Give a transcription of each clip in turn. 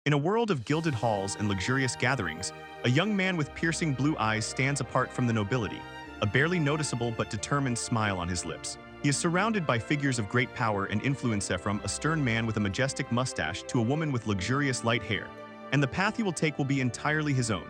In a world of gilded halls and luxurious gatherings, a young man with piercing blue eyes stands apart from the nobility, a barely noticeable but determined smile on his lips. He is surrounded by figures of great power and influence, from a stern man with a majestic mustache to a woman with luxurious light hair. And the path he will take will be entirely his own.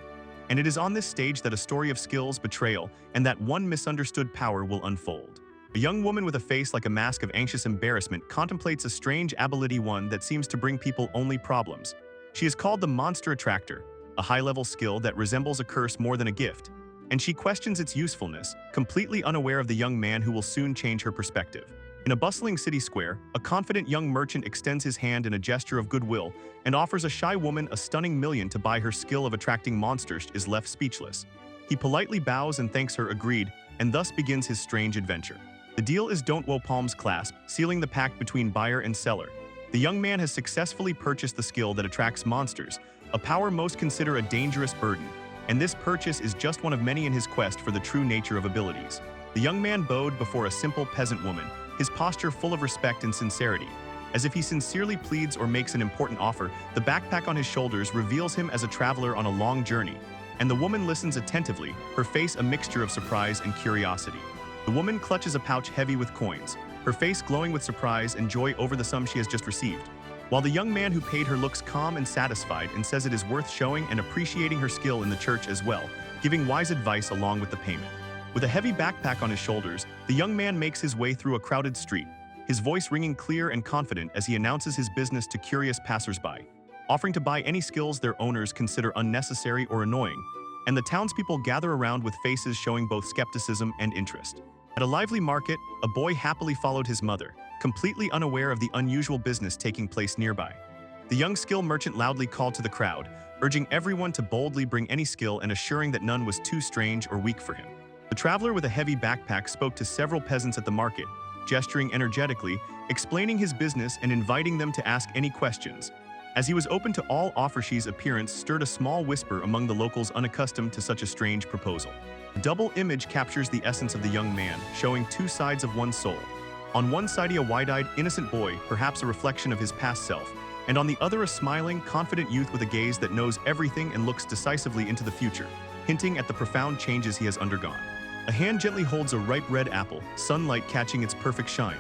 And it is on this stage that a story of skills, betrayal, and that one misunderstood power will unfold. A young woman with a face like a mask of anxious embarrassment contemplates a strange ability, one that seems to bring people only problems. She is called the Monster Attractor, a high-level skill that resembles a curse more than a gift, and she questions its usefulness, completely unaware of the young man who will soon change her perspective. In a bustling city square, a confident young merchant extends his hand in a gesture of goodwill and offers a shy woman a stunning million to buy her skill of attracting monsters. Is left speechless. He politely bows and thanks her, agreed, and thus begins his strange adventure. The deal is don't woe palms clasp, sealing the pact between buyer and seller. The young man has successfully purchased the skill that attracts monsters, a power most consider a dangerous burden, and this purchase is just one of many in his quest for the true nature of abilities. The young man bowed before a simple peasant woman, his posture full of respect and sincerity. As if he sincerely pleads or makes an important offer, the backpack on his shoulders reveals him as a traveler on a long journey, and the woman listens attentively, her face a mixture of surprise and curiosity. The woman clutches a pouch heavy with coins, her face glowing with surprise and joy over the sum she has just received, while the young man who paid her looks calm and satisfied and says it is worth showing and appreciating her skill in the church as well, giving wise advice along with the payment. With a heavy backpack on his shoulders, the young man makes his way through a crowded street, his voice ringing clear and confident as he announces his business to curious passersby, offering to buy any skills their owners consider unnecessary or annoying, and the townspeople gather around with faces showing both skepticism and interest. At a lively market, a boy happily followed his mother, completely unaware of the unusual business taking place nearby. The young skill merchant loudly called to the crowd, urging everyone to boldly bring any skill and assuring that none was too strange or weak for him. The traveler with a heavy backpack spoke to several peasants at the market, gesturing energetically, explaining his business and inviting them to ask any questions. As he was open to all offers, his appearance stirred a small whisper among the locals unaccustomed to such a strange proposal. A double image captures the essence of the young man, showing two sides of one soul. On one side, a wide-eyed, innocent boy, perhaps a reflection of his past self, and on the other, a smiling, confident youth with a gaze that knows everything and looks decisively into the future, hinting at the profound changes he has undergone. A hand gently holds a ripe red apple, sunlight catching its perfect shine.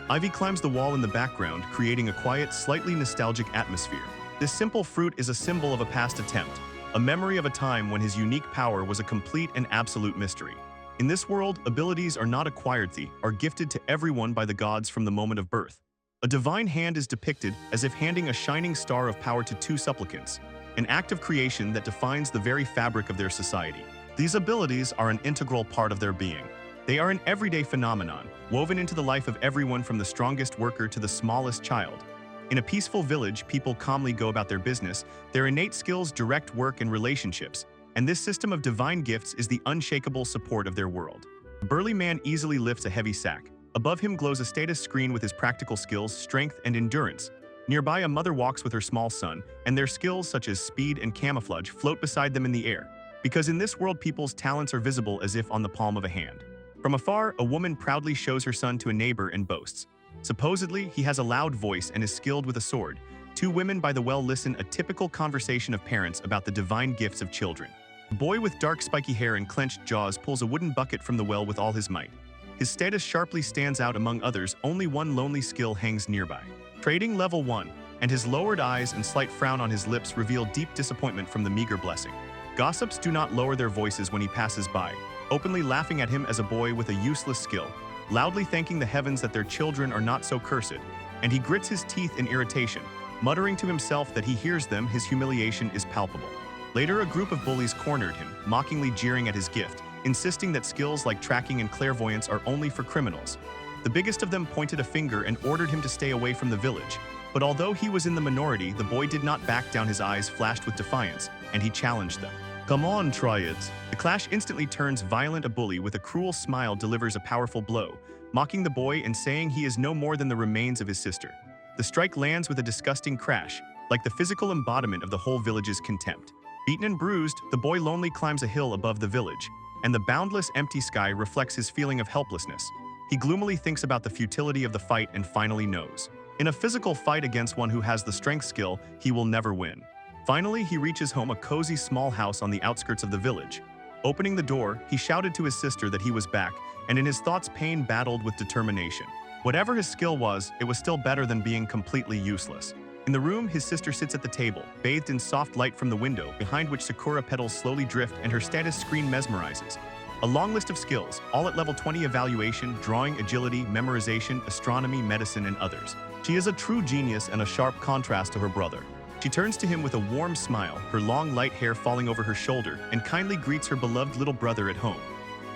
Ivy climbs the wall in the background, creating a quiet, slightly nostalgic atmosphere. This simple fruit is a symbol of a past attempt, a memory of a time when his unique power was a complete and absolute mystery. In this world, abilities are not acquired, they are gifted to everyone by the gods from the moment of birth. A divine hand is depicted as if handing a shining star of power to two supplicants, an act of creation that defines the very fabric of their society. These abilities are an integral part of their being. They are an everyday phenomenon, woven into the life of everyone from the strongest worker to the smallest child. In a peaceful village, people calmly go about their business, their innate skills direct work and relationships, and this system of divine gifts is the unshakable support of their world. A burly man easily lifts a heavy sack. Above him glows a status screen with his practical skills, strength, and endurance. Nearby, a mother walks with her small son, and their skills such as speed and camouflage float beside them in the air. Because in this world, people's talents are visible as if on the palm of a hand. From afar, a woman proudly shows her son to a neighbor and boasts. Supposedly, he has a loud voice and is skilled with a sword. Two women by the well listen, a typical conversation of parents about the divine gifts of children. A boy with dark spiky hair and clenched jaws pulls a wooden bucket from the well with all his might. His status sharply stands out among others, only one lonely skill hangs nearby. Trading level 1, and his lowered eyes and slight frown on his lips reveal deep disappointment from the meager blessing. Gossips do not lower their voices when he passes by, openly laughing at him as a boy with a useless skill, loudly thanking the heavens that their children are not so cursed, and he grits his teeth in irritation, muttering to himself that he hears them. His humiliation is palpable. Later, a group of bullies cornered him, mockingly jeering at his gift, insisting that skills like tracking and clairvoyance are only for criminals. The biggest of them pointed a finger and ordered him to stay away from the village, but although he was in the minority, the boy did not back down. His eyes flashed with defiance, and he challenged them. "Come on, try it." The clash instantly turns violent. A bully with a cruel smile delivers a powerful blow, mocking the boy and saying he is no more than the remains of his sister. The strike lands with a disgusting crash, like the physical embodiment of the whole village's contempt. Beaten and bruised, the boy lonely climbs a hill above the village, and the boundless empty sky reflects his feeling of helplessness. He gloomily thinks about the futility of the fight and finally knows. In a physical fight against one who has the strength skill, he will never win. Finally, he reaches home, a cozy small house on the outskirts of the village. Opening the door, he shouted to his sister that he was back, and in his thoughts pain battled with determination. Whatever his skill was, it was still better than being completely useless. In the room, his sister sits at the table, bathed in soft light from the window, behind which sakura petals slowly drift and her status screen mesmerizes. A long list of skills, all at level 20: evaluation, drawing, agility, memorization, astronomy, medicine, and others. She is a true genius and a sharp contrast to her brother. She turns to him with a warm smile, her long light hair falling over her shoulder, and kindly greets her beloved little brother at home.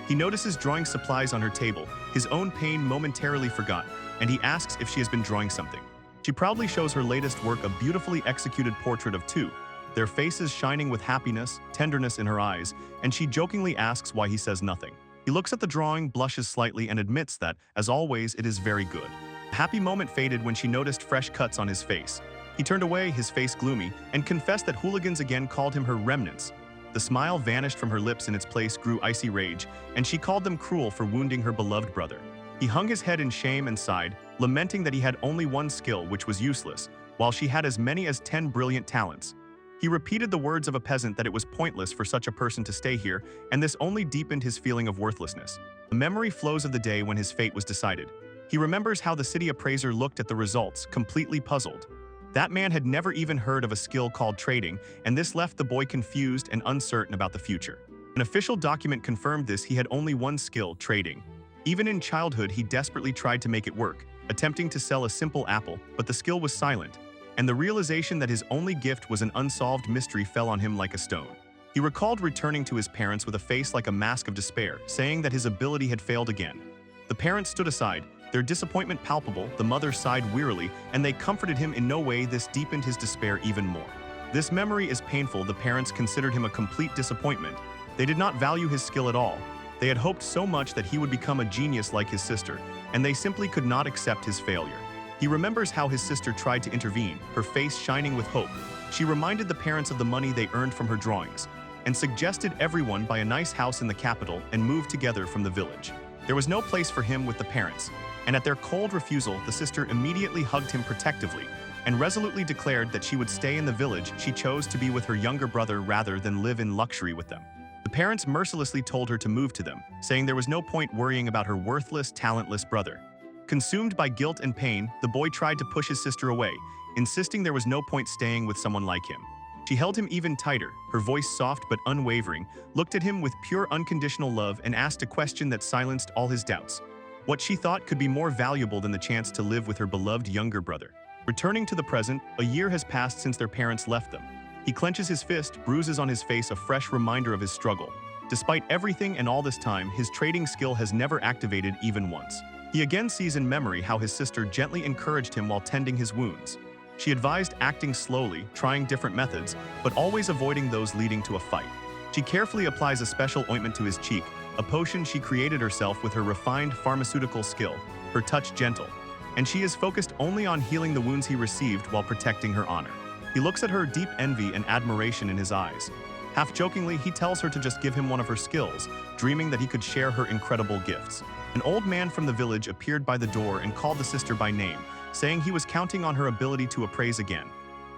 He notices drawing supplies on her table, his own pain momentarily forgot, and he asks if she has been drawing something. She proudly shows her latest work, a beautifully executed portrait of two, their faces shining with happiness, tenderness in her eyes, and she jokingly asks why he says nothing. He looks at the drawing, blushes slightly, and admits that, as always, it is very good. A happy moment faded when she noticed fresh cuts on his face. He turned away, his face gloomy, and confessed that hooligans again called him her remnants. The smile vanished from her lips, in its place grew icy rage, and she called them cruel for wounding her beloved brother. He hung his head in shame and sighed, lamenting that he had only one skill, which was useless, while she had as many as 10 brilliant talents. He repeated the words of a peasant that it was pointless for such a person to stay here, and this only deepened his feeling of worthlessness. The memory flows of the day when his fate was decided. He remembers how the city appraiser looked at the results, completely puzzled. That man had never even heard of a skill called trading, and this left the boy confused and uncertain about the future. An official document confirmed this: he had only one skill, trading. Even in childhood, he desperately tried to make it work, attempting to sell a simple apple, but the skill was silent, and the realization that his only gift was an unsolved mystery fell on him like a stone. He recalled returning to his parents with a face like a mask of despair, saying that his ability had failed again. The parents stood aside, their disappointment palpable. The mother sighed wearily, and they comforted him in no way. This deepened his despair even more. This memory is painful. The parents considered him a complete disappointment. They did not value his skill at all. They had hoped so much that he would become a genius like his sister, and they simply could not accept his failure. He remembers how his sister tried to intervene, her face shining with hope. She reminded the parents of the money they earned from her drawings, and suggested everyone buy a nice house in the capital and move together from the village. There was no place for him with the parents, and at their cold refusal, the sister immediately hugged him protectively and resolutely declared that she would stay in the village. She chose to be with her younger brother rather than live in luxury with them. The parents mercilessly told her to move to them, saying there was no point worrying about her worthless, talentless brother. Consumed by guilt and pain, the boy tried to push his sister away, insisting there was no point staying with someone like him. She held him even tighter, her voice soft but unwavering, looked at him with pure unconditional love, and asked a question that silenced all his doubts. What she thought could be more valuable than the chance to live with her beloved younger brother. Returning to the present, a year has passed since their parents left them. He clenches his fist, bruises on his face, a fresh reminder of his struggle. Despite everything and all this time, his trading skill has never activated even once. He again sees in memory how his sister gently encouraged him while tending his wounds. She advised acting slowly, trying different methods, but always avoiding those leading to a fight. She carefully applies a special ointment to his cheek, a potion she created herself with her refined pharmaceutical skill, her touch gentle, and she is focused only on healing the wounds he received while protecting her honor. He looks at her, deep envy and admiration in his eyes. Half jokingly, he tells her to just give him one of her skills, dreaming that he could share her incredible gifts. An old man from the village appeared by the door and called the sister by name, saying he was counting on her ability to appraise again.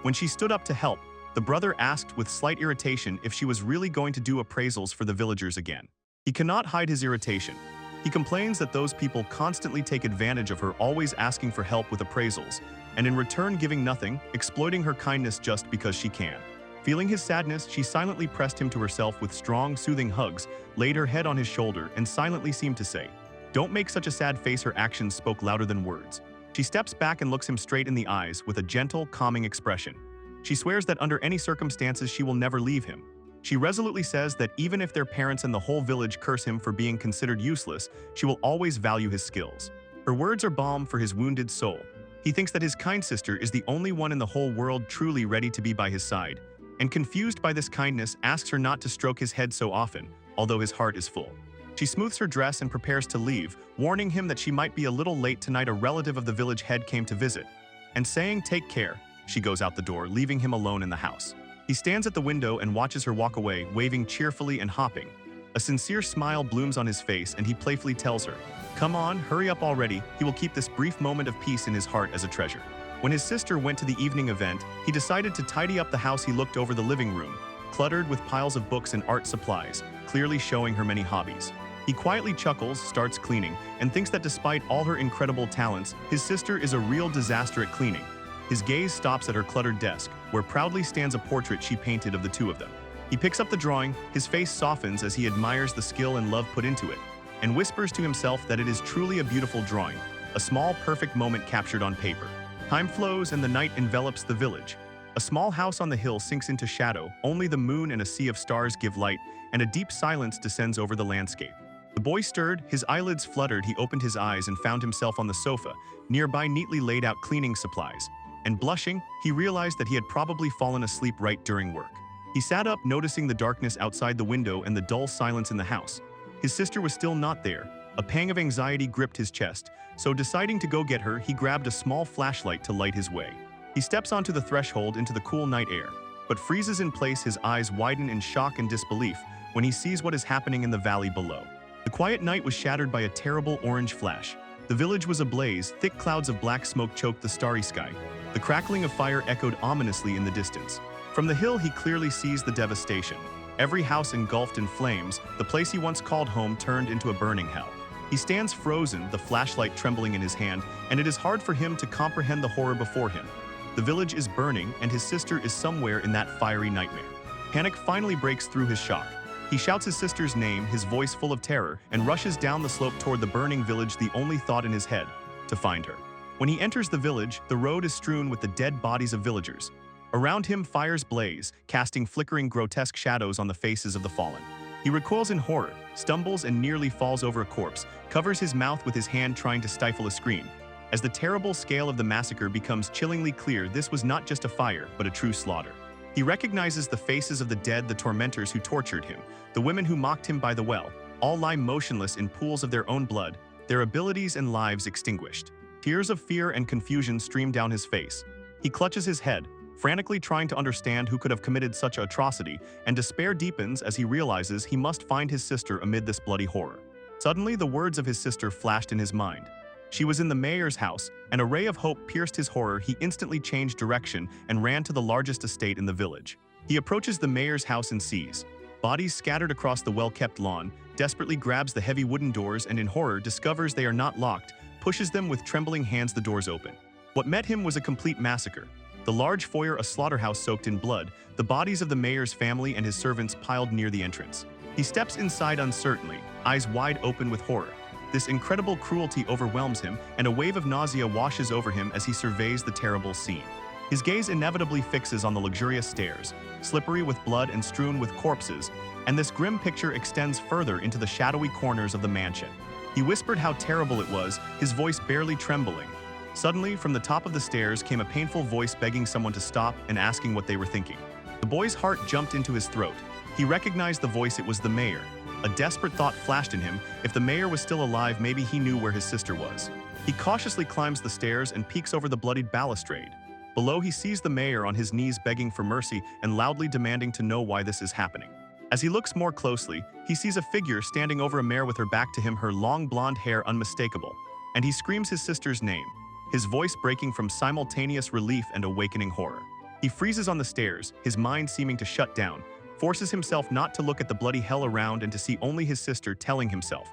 When she stood up to help, the brother asked with slight irritation if she was really going to do appraisals for the villagers again. He cannot hide his irritation. He complains that those people constantly take advantage of her, always asking for help with appraisals, and in return giving nothing, exploiting her kindness just because she can. Feeling his sadness, she silently pressed him to herself with strong, soothing hugs, laid her head on his shoulder, and silently seemed to say, "Don't make such a sad face." Her actions spoke louder than words. She steps back and looks him straight in the eyes with a gentle, calming expression. She swears that under any circumstances she will never leave him. She resolutely says that even if their parents and the whole village curse him for being considered useless, she will always value his skills. Her words are balm for his wounded soul. He thinks that his kind sister is the only one in the whole world truly ready to be by his side, and confused by this kindness, asks her not to stroke his head so often, although his heart is full. She smooths her dress and prepares to leave, warning him that she might be a little late tonight. A relative of the village head came to visit, and saying, "Take care," she goes out the door, leaving him alone in the house. He stands at the window and watches her walk away, waving cheerfully and hopping. A sincere smile blooms on his face, and he playfully tells her, "Come on, hurry up already." He will keep this brief moment of peace in his heart as a treasure. When his sister went to the evening event, he decided to tidy up the house. He looked over the living room, cluttered with piles of books and art supplies, clearly showing her many hobbies. He quietly chuckles, starts cleaning, and thinks that despite all her incredible talents, his sister is a real disaster at cleaning. His gaze stops at her cluttered desk, where proudly stands a portrait she painted of the two of them. He picks up the drawing, his face softens as he admires the skill and love put into it, and whispers to himself that it is truly a beautiful drawing, a small, perfect moment captured on paper. Time flows and the night envelops the village. A small house on the hill sinks into shadow, only the moon and a sea of stars give light, and a deep silence descends over the landscape. The boy stirred, his eyelids fluttered. He opened his eyes and found himself on the sofa, nearby neatly laid out cleaning supplies. And blushing, he realized that he had probably fallen asleep right during work. He sat up, noticing the darkness outside the window and the dull silence in the house. His sister was still not there. A pang of anxiety gripped his chest, so deciding to go get her, he grabbed a small flashlight to light his way. He steps onto the threshold into the cool night air, but freezes in place. His eyes widen in shock and disbelief when he sees what is happening in the valley below. The quiet night was shattered by a terrible orange flash. The village was ablaze, thick clouds of black smoke choked the starry sky. The crackling of fire echoed ominously in the distance. From the hill, he clearly sees the devastation. Every house engulfed in flames, the place he once called home turned into a burning hell. He stands frozen, the flashlight trembling in his hand, and it is hard for him to comprehend the horror before him. The village is burning, and his sister is somewhere in that fiery nightmare. Panic finally breaks through his shock. He shouts his sister's name, his voice full of terror, and rushes down the slope toward the burning village, the only thought in his head, to find her. When he enters the village, the road is strewn with the dead bodies of villagers. Around him, fires blaze, casting flickering, grotesque shadows on the faces of the fallen. He recoils in horror, stumbles and nearly falls over a corpse, covers his mouth with his hand trying to stifle a scream. As the terrible scale of the massacre becomes chillingly clear, this was not just a fire, but a true slaughter. He recognizes the faces of the dead, the tormentors who tortured him, the women who mocked him by the well, all lie motionless in pools of their own blood, their abilities and lives extinguished. Tears of fear and confusion stream down his face. He clutches his head, frantically trying to understand who could have committed such atrocity, and despair deepens as he realizes he must find his sister amid this bloody horror. Suddenly, the words of his sister flashed in his mind. She was in the mayor's house. An ray of hope pierced his horror. He instantly changed direction and ran to the largest estate in the village. He approaches the mayor's house and sees bodies scattered across the well-kept lawn, desperately grabs the heavy wooden doors and in horror discovers they are not locked, pushes them with trembling hands. The doors open. What met him was a complete massacre. The large foyer, a slaughterhouse soaked in blood, the bodies of the mayor's family and his servants piled near the entrance. He steps inside uncertainly, eyes wide open with horror. This incredible cruelty overwhelms him, and a wave of nausea washes over him as he surveys the terrible scene. His gaze inevitably fixes on the luxurious stairs, slippery with blood and strewn with corpses, and this grim picture extends further into the shadowy corners of the mansion. He whispered how terrible it was, his voice barely trembling. Suddenly, from the top of the stairs came a painful voice begging someone to stop and asking what they were thinking. The boy's heart jumped into his throat. He recognized the voice. It was the mayor. A desperate thought flashed in him. If the mayor was still alive, maybe he knew where his sister was. He cautiously climbs the stairs and peeks over the bloodied balustrade. Below, he sees the mayor on his knees begging for mercy and loudly demanding to know why this is happening. As he looks more closely, he sees a figure standing over a mare with her back to him, her long blonde hair unmistakable, and he screams his sister's name, his voice breaking from simultaneous relief and awakening horror. He freezes on the stairs, his mind seeming to shut down, forces himself not to look at the bloody hell around and to see only his sister, telling himself,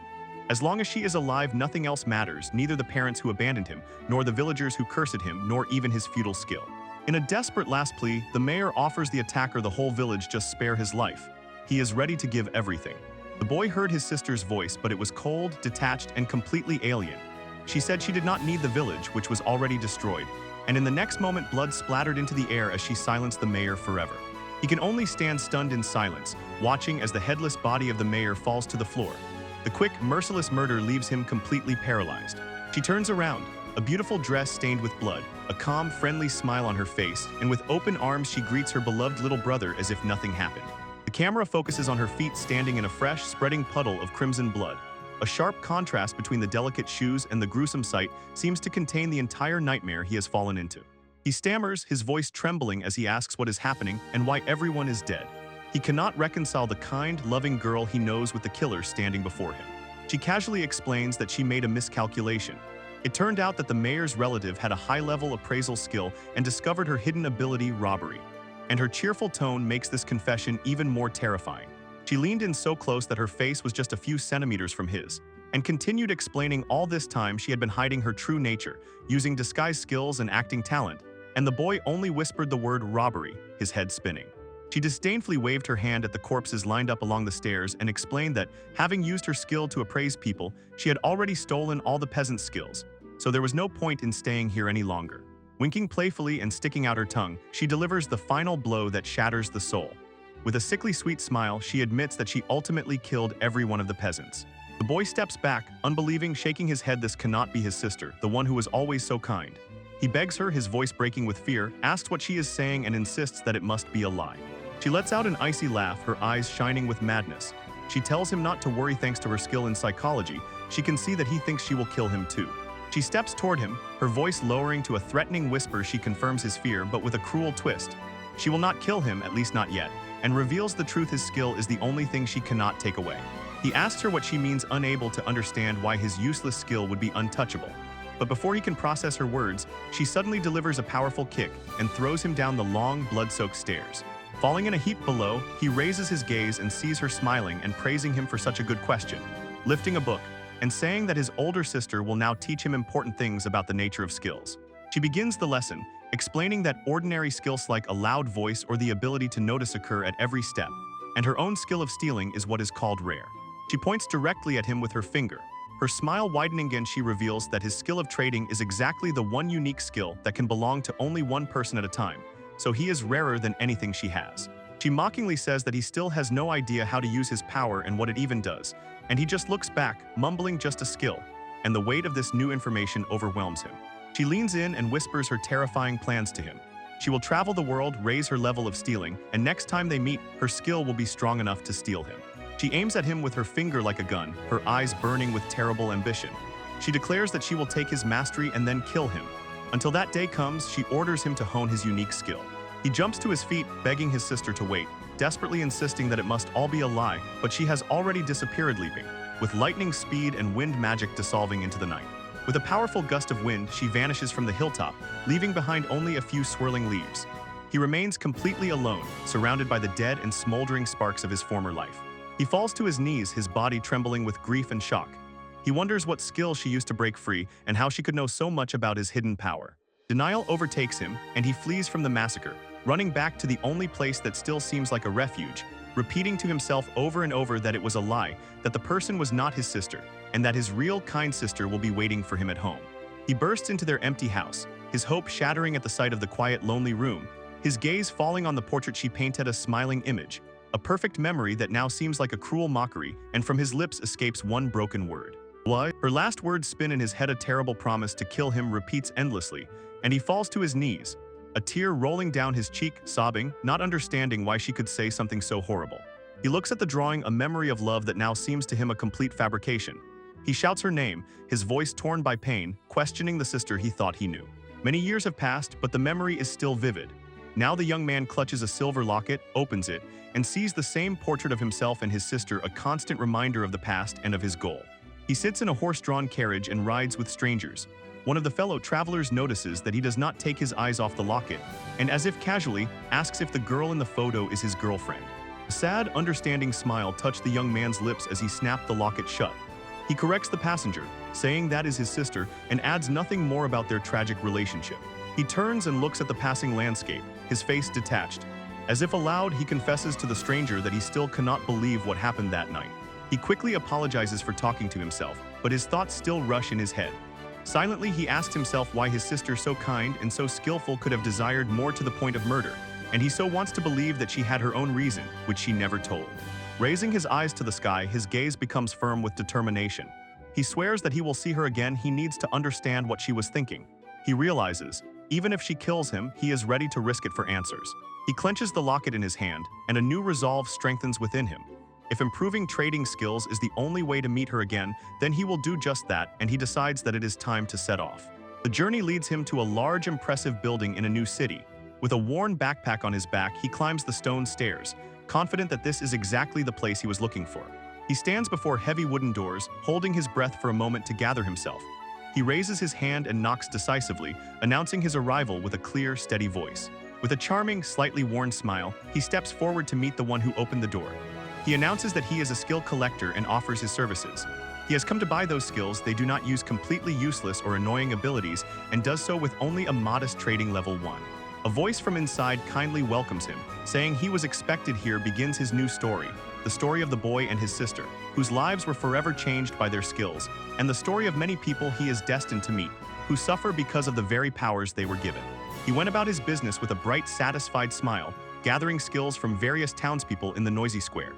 as long as she is alive, nothing else matters, neither the parents who abandoned him, nor the villagers who cursed him, nor even his futile skill. In a desperate last plea, the mayor offers the attacker the whole village, just spare his life. He is ready to give everything. The boy heard his sister's voice, but it was cold, detached, and completely alien. She said she did not need the village, which was already destroyed, and in the next moment blood splattered into the air as she silenced the mayor forever. He can only stand stunned in silence, watching as the headless body of the mayor falls to the floor. The quick, merciless murder leaves him completely paralyzed. She turns around, a beautiful dress stained with blood, a calm, friendly smile on her face, and with open arms she greets her beloved little brother as if nothing happened. The camera focuses on her feet standing in a fresh, spreading puddle of crimson blood. A sharp contrast between the delicate shoes and the gruesome sight seems to contain the entire nightmare he has fallen into. He stammers, his voice trembling as he asks what is happening and why everyone is dead. He cannot reconcile the kind, loving girl he knows with the killer standing before him. She casually explains that she made a miscalculation. It turned out that the mayor's relative had a high-level appraisal skill and discovered her hidden ability, robbery. And her cheerful tone makes this confession even more terrifying. She leaned in so close that her face was just a few centimeters from his, and continued explaining all this time she had been hiding her true nature, using disguise skills and acting talent, and the boy only whispered the word robbery, his head spinning. She disdainfully waved her hand at the corpses lined up along the stairs and explained that, having used her skill to appraise people, she had already stolen all the peasants' skills, so there was no point in staying here any longer. Winking playfully and sticking out her tongue, she delivers the final blow that shatters the soul. With a sickly sweet smile, she admits that she ultimately killed every one of the peasants. The boy steps back, unbelieving, shaking his head. This cannot be his sister, the one who was always so kind. He begs her, his voice breaking with fear, asks what she is saying and insists that it must be a lie. She lets out an icy laugh, her eyes shining with madness. She tells him not to worry. Thanks to her skill in psychology, she can see that he thinks she will kill him too. She steps toward him, her voice lowering to a threatening whisper. She confirms his fear, but with a cruel twist. She will not kill him, at least not yet, and reveals the truth. His skill is the only thing she cannot take away. He asks her what she means, unable to understand why his useless skill would be untouchable. But before he can process her words, she suddenly delivers a powerful kick and throws him down the long, blood-soaked stairs. Falling in a heap below, he raises his gaze and sees her smiling and praising him for such a good question, lifting a book, and saying that his older sister will now teach him important things about the nature of skills. She begins the lesson, explaining that ordinary skills like a loud voice or the ability to notice occur at every step, and her own skill of stealing is what is called rare. She points directly at him with her finger. Her smile widening again, she reveals that his skill of trading is exactly the one unique skill that can belong to only one person at a time, so he is rarer than anything she has. She mockingly says that he still has no idea how to use his power and what it even does, and he just looks back, mumbling just a skill, and the weight of this new information overwhelms him. She leans in and whispers her terrifying plans to him. She will travel the world, raise her level of stealing, and next time they meet, her skill will be strong enough to steal him. She aims at him with her finger like a gun, her eyes burning with terrible ambition. She declares that she will take his mastery and then kill him. Until that day comes, she orders him to hone his unique skill. He jumps to his feet, begging his sister to wait, desperately insisting that it must all be a lie, but she has already disappeared, leaping, with lightning speed and wind magic dissolving into the night. With a powerful gust of wind, she vanishes from the hilltop, leaving behind only a few swirling leaves. He remains completely alone, surrounded by the dead and smoldering sparks of his former life. He falls to his knees, his body trembling with grief and shock. He wonders what skill she used to break free and how she could know so much about his hidden power. Denial overtakes him, and he flees from the massacre, running back to the only place that still seems like a refuge, repeating to himself over and over that it was a lie, that the person was not his sister, and that his real kind sister will be waiting for him at home. He bursts into their empty house, his hope shattering at the sight of the quiet, lonely room, his gaze falling on the portrait she painted, a smiling image, a perfect memory that now seems like a cruel mockery, and from his lips escapes one broken word. What? Her last words spin in his head, a terrible promise to kill him repeats endlessly, and he falls to his knees, a tear rolling down his cheek, sobbing, not understanding why she could say something so horrible. He looks at the drawing, a memory of love that now seems to him a complete fabrication. He shouts her name, his voice torn by pain, questioning the sister he thought he knew. Many years have passed, but the memory is still vivid. Now the young man clutches a silver locket, opens it, and sees the same portrait of himself and his sister, a constant reminder of the past and of his goal. He sits in a horse-drawn carriage and rides with strangers. One of the fellow travelers notices that he does not take his eyes off the locket, and as if casually, asks if the girl in the photo is his girlfriend. A sad, understanding smile touched the young man's lips as he snapped the locket shut. He corrects the passenger, saying that is his sister, and adds nothing more about their tragic relationship. He turns and looks at the passing landscape, his face detached. As if aloud, he confesses to the stranger that he still cannot believe what happened that night. He quickly apologizes for talking to himself, but his thoughts still rush in his head. Silently, he asks himself why his sister, so kind and so skillful, could have desired more to the point of murder, and he so wants to believe that she had her own reason, which she never told. Raising his eyes to the sky, his gaze becomes firm with determination. He swears that he will see her again. He needs to understand what she was thinking. He realizes, even if she kills him, he is ready to risk it for answers. He clenches the locket in his hand, and a new resolve strengthens within him. If improving trading skills is the only way to meet her again, then he will do just that, and he decides that it is time to set off. The journey leads him to a large, impressive building in a new city. With a worn backpack on his back, he climbs the stone stairs, confident that this is exactly the place he was looking for. He stands before heavy wooden doors, holding his breath for a moment to gather himself. He raises his hand and knocks decisively, announcing his arrival with a clear, steady voice. With a charming, slightly worn smile, he steps forward to meet the one who opened the door. He announces that he is a skill collector and offers his services. He has come to buy those skills they do not use completely useless or annoying abilities and does so with only a modest trading level 1. A voice from inside kindly welcomes him, saying he was expected. Here begins his new story, the story of the boy and his sister, whose lives were forever changed by their skills, and the story of many people he is destined to meet, who suffer because of the very powers they were given. He went about his business with a bright, satisfied smile, gathering skills from various townspeople in the noisy square.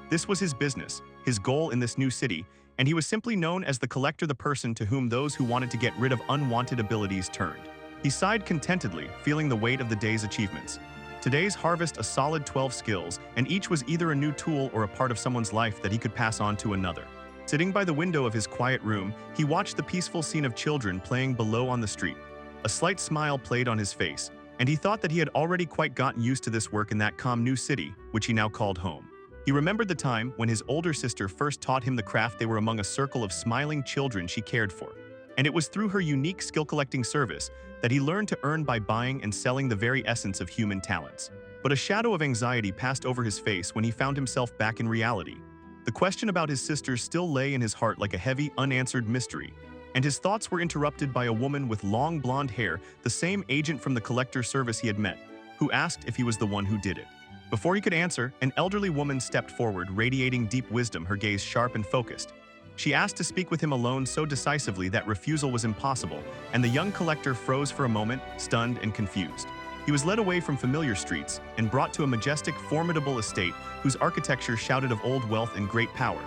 This was his business, his goal in this new city, and he was simply known as the collector, the person to whom those who wanted to get rid of unwanted abilities turned. He sighed contentedly, feeling the weight of the day's achievements. Today's harvest a solid 12 skills, and each was either a new tool or a part of someone's life that he could pass on to another. Sitting by the window of his quiet room, he watched the peaceful scene of children playing below on the street. A slight smile played on his face, and he thought that he had already quite gotten used to this work in that calm new city, which he now called home. He remembered the time when his older sister first taught him the craft. They were among a circle of smiling children she cared for. And it was through her unique skill-collecting service that he learned to earn by buying and selling the very essence of human talents. But a shadow of anxiety passed over his face when he found himself back in reality. The question about his sister still lay in his heart like a heavy, unanswered mystery, and his thoughts were interrupted by a woman with long blonde hair, the same agent from the collector service he had met, who asked if he was the one who did it. Before he could answer, an elderly woman stepped forward, radiating deep wisdom, her gaze sharp and focused. She asked to speak with him alone so decisively that refusal was impossible, and the young collector froze for a moment, stunned and confused. He was led away from familiar streets and brought to a majestic, formidable estate whose architecture shouted of old wealth and great power.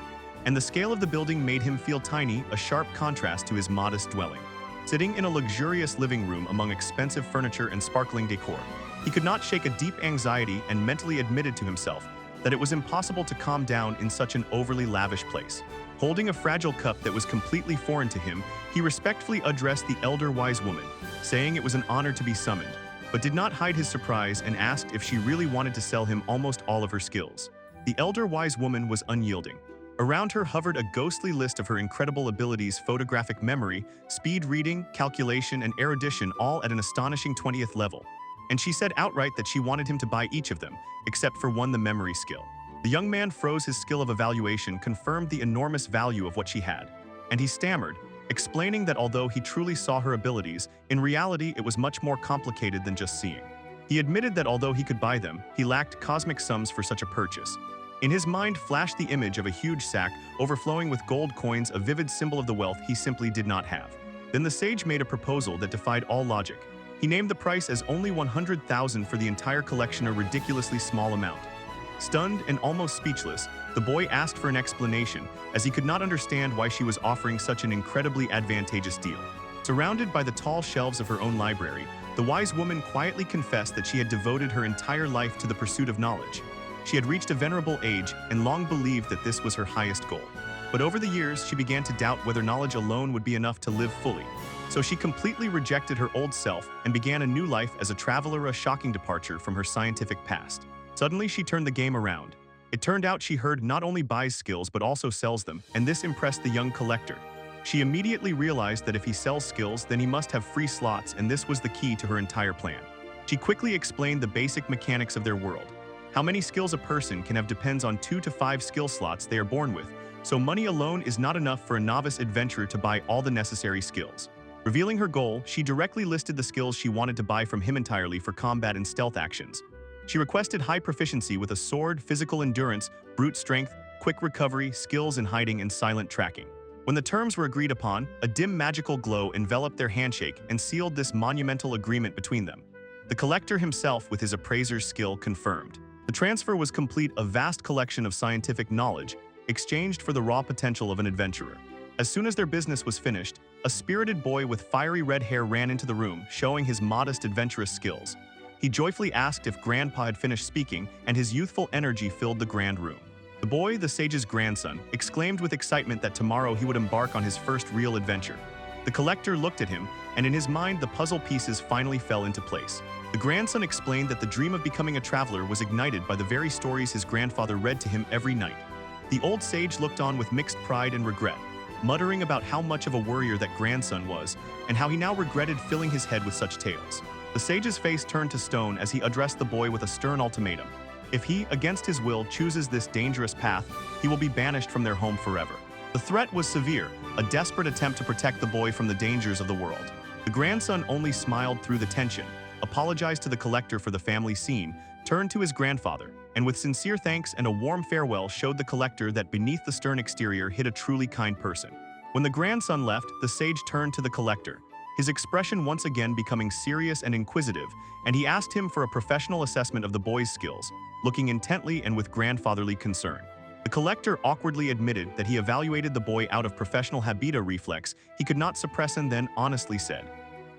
And the scale of the building made him feel tiny, a sharp contrast to his modest dwelling. Sitting in a luxurious living room among expensive furniture and sparkling decor, he could not shake a deep anxiety and mentally admitted to himself that it was impossible to calm down in such an overly lavish place. Holding a fragile cup that was completely foreign to him, he respectfully addressed the elder wise woman, saying it was an honor to be summoned, but did not hide his surprise and asked if she really wanted to sell him almost all of her skills. The elder wise woman was unyielding. Around her hovered a ghostly list of her incredible abilities: photographic memory, speed reading, calculation, and erudition, all at an astonishing 20th level. And she said outright that she wanted him to buy each of them, except for one, the memory skill. The young man froze. His skill of evaluation confirmed the enormous value of what she had, and he stammered, explaining that although he truly saw her abilities, in reality it was much more complicated than just seeing. He admitted that although he could buy them, he lacked cosmic sums for such a purchase. In his mind flashed the image of a huge sack overflowing with gold coins, a vivid symbol of the wealth he simply did not have. Then the sage made a proposal that defied all logic. He named the price as only 100,000 for the entire collection, a ridiculously small amount. Stunned and almost speechless, the boy asked for an explanation, as he could not understand why she was offering such an incredibly advantageous deal. Surrounded by the tall shelves of her own library, the wise woman quietly confessed that she had devoted her entire life to the pursuit of knowledge. She had reached a venerable age and long believed that this was her highest goal. But over the years, she began to doubt whether knowledge alone would be enough to live fully. So she completely rejected her old self and began a new life as a traveler, a shocking departure from her scientific past. Suddenly, she turned the game around. It turned out she not only buys skills but also sells them, and this impressed the young collector. She immediately realized that if he sells skills, then he must have free slots, and this was the key to her entire plan. She quickly explained the basic mechanics of their world. How many skills a person can have depends on 2 to 5 skill slots they are born with, so money alone is not enough for a novice adventurer to buy all the necessary skills. Revealing her goal, she directly listed the skills she wanted to buy from him entirely for combat and stealth actions. She requested high proficiency with a sword, physical endurance, brute strength, quick recovery, skills in hiding, and silent tracking. When the terms were agreed upon, a dim magical glow enveloped their handshake and sealed this monumental agreement between them. The collector himself, with his appraiser's skill, confirmed. The transfer was complete, a vast collection of scientific knowledge, exchanged for the raw potential of an adventurer. As soon as their business was finished, a spirited boy with fiery red hair ran into the room, showing his modest adventurous skills. He joyfully asked if Grandpa had finished speaking, and his youthful energy filled the grand room. The boy, the sage's grandson, exclaimed with excitement that tomorrow he would embark on his first real adventure. The collector looked at him, and in his mind the puzzle pieces finally fell into place. The grandson explained that the dream of becoming a traveler was ignited by the very stories his grandfather read to him every night. The old sage looked on with mixed pride and regret. muttering about how much of a warrior that grandson was and how he now regretted filling his head with such tales. The sage's face turned to stone as he addressed the boy with a stern ultimatum. If he, against his will, chooses this dangerous path, he will be banished from their home forever. The threat was severe, a desperate attempt to protect the boy from the dangers of the world. The grandson only smiled through the tension, apologized to the collector for the family scene, turned to his grandfather, and with sincere thanks and a warm farewell showed the collector that beneath the stern exterior hid a truly kind person. When the grandson left, the sage turned to the collector, his expression once again becoming serious and inquisitive, and he asked him for a professional assessment of the boy's skills, looking intently and with grandfatherly concern. The collector awkwardly admitted that he evaluated the boy out of professional habita reflex he could not suppress and then honestly said,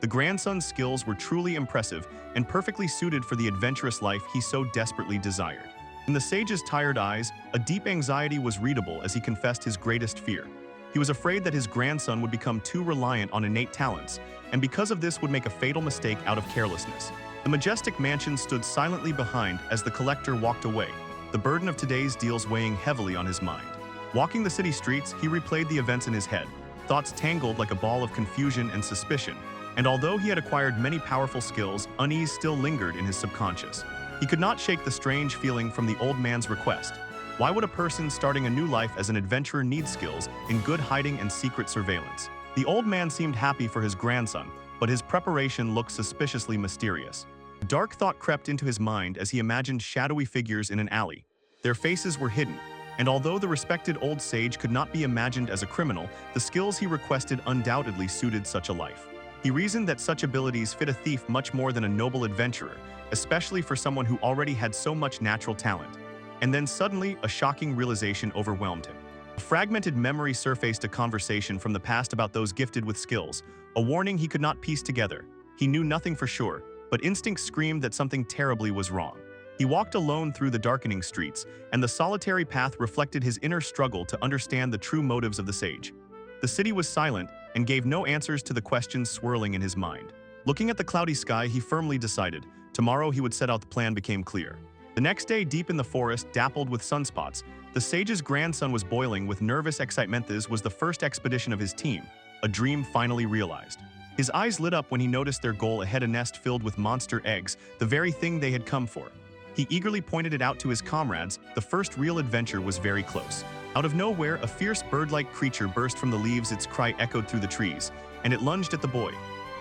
the grandson's skills were truly impressive and perfectly suited for the adventurous life he so desperately desired. In the sage's tired eyes, a deep anxiety was readable as he confessed his greatest fear. He was afraid that his grandson would become too reliant on innate talents, and because of this would make a fatal mistake out of carelessness. The majestic mansion stood silently behind as the collector walked away, the burden of today's deals weighing heavily on his mind. Walking the city streets, he replayed the events in his head, thoughts tangled like a ball of confusion and suspicion, and although he had acquired many powerful skills, unease still lingered in his subconscious. He could not shake the strange feeling from the old man's request. Why would a person starting a new life as an adventurer need skills in good hiding and secret surveillance? The old man seemed happy for his grandson, but his preparation looked suspiciously mysterious. A dark thought crept into his mind as he imagined shadowy figures in an alley. Their faces were hidden, and although the respected old sage could not be imagined as a criminal, the skills he requested undoubtedly suited such a life. He reasoned that such abilities fit a thief much more than a noble adventurer, especially for someone who already had so much natural talent. And then suddenly, a shocking realization overwhelmed him. A fragmented memory surfaced, a conversation from the past about those gifted with skills, a warning he could not piece together. He knew nothing for sure, but instinct screamed that something terribly was wrong. He walked alone through the darkening streets, and the solitary path reflected his inner struggle to understand the true motives of the sage. The city was silent and gave no answers to the questions swirling in his mind. Looking at the cloudy sky, he firmly decided, tomorrow he would set out. The plan became clear. The next day, deep in the forest, dappled with sunspots, the sage's grandson was boiling with nervous excitement. This was the first expedition of his team, a dream finally realized. His eyes lit up when he noticed their goal ahead, a nest filled with monster eggs, the very thing they had come for. He eagerly pointed it out to his comrades. The first real adventure was very close. Out of nowhere, a fierce bird-like creature burst from the leaves. Its cry echoed through the trees, and it lunged at the boy.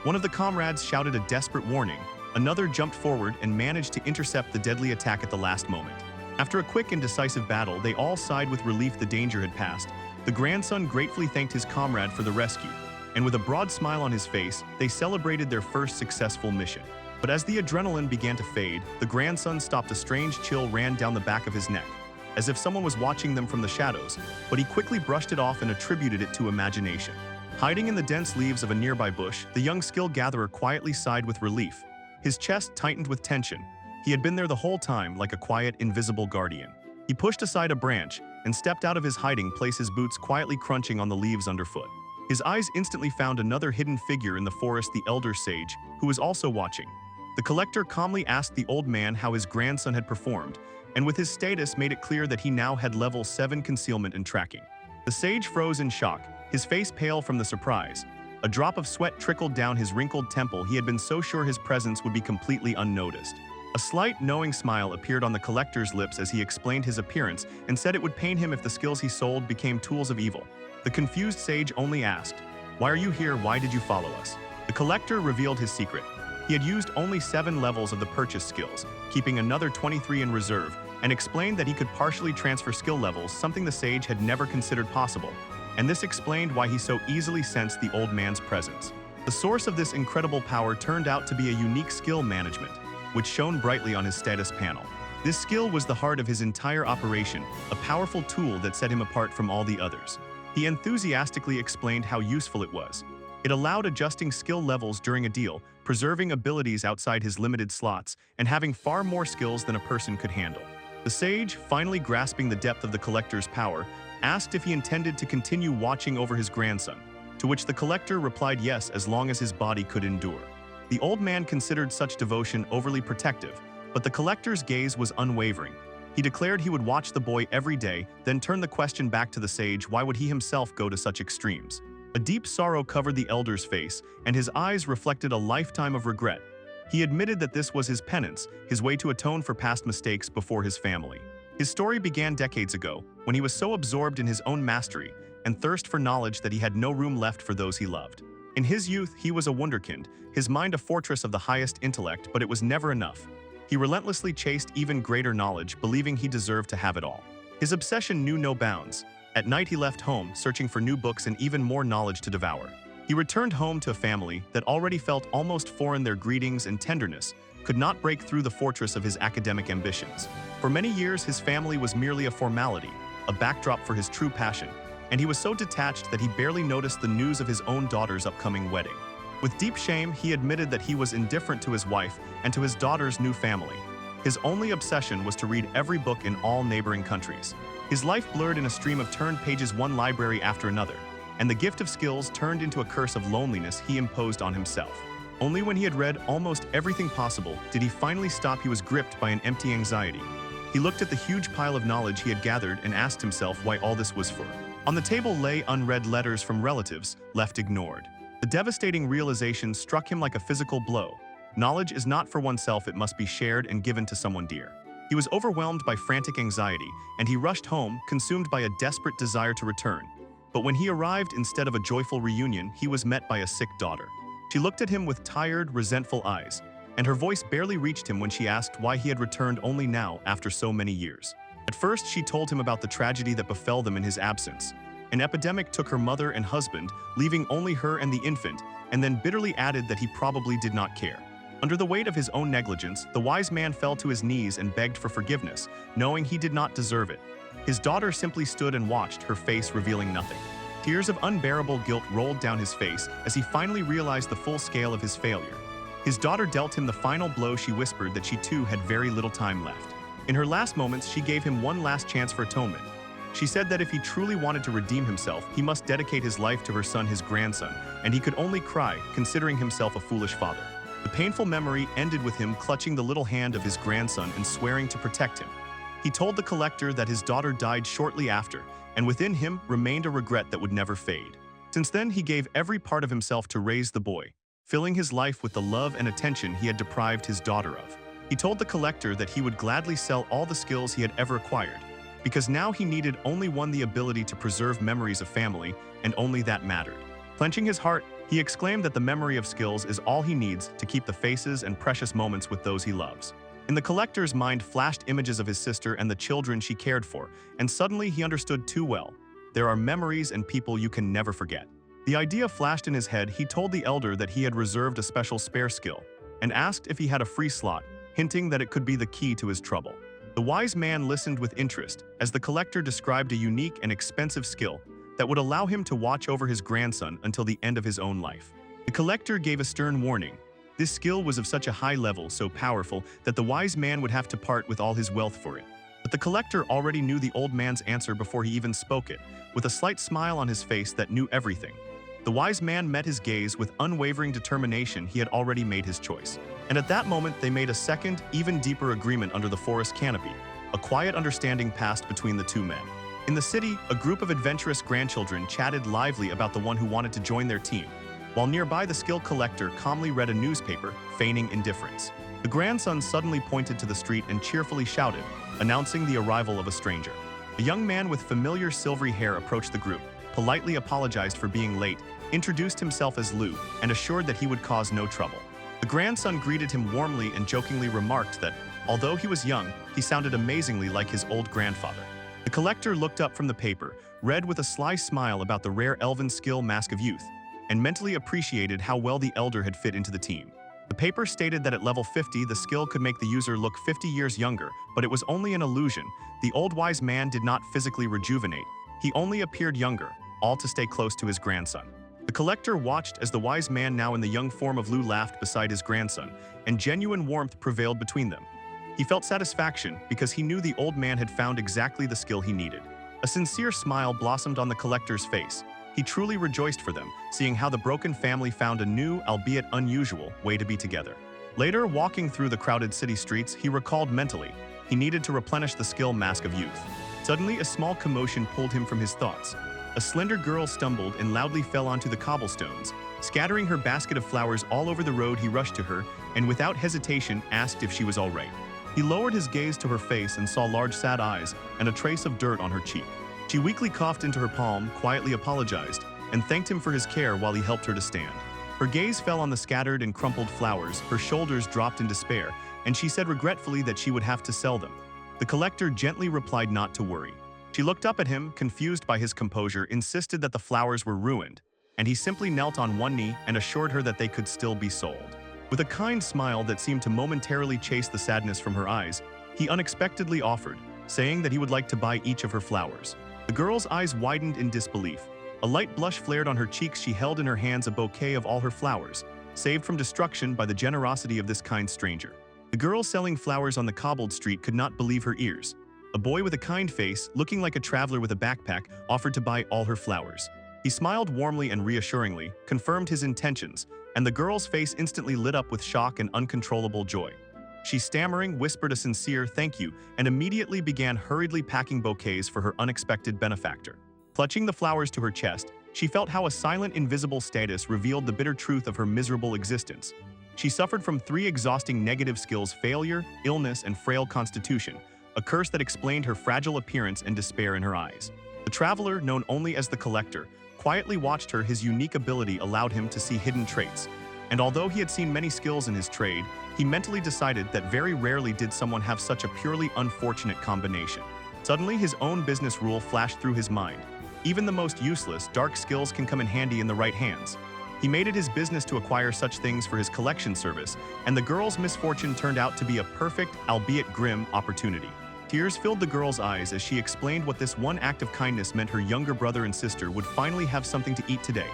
One of the comrades shouted a desperate warning. Another jumped forward and managed to intercept the deadly attack at the last moment. After a quick and decisive battle, they all sighed with relief. The danger had passed. The grandson gratefully thanked his comrade for the rescue, and with a broad smile on his face, they celebrated their first successful mission. But as the adrenaline began to fade, the grandson stopped. A strange chill ran down the back of his neck, as if someone was watching them from the shadows, but he quickly brushed it off and attributed it to imagination. Hiding in the dense leaves of a nearby bush, the young skill gatherer quietly sighed with relief. His chest tightened with tension. He had been there the whole time, like a quiet, invisible guardian. He pushed aside a branch and stepped out of his hiding place, his boots quietly crunching on the leaves underfoot. His eyes instantly found another hidden figure in the forest, the elder sage, who was also watching. The collector calmly asked the old man how his grandson had performed, and with his status made it clear that he now had level 7 concealment and tracking. The sage froze in shock, his face pale from the surprise. A drop of sweat trickled down his wrinkled temple. He had been so sure his presence would be completely unnoticed. A slight, knowing smile appeared on the collector's lips as he explained his appearance and said it would pain him if the skills he sold became tools of evil. The confused sage only asked, "Why are you here? Why did you follow us?" The collector revealed his secret. He had used only 7 levels of the purchase skills, keeping another 23 in reserve, and explained that he could partially transfer skill levels, something the sage had never considered possible. And this explained why he so easily sensed the old man's presence. The source of this incredible power turned out to be a unique skill management, which shone brightly on his status panel. This skill was the heart of his entire operation, a powerful tool that set him apart from all the others. He enthusiastically explained how useful it was. It allowed adjusting skill levels during a deal, preserving abilities outside his limited slots, and having far more skills than a person could handle. The sage, finally grasping the depth of the collector's power, asked if he intended to continue watching over his grandson, to which the collector replied yes, as long as his body could endure. The old man considered such devotion overly protective, but the collector's gaze was unwavering. He declared he would watch the boy every day, then turned the question back to the sage: why would he himself go to such extremes? A deep sorrow covered the elder's face, and his eyes reflected a lifetime of regret. He admitted that this was his penance, his way to atone for past mistakes before his family. His story began decades ago, when he was so absorbed in his own mastery and thirst for knowledge that he had no room left for those he loved. In his youth, he was a wunderkind, his mind a fortress of the highest intellect, but it was never enough. He relentlessly chased even greater knowledge, believing he deserved to have it all. His obsession knew no bounds. At night he left home, searching for new books and even more knowledge to devour. He returned home to a family that already felt almost foreign. Their greetings and tenderness could not break through the fortress of his academic ambitions. For many years, his family was merely a formality, a backdrop for his true passion, and he was so detached that he barely noticed the news of his own daughter's upcoming wedding. With deep shame, he admitted that he was indifferent to his wife and to his daughter's new family. His only obsession was to read every book in all neighboring countries. His life blurred in a stream of turned pages, one library after another, and the gift of skills turned into a curse of loneliness he imposed on himself. Only when he had read almost everything possible did he finally stop. He was gripped by an empty anxiety. He looked at the huge pile of knowledge he had gathered and asked himself why all this was for. On the table lay unread letters from relatives, left ignored. The devastating realization struck him like a physical blow. Knowledge is not for oneself, it must be shared and given to someone dear. He was overwhelmed by frantic anxiety, and he rushed home, consumed by a desperate desire to return. But when he arrived, instead of a joyful reunion, he was met by a sick daughter. She looked at him with tired, resentful eyes, and her voice barely reached him when she asked why he had returned only now after so many years. At first, she told him about the tragedy that befell them in his absence. An epidemic took her mother and husband, leaving only her and the infant, and then bitterly added that he probably did not care. Under the weight of his own negligence, the wise man fell to his knees and begged for forgiveness, knowing he did not deserve it. His daughter simply stood and watched, her face revealing nothing. Tears of unbearable guilt rolled down his face as he finally realized the full scale of his failure. His daughter dealt him the final blow. She whispered that she too had very little time left. In her last moments, she gave him one last chance for atonement. She said that if he truly wanted to redeem himself, he must dedicate his life to her son, his grandson, and he could only cry, considering himself a foolish father. The painful memory ended with him clutching the little hand of his grandson and swearing to protect him. He told the collector that his daughter died shortly after, and within him remained a regret that would never fade. Since then, he gave every part of himself to raise the boy, filling his life with the love and attention he had deprived his daughter of. He told the collector that he would gladly sell all the skills he had ever acquired, because now he needed only one: the ability to preserve memories of family, and only that mattered. Clenching his heart, he exclaimed that the memory of skills is all he needs to keep the faces and precious moments with those he loves. In the collector's mind flashed images of his sister and the children she cared for, and suddenly he understood too well. There are memories and people you can never forget. The idea flashed in his head. He told the elder that he had reserved a special spare skill, and asked if he had a free slot, hinting that it could be the key to his trouble. The wise man listened with interest as the collector described a unique and expensive skill that would allow him to watch over his grandson until the end of his own life. The collector gave a stern warning. This skill was of such a high level, so powerful, that the wise man would have to part with all his wealth for it. But the collector already knew the old man's answer before he even spoke it, with a slight smile on his face that knew everything. The wise man met his gaze with unwavering determination. He had already made his choice. And at that moment, they made a second, even deeper agreement under the forest canopy. A quiet understanding passed between the two men. In the city, a group of adventurous grandchildren chatted lively about the one who wanted to join their team, while nearby the skill collector calmly read a newspaper, feigning indifference. The grandson suddenly pointed to the street and cheerfully shouted, announcing the arrival of a stranger. A young man with familiar silvery hair approached the group, politely apologized for being late, introduced himself as Lu, and assured that he would cause no trouble. The grandson greeted him warmly and jokingly remarked that, although he was young, he sounded amazingly like his old grandfather. The collector looked up from the paper, read with a sly smile about the rare elven skill Mask of Youth, and mentally appreciated how well the elder had fit into the team. The paper stated that at level 50, the skill could make the user look 50 years younger, but it was only an illusion. The old wise man did not physically rejuvenate. He only appeared younger, all to stay close to his grandson. The collector watched as the wise man, now in the young form of Lu, laughed beside his grandson, and genuine warmth prevailed between them. He felt satisfaction because he knew the old man had found exactly the skill he needed. A sincere smile blossomed on the collector's face. He truly rejoiced for them, seeing how the broken family found a new, albeit unusual, way to be together. Later, walking through the crowded city streets, he recalled mentally He needed to replenish the skill mask of youth. Suddenly, a small commotion pulled him from his thoughts. A slender girl stumbled and loudly fell onto the cobblestones. Scattering her basket of flowers all over the road, he rushed to her and without hesitation asked if she was all right. He lowered his gaze to her face and saw large sad eyes and a trace of dirt on her cheek. She weakly coughed into her palm, quietly apologized, and thanked him for his care while he helped her to stand. Her gaze fell on the scattered and crumpled flowers, her shoulders dropped in despair, and she said regretfully that she would have to sell them. The collector gently replied not to worry. She looked up at him, confused by his composure, insisted that the flowers were ruined, and he simply knelt on one knee and assured her that they could still be sold. With a kind smile that seemed to momentarily chase the sadness from her eyes, he unexpectedly offered, saying that he would like to buy each of her flowers. The girl's eyes widened in disbelief. A light blush flared on her cheeks. She held in her hands a bouquet of all her flowers, saved from destruction by the generosity of this kind stranger. The girl selling flowers on the cobbled street could not believe her ears. A boy with a kind face, looking like a traveler with a backpack, offered to buy all her flowers. He smiled warmly and reassuringly, confirmed his intentions, and the girl's face instantly lit up with shock and uncontrollable joy. She, stammering, whispered a sincere thank you and immediately began hurriedly packing bouquets for her unexpected benefactor. Clutching the flowers to her chest, she felt how a silent, invisible status revealed the bitter truth of her miserable existence. She suffered from 3 exhausting negative skills: failure, illness, and frail constitution, a curse that explained her fragile appearance and despair in her eyes. The traveler, known only as the Collector, quietly watched her. His unique ability allowed him to see hidden traits, and although he had seen many skills in his trade, he mentally decided that very rarely did someone have such a purely unfortunate combination. Suddenly, his own business rule flashed through his mind. Even the most useless, dark skills can come in handy in the right hands. He made it his business to acquire such things for his collection service, and the girl's misfortune turned out to be a perfect, albeit grim, opportunity. Tears filled the girl's eyes as she explained what this one act of kindness meant. Her younger brother and sister would finally have something to eat today.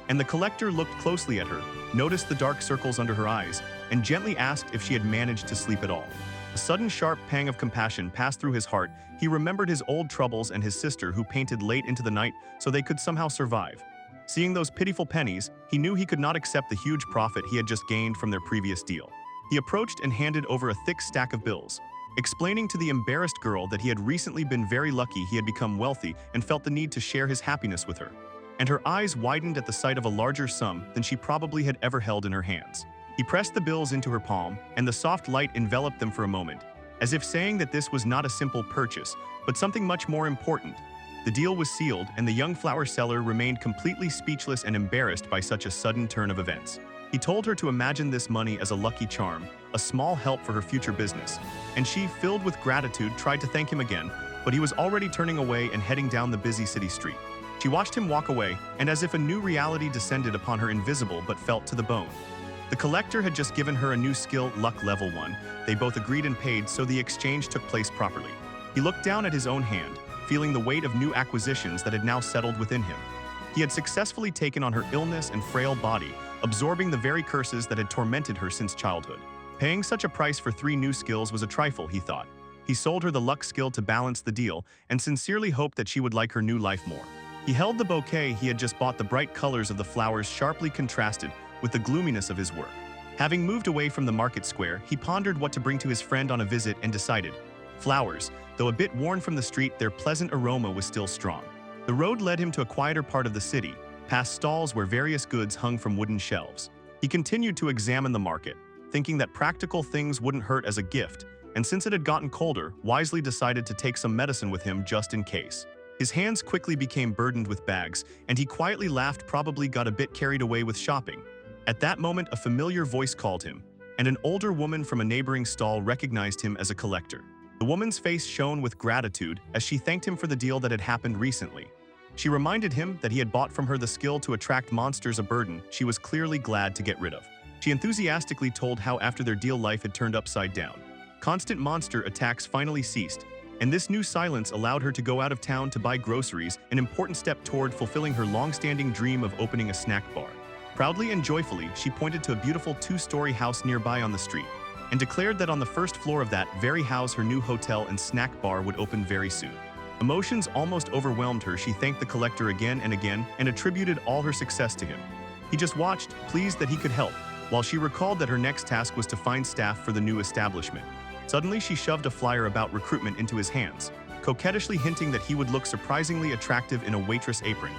And the Collector looked closely at her, noticed the dark circles under her eyes, and gently asked if she had managed to sleep at all. A sudden sharp pang of compassion passed through his heart. He remembered his old troubles and his sister who painted late into the night so they could somehow survive. Seeing those pitiful pennies, he knew he could not accept the huge profit he had just gained from their previous deal. He approached and handed over a thick stack of bills, explaining to the embarrassed girl that he had recently been very lucky. He had become wealthy and felt the need to share his happiness with her. And her eyes widened at the sight of a larger sum than she probably had ever held in her hands. He pressed the bills into her palm, and the soft light enveloped them for a moment, as if saying that this was not a simple purchase, but something much more important. The deal was sealed, and the young flower seller remained completely speechless and embarrassed by such a sudden turn of events. He told her to imagine this money as a lucky charm, a small help for her future business, and she, filled with gratitude, tried to thank him again, but he was already turning away and heading down the busy city street. She watched him walk away, and as if a new reality descended upon her, invisible but felt to the bone. The Collector had just given her a new skill, Luck Level 1. They both agreed and paid, so the exchange took place properly. He looked down at his own hand, feeling the weight of new acquisitions that had now settled within him. He had successfully taken on her illness and frail body, absorbing the very curses that had tormented her since childhood. Paying such a price for 3 new skills was a trifle, he thought. He sold her the luck skill to balance the deal and sincerely hoped that she would like her new life more. He held the bouquet he had just bought. The bright colors of the flowers sharply contrasted with the gloominess of his work. Having moved away from the market square, he pondered what to bring to his friend on a visit and decided. Flowers. Though a bit worn from the street, their pleasant aroma was still strong. The road led him to a quieter part of the city, past stalls where various goods hung from wooden shelves. He continued to examine the market, thinking that practical things wouldn't hurt as a gift, and since it had gotten colder, wisely decided to take some medicine with him just in case. His hands quickly became burdened with bags, and he quietly laughed, probably got a bit carried away with shopping. At that moment, a familiar voice called him, and an older woman from a neighboring stall recognized him as a collector. The woman's face shone with gratitude as she thanked him for the deal that had happened recently. She reminded him that he had bought from her the skill to attract monsters, a burden she was clearly glad to get rid of. She enthusiastically told how after their deal life had turned upside down. Constant monster attacks finally ceased, and this new silence allowed her to go out of town to buy groceries, an important step toward fulfilling her long-standing dream of opening a snack bar. Proudly and joyfully, she pointed to a beautiful 2-story house nearby on the street, and declared that on the first floor of that very house her new hotel and snack bar would open very soon. Emotions almost overwhelmed her. She thanked the collector again and again and attributed all her success to him. He just watched, pleased that he could help, while she recalled that her next task was to find staff for the new establishment. Suddenly, she shoved a flyer about recruitment into his hands, coquettishly hinting that he would look surprisingly attractive in a waitress apron.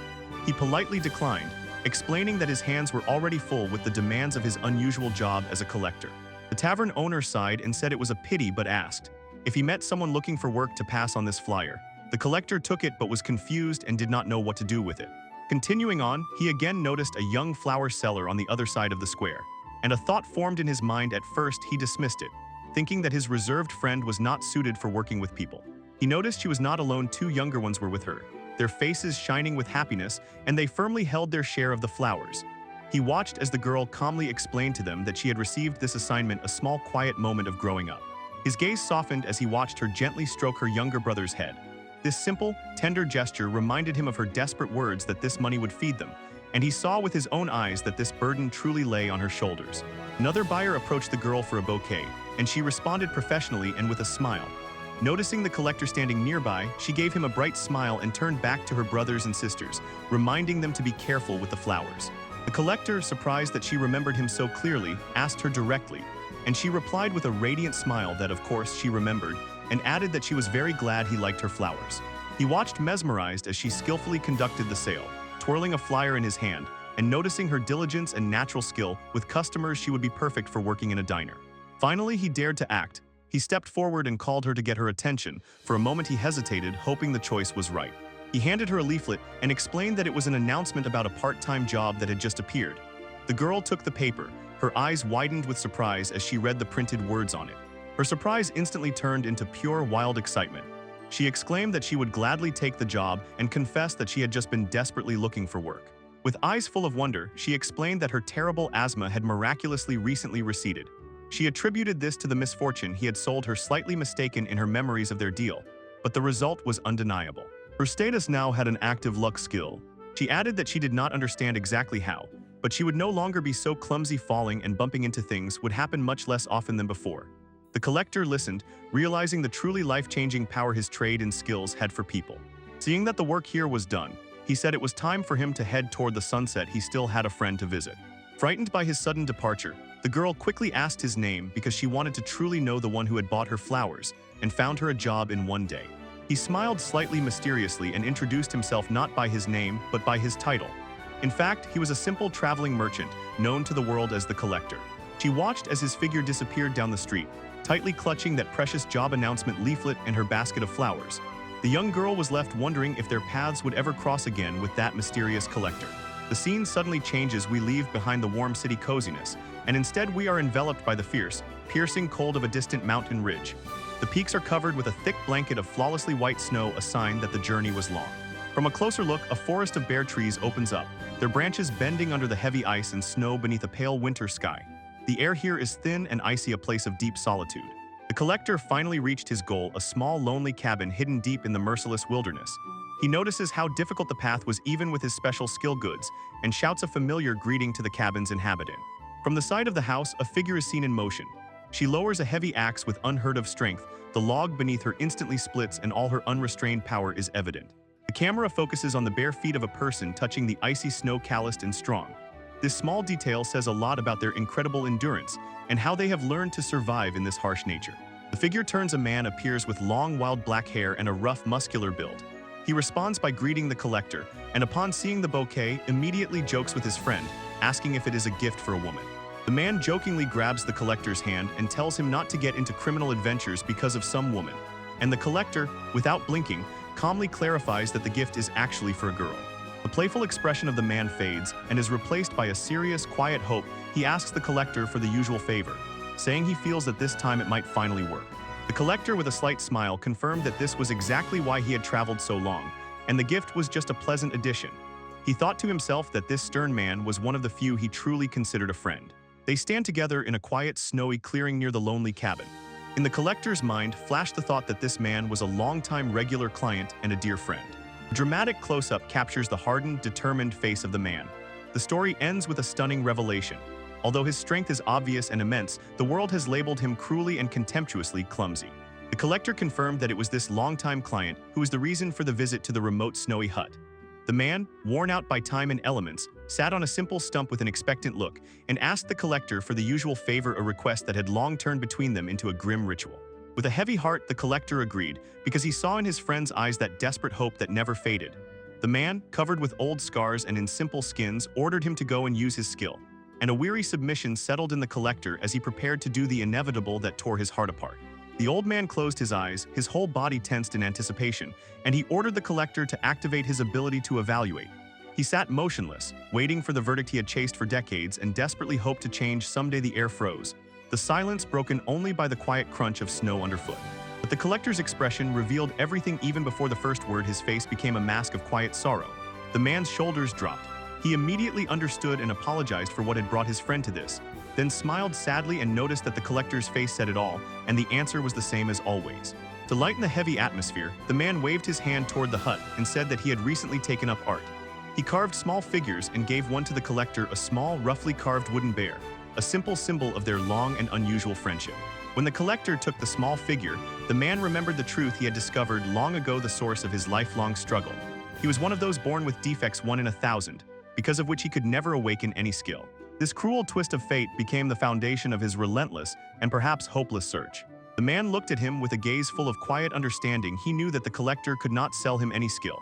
He politely declined, explaining that his hands were already full with the demands of his unusual job as a collector. The tavern owner sighed and said it was a pity but asked if he met someone looking for work to pass on this flyer. The collector took it but was confused and did not know what to do with it. Continuing on, he again noticed a young flower seller on the other side of the square, and a thought formed in his mind. At first, he dismissed it, thinking that his reserved friend was not suited for working with people. He noticed she was not alone. Two younger ones were with her, their faces shining with happiness, and they firmly held their share of the flowers. He watched as the girl calmly explained to them that she had received this assignment, a small quiet moment of growing up. His gaze softened as he watched her gently stroke her younger brother's head. This simple, tender gesture reminded him of her desperate words that this money would feed them, and he saw with his own eyes that this burden truly lay on her shoulders. Another buyer approached the girl for a bouquet, and she responded professionally and with a smile. Noticing the collector standing nearby, she gave him a bright smile and turned back to her brothers and sisters, reminding them to be careful with the flowers. The collector, surprised that she remembered him so clearly, asked her directly, and she replied with a radiant smile that of course she remembered, and added that she was very glad he liked her flowers. He watched mesmerized as she skillfully conducted the sale, twirling a flyer in his hand, and noticing her diligence and natural skill with customers. She would be perfect for working in a diner. Finally, he dared to act. He stepped forward and called her to get her attention. For a moment he hesitated, hoping the choice was right. He handed her a leaflet and explained that it was an announcement about a part-time job that had just appeared. The girl took the paper, her eyes widened with surprise as she read the printed words on it. Her surprise instantly turned into pure wild excitement. She exclaimed that she would gladly take the job and confessed that she had just been desperately looking for work. With eyes full of wonder, she explained that her terrible asthma had miraculously recently receded. She attributed this to the misfortune he had sold her, slightly mistaken in her memories of their deal, but the result was undeniable. Her status now had an active luck skill. She added that she did not understand exactly how, but she would no longer be so clumsy. Falling and bumping into things would happen much less often than before. The collector listened, realizing the truly life-changing power his trade and skills had for people. Seeing that the work here was done, he said it was time for him to head toward the sunset. He still had a friend to visit. Frightened by his sudden departure, the girl quickly asked his name because she wanted to truly know the one who had bought her flowers and found her a job in one day. He smiled slightly mysteriously and introduced himself not by his name but by his title. In fact, he was a simple traveling merchant known to the world as the Collector. She watched as his figure disappeared down the street, tightly clutching that precious job announcement leaflet and her basket of flowers. The young girl was left wondering if their paths would ever cross again with that mysterious collector. The scene suddenly changes. We leave behind the warm city coziness, and instead we are enveloped by the fierce, piercing cold of a distant mountain ridge. The peaks are covered with a thick blanket of flawlessly white snow, a sign that the journey was long. From a closer look, a forest of bare trees opens up, their branches bending under the heavy ice and snow beneath a pale winter sky. The air here is thin and icy, a place of deep solitude. The collector finally reached his goal, a small lonely cabin hidden deep in the merciless wilderness. He notices how difficult the path was even with his special skill goods, and shouts a familiar greeting to the cabin's inhabitant. From the side of the house, a figure is seen in motion. She lowers a heavy axe with unheard of strength. The log beneath her instantly splits and all her unrestrained power is evident. The camera focuses on the bare feet of a person touching the icy snow, calloused and strong. This small detail says a lot about their incredible endurance and how they have learned to survive in this harsh nature. The figure turns. A man appears with long, wild black hair and a rough, muscular build. He responds by greeting the collector, and upon seeing the bouquet, immediately jokes with his friend, asking if it is a gift for a woman. The man jokingly grabs the collector's hand and tells him not to get into criminal adventures because of some woman. And the collector, without blinking, calmly clarifies that the gift is actually for a girl. The playful expression of the man fades and is replaced by a serious, quiet hope. He asks the collector for the usual favor, saying he feels that this time it might finally work. The collector, with a slight smile, confirmed that this was exactly why he had traveled so long, and the gift was just a pleasant addition. He thought to himself that this stern man was one of the few he truly considered a friend. They stand together in a quiet, snowy clearing near the lonely cabin. In the collector's mind flashed the thought that this man was a longtime regular client and a dear friend. A dramatic close-up captures the hardened, determined face of the man. The story ends with a stunning revelation. Although his strength is obvious and immense, the world has labeled him cruelly and contemptuously clumsy. The collector confirmed that it was this longtime client who was the reason for the visit to the remote snowy hut. The man, worn out by time and elements, sat on a simple stump with an expectant look and asked the collector for the usual favor, a request that had long turned between them into a grim ritual. With a heavy heart, the collector agreed, because he saw in his friend's eyes that desperate hope that never faded. The man, covered with old scars and in simple skins, ordered him to go and use his skill. And a weary submission settled in the collector as he prepared to do the inevitable that tore his heart apart. The old man closed his eyes, his whole body tensed in anticipation, and he ordered the collector to activate his ability to evaluate. He sat motionless, waiting for the verdict he had chased for decades and desperately hoped to change. Someday the air froze, the silence broken only by the quiet crunch of snow underfoot. But the collector's expression revealed everything. Even before the first word, his face became a mask of quiet sorrow. The man's shoulders dropped. He immediately understood and apologized for what had brought his friend to this, then smiled sadly and noticed that the collector's face said it all, and the answer was the same as always. To lighten the heavy atmosphere, the man waved his hand toward the hut and said that he had recently taken up art. He carved small figures and gave one to the collector, a small, roughly carved wooden bear, a simple symbol of their long and unusual friendship. When the collector took the small figure, the man remembered the truth he had discovered long ago, the source of his lifelong struggle. He was one of those born with defects, 1 in 1,000, because of which he could never awaken any skill. This cruel twist of fate became the foundation of his relentless and perhaps hopeless search. The man looked at him with a gaze full of quiet understanding. He knew that the collector could not sell him any skill.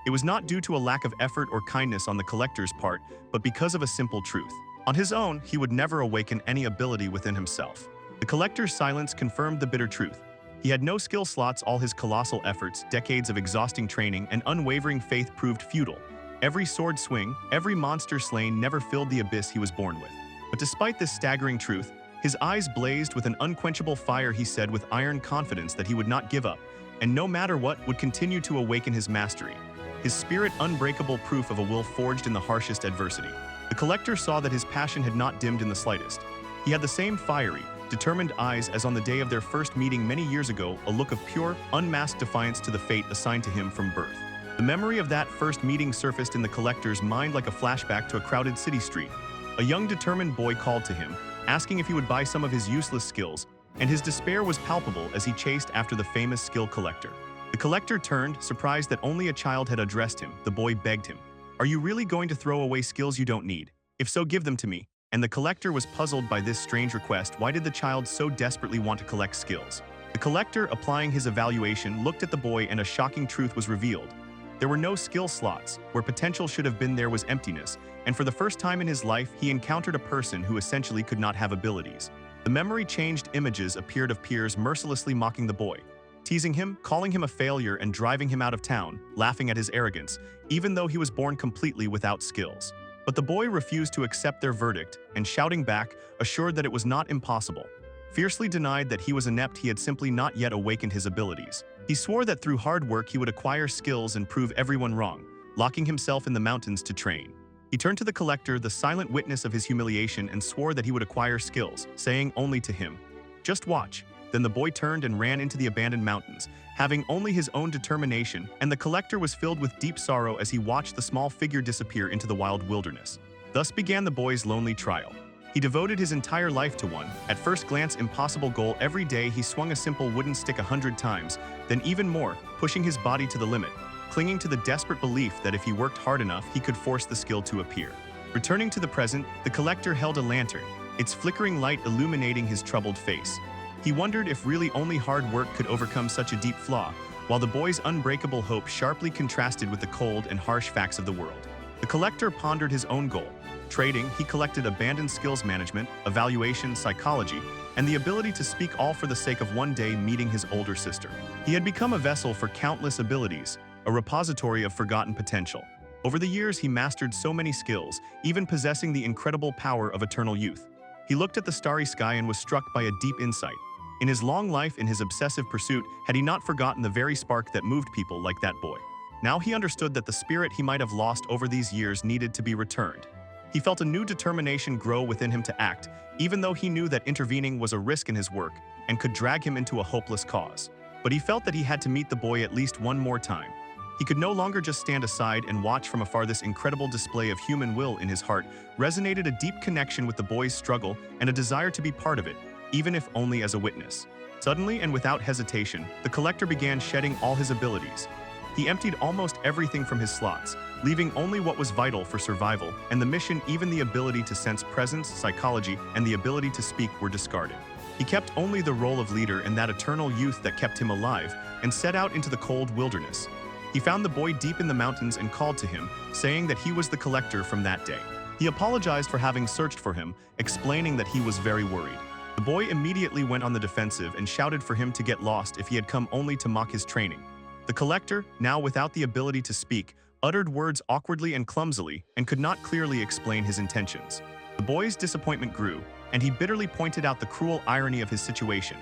It was not due to a lack of effort or kindness on the collector's part, but because of a simple truth. On his own, he would never awaken any ability within himself. The collector's silence confirmed the bitter truth. He had no skill slots. All his colossal efforts, decades of exhausting training, and unwavering faith proved futile. Every sword swing, every monster slain never filled the abyss he was born with. But despite this staggering truth, his eyes blazed with an unquenchable fire. He said with iron confidence that he would not give up, and no matter what, would continue to awaken his mastery. His spirit, unbreakable proof of a will forged in the harshest adversity. The collector saw that his passion had not dimmed in the slightest. He had the same fiery, determined eyes as on the day of their first meeting many years ago, a look of pure, unmasked defiance to the fate assigned to him from birth. The memory of that first meeting surfaced in the collector's mind like a flashback to a crowded city street. A young, determined boy called to him, asking if he would buy some of his useless skills, and his despair was palpable as he chased after the famous skill collector. The collector turned, surprised that only a child had addressed him. The boy begged him, "Are you really going to throw away skills you don't need? If so, give them to me." And the collector was puzzled by this strange request. Why did the child so desperately want to collect skills? The collector, applying his evaluation, looked at the boy, and a shocking truth was revealed. There were no skill slots. Where potential should have been, there was emptiness, and for the first time in his life, he encountered a person who essentially could not have abilities. The memory-changed images appeared of peers mercilessly mocking the boy, teasing him, calling him a failure, and driving him out of town, laughing at his arrogance, even though he was born completely without skills. But the boy refused to accept their verdict, and shouting back, assured that it was not impossible. Fiercely denied that he was inept, he had simply not yet awakened his abilities. He swore that through hard work he would acquire skills and prove everyone wrong, locking himself in the mountains to train. He turned to the collector, the silent witness of his humiliation, and swore that he would acquire skills, saying only to him, "Just watch." Then the boy turned and ran into the abandoned mountains, having only his own determination, and the collector was filled with deep sorrow as he watched the small figure disappear into the wild wilderness. Thus began the boy's lonely trial. He devoted his entire life to one, at first glance, impossible goal. Every day he swung a simple wooden stick 100 times, then even more, pushing his body to the limit, clinging to the desperate belief that if he worked hard enough, he could force the skill to appear. Returning to the present, the collector held a lantern, its flickering light illuminating his troubled face. He wondered if really only hard work could overcome such a deep flaw, while the boy's unbreakable hope sharply contrasted with the cold and harsh facts of the world. The collector pondered his own goal. Trading, he collected abandoned skills, management, evaluation, psychology, and the ability to speak, all for the sake of one day meeting his older sister. He had become a vessel for countless abilities, a repository of forgotten potential. Over the years, he mastered so many skills, even possessing the incredible power of eternal youth. He looked at the starry sky and was struck by a deep insight. In his long life, in his obsessive pursuit, had he not forgotten the very spark that moved people like that boy? Now he understood that the spirit he might have lost over these years needed to be returned. He felt a new determination grow within him to act, even though he knew that intervening was a risk in his work and could drag him into a hopeless cause. But he felt that he had to meet the boy at least one more time. He could no longer just stand aside and watch from afar. This incredible display of human will in his heart resonated a deep connection with the boy's struggle and a desire to be part of it, even if only as a witness. Suddenly and without hesitation, the collector began shedding all his abilities. He emptied almost everything from his slots, leaving only what was vital for survival, and the mission, even the ability to sense presence, psychology, and the ability to speak were discarded. He kept only the role of leader and that eternal youth that kept him alive, and set out into the cold wilderness. He found the boy deep in the mountains and called to him, saying that he was the collector from that day. He apologized for having searched for him, explaining that he was very worried. The boy immediately went on the defensive and shouted for him to get lost if he had come only to mock his training. The collector, now without the ability to speak, uttered words awkwardly and clumsily and could not clearly explain his intentions. The boy's disappointment grew, and he bitterly pointed out the cruel irony of his situation.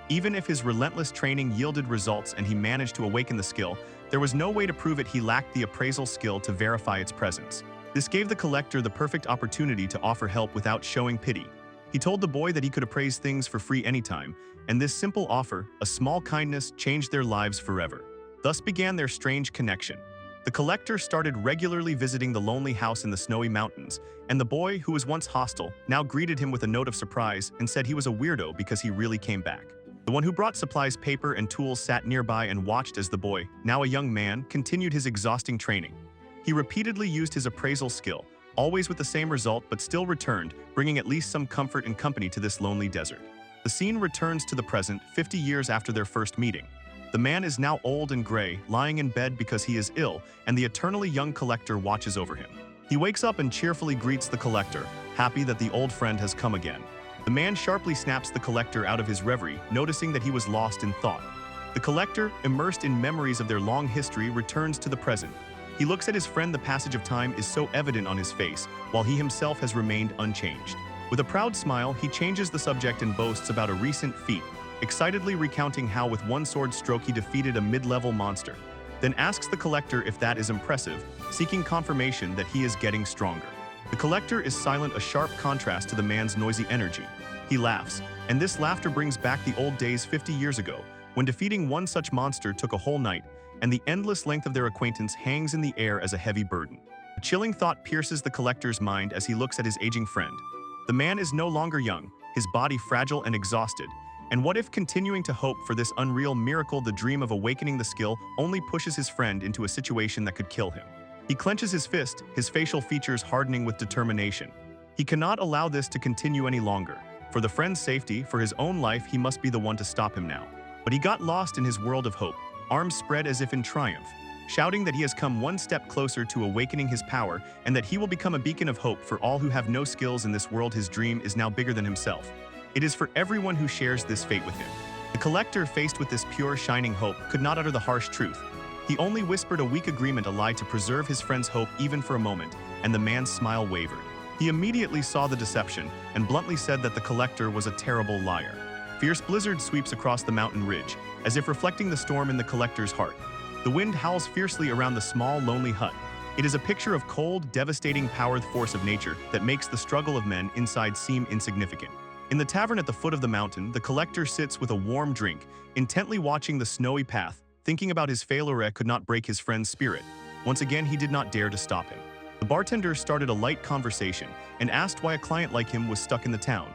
Even if his relentless training yielded results and he managed to awaken the skill, there was no way to prove it he lacked the appraisal skill to verify its presence. This gave the collector the perfect opportunity to offer help without showing pity. He told the boy that he could appraise things for free anytime, and this simple offer, a small kindness, changed their lives forever. Thus began their strange connection. The collector started regularly visiting the lonely house in the snowy mountains, and the boy, who was once hostile, now greeted him with a note of surprise and said he was a weirdo because he really came back. The one who brought supplies, paper, and tools sat nearby and watched as the boy, now a young man, continued his exhausting training. He repeatedly used his appraisal skill, always with the same result but still returned, bringing at least some comfort and company to this lonely desert. The scene returns to the present, 50 years after their first meeting. The man is now old and gray, lying in bed because he is ill, and the eternally young collector watches over him. He wakes up and cheerfully greets the collector, happy that the old friend has come again. The man sharply snaps the collector out of his reverie, noticing that he was lost in thought. The collector, immersed in memories of their long history, returns to the present. He looks at his friend. The passage of time is so evident on his face, while he himself has remained unchanged. With a proud smile, he changes the subject and boasts about a recent feat, excitedly recounting how with one sword stroke he defeated a mid-level monster, then asks the collector if that is impressive, seeking confirmation that he is getting stronger. The collector is silent, a sharp contrast to the man's noisy energy. He laughs, and this laughter brings back the old days 50 years ago, when defeating one such monster took a whole night, and the endless length of their acquaintance hangs in the air as a heavy burden. A chilling thought pierces the collector's mind as he looks at his aging friend. The man is no longer young, his body fragile and exhausted, and what if continuing to hope for this unreal miracle, the dream of awakening the skill, only pushes his friend into a situation that could kill him? He clenches his fist, his facial features hardening with determination. He cannot allow this to continue any longer. For the friend's safety, for his own life, he must be the one to stop him now. But he got lost in his world of hope, arms spread as if in triumph, shouting that he has come one step closer to awakening his power and that he will become a beacon of hope for all who have no skills in this world. His dream is now bigger than himself. It is for everyone who shares this fate with him. The collector, faced with this pure, shining hope, could not utter the harsh truth. He only whispered a weak agreement, a lie to preserve his friend's hope even for a moment, and the man's smile wavered. He immediately saw the deception and bluntly said that the collector was a terrible liar. Fierce blizzard sweeps across the mountain ridge, as if reflecting the storm in the collector's heart. The wind howls fiercely around the small, lonely hut. It is a picture of cold, devastating power, the force of nature that makes the struggle of men inside seem insignificant. In the tavern at the foot of the mountain, the collector sits with a warm drink, intently watching the snowy path, thinking about his failure could not break his friend's spirit. Once again, he did not dare to stop him. The bartender started a light conversation and asked why a client like him was stuck in the town.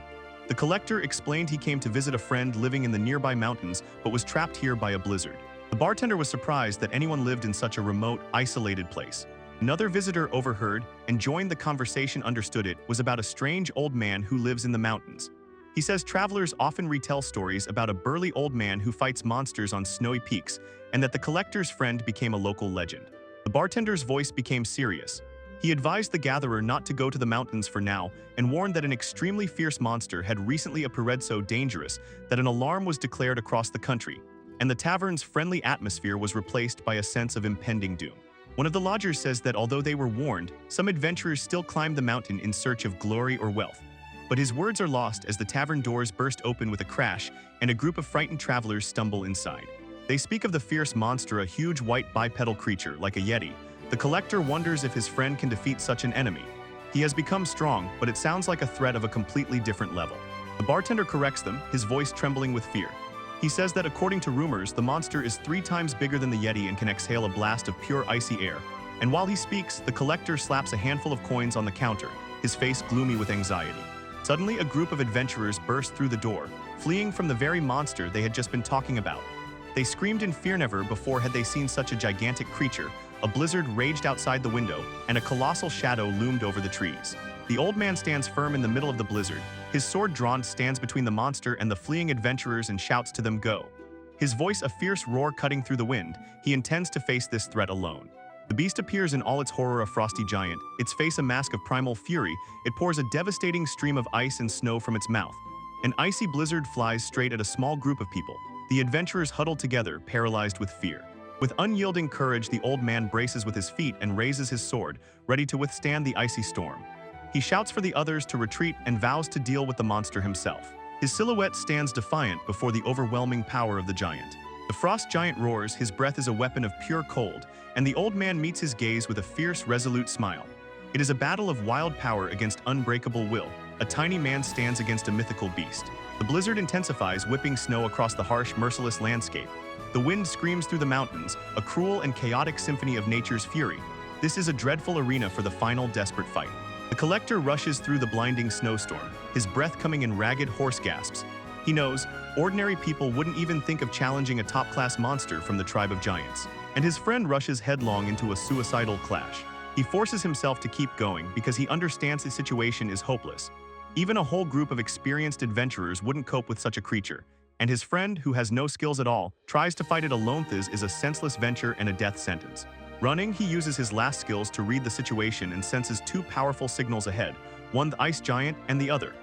The collector explained he came to visit a friend living in the nearby mountains but was trapped here by a blizzard. The bartender was surprised that anyone lived in such a remote, isolated place. Another visitor overheard and joined the conversation. Understood it was about a strange old man who lives in the mountains. He says travelers often retell stories about a burly old man who fights monsters on snowy peaks, and that the collector's friend became a local legend. The bartender's voice became serious. He advised the gatherer not to go to the mountains for now and warned that an extremely fierce monster had recently appeared so dangerous that an alarm was declared across the country, and the tavern's friendly atmosphere was replaced by a sense of impending doom. One of the lodgers says that although they were warned, some adventurers still climbed the mountain in search of glory or wealth. But his words are lost as the tavern doors burst open with a crash and a group of frightened travelers stumble inside. They speak of the fierce monster, a huge white bipedal creature like a yeti. The collector wonders if his friend can defeat such an enemy. He has become strong, but it sounds like a threat of a completely different level. The bartender corrects them, his voice trembling with fear. He says that according to rumors, the monster is 3 times bigger than the yeti and can exhale a blast of pure icy air. And while he speaks, the collector slaps a handful of coins on the counter, his face gloomy with anxiety. Suddenly, a group of adventurers burst through the door, fleeing from the very monster they had just been talking about. They screamed in fear. Never before had they seen such a gigantic creature. A blizzard raged outside the window, and a colossal shadow loomed over the trees. The old man stands firm in the middle of the blizzard. His sword drawn stands between the monster and the fleeing adventurers and shouts to them, "Go." His voice a fierce roar cutting through the wind. He intends to face this threat alone. The beast appears in all its horror, a frosty giant, its face a mask of primal fury. It pours a devastating stream of ice and snow from its mouth. An icy blizzard flies straight at a small group of people. The adventurers huddle together, paralyzed with fear. With unyielding courage, the old man braces with his feet and raises his sword, ready to withstand the icy storm. He shouts for the others to retreat and vows to deal with the monster himself. His silhouette stands defiant before the overwhelming power of the giant. The frost giant roars, his breath is a weapon of pure cold, and the old man meets his gaze with a fierce, resolute smile. It is a battle of wild power against unbreakable will. A tiny man stands against a mythical beast. The blizzard intensifies, whipping snow across the harsh, merciless landscape. The wind screams through the mountains, a cruel and chaotic symphony of nature's fury. This is a dreadful arena for the final, desperate fight. The collector rushes through the blinding snowstorm, his breath coming in ragged, hoarse gasps. He knows ordinary people wouldn't even think of challenging a top-class monster from the tribe of giants. And his friend rushes headlong into a suicidal clash. He forces himself to keep going because he understands the situation is hopeless. Even a whole group of experienced adventurers wouldn't cope with such a creature. And his friend, who has no skills at all, tries to fight it alone. This is a senseless venture and a death sentence. Running, he uses his last skills to read the situation and senses two powerful signals ahead, one the ice giant and the other.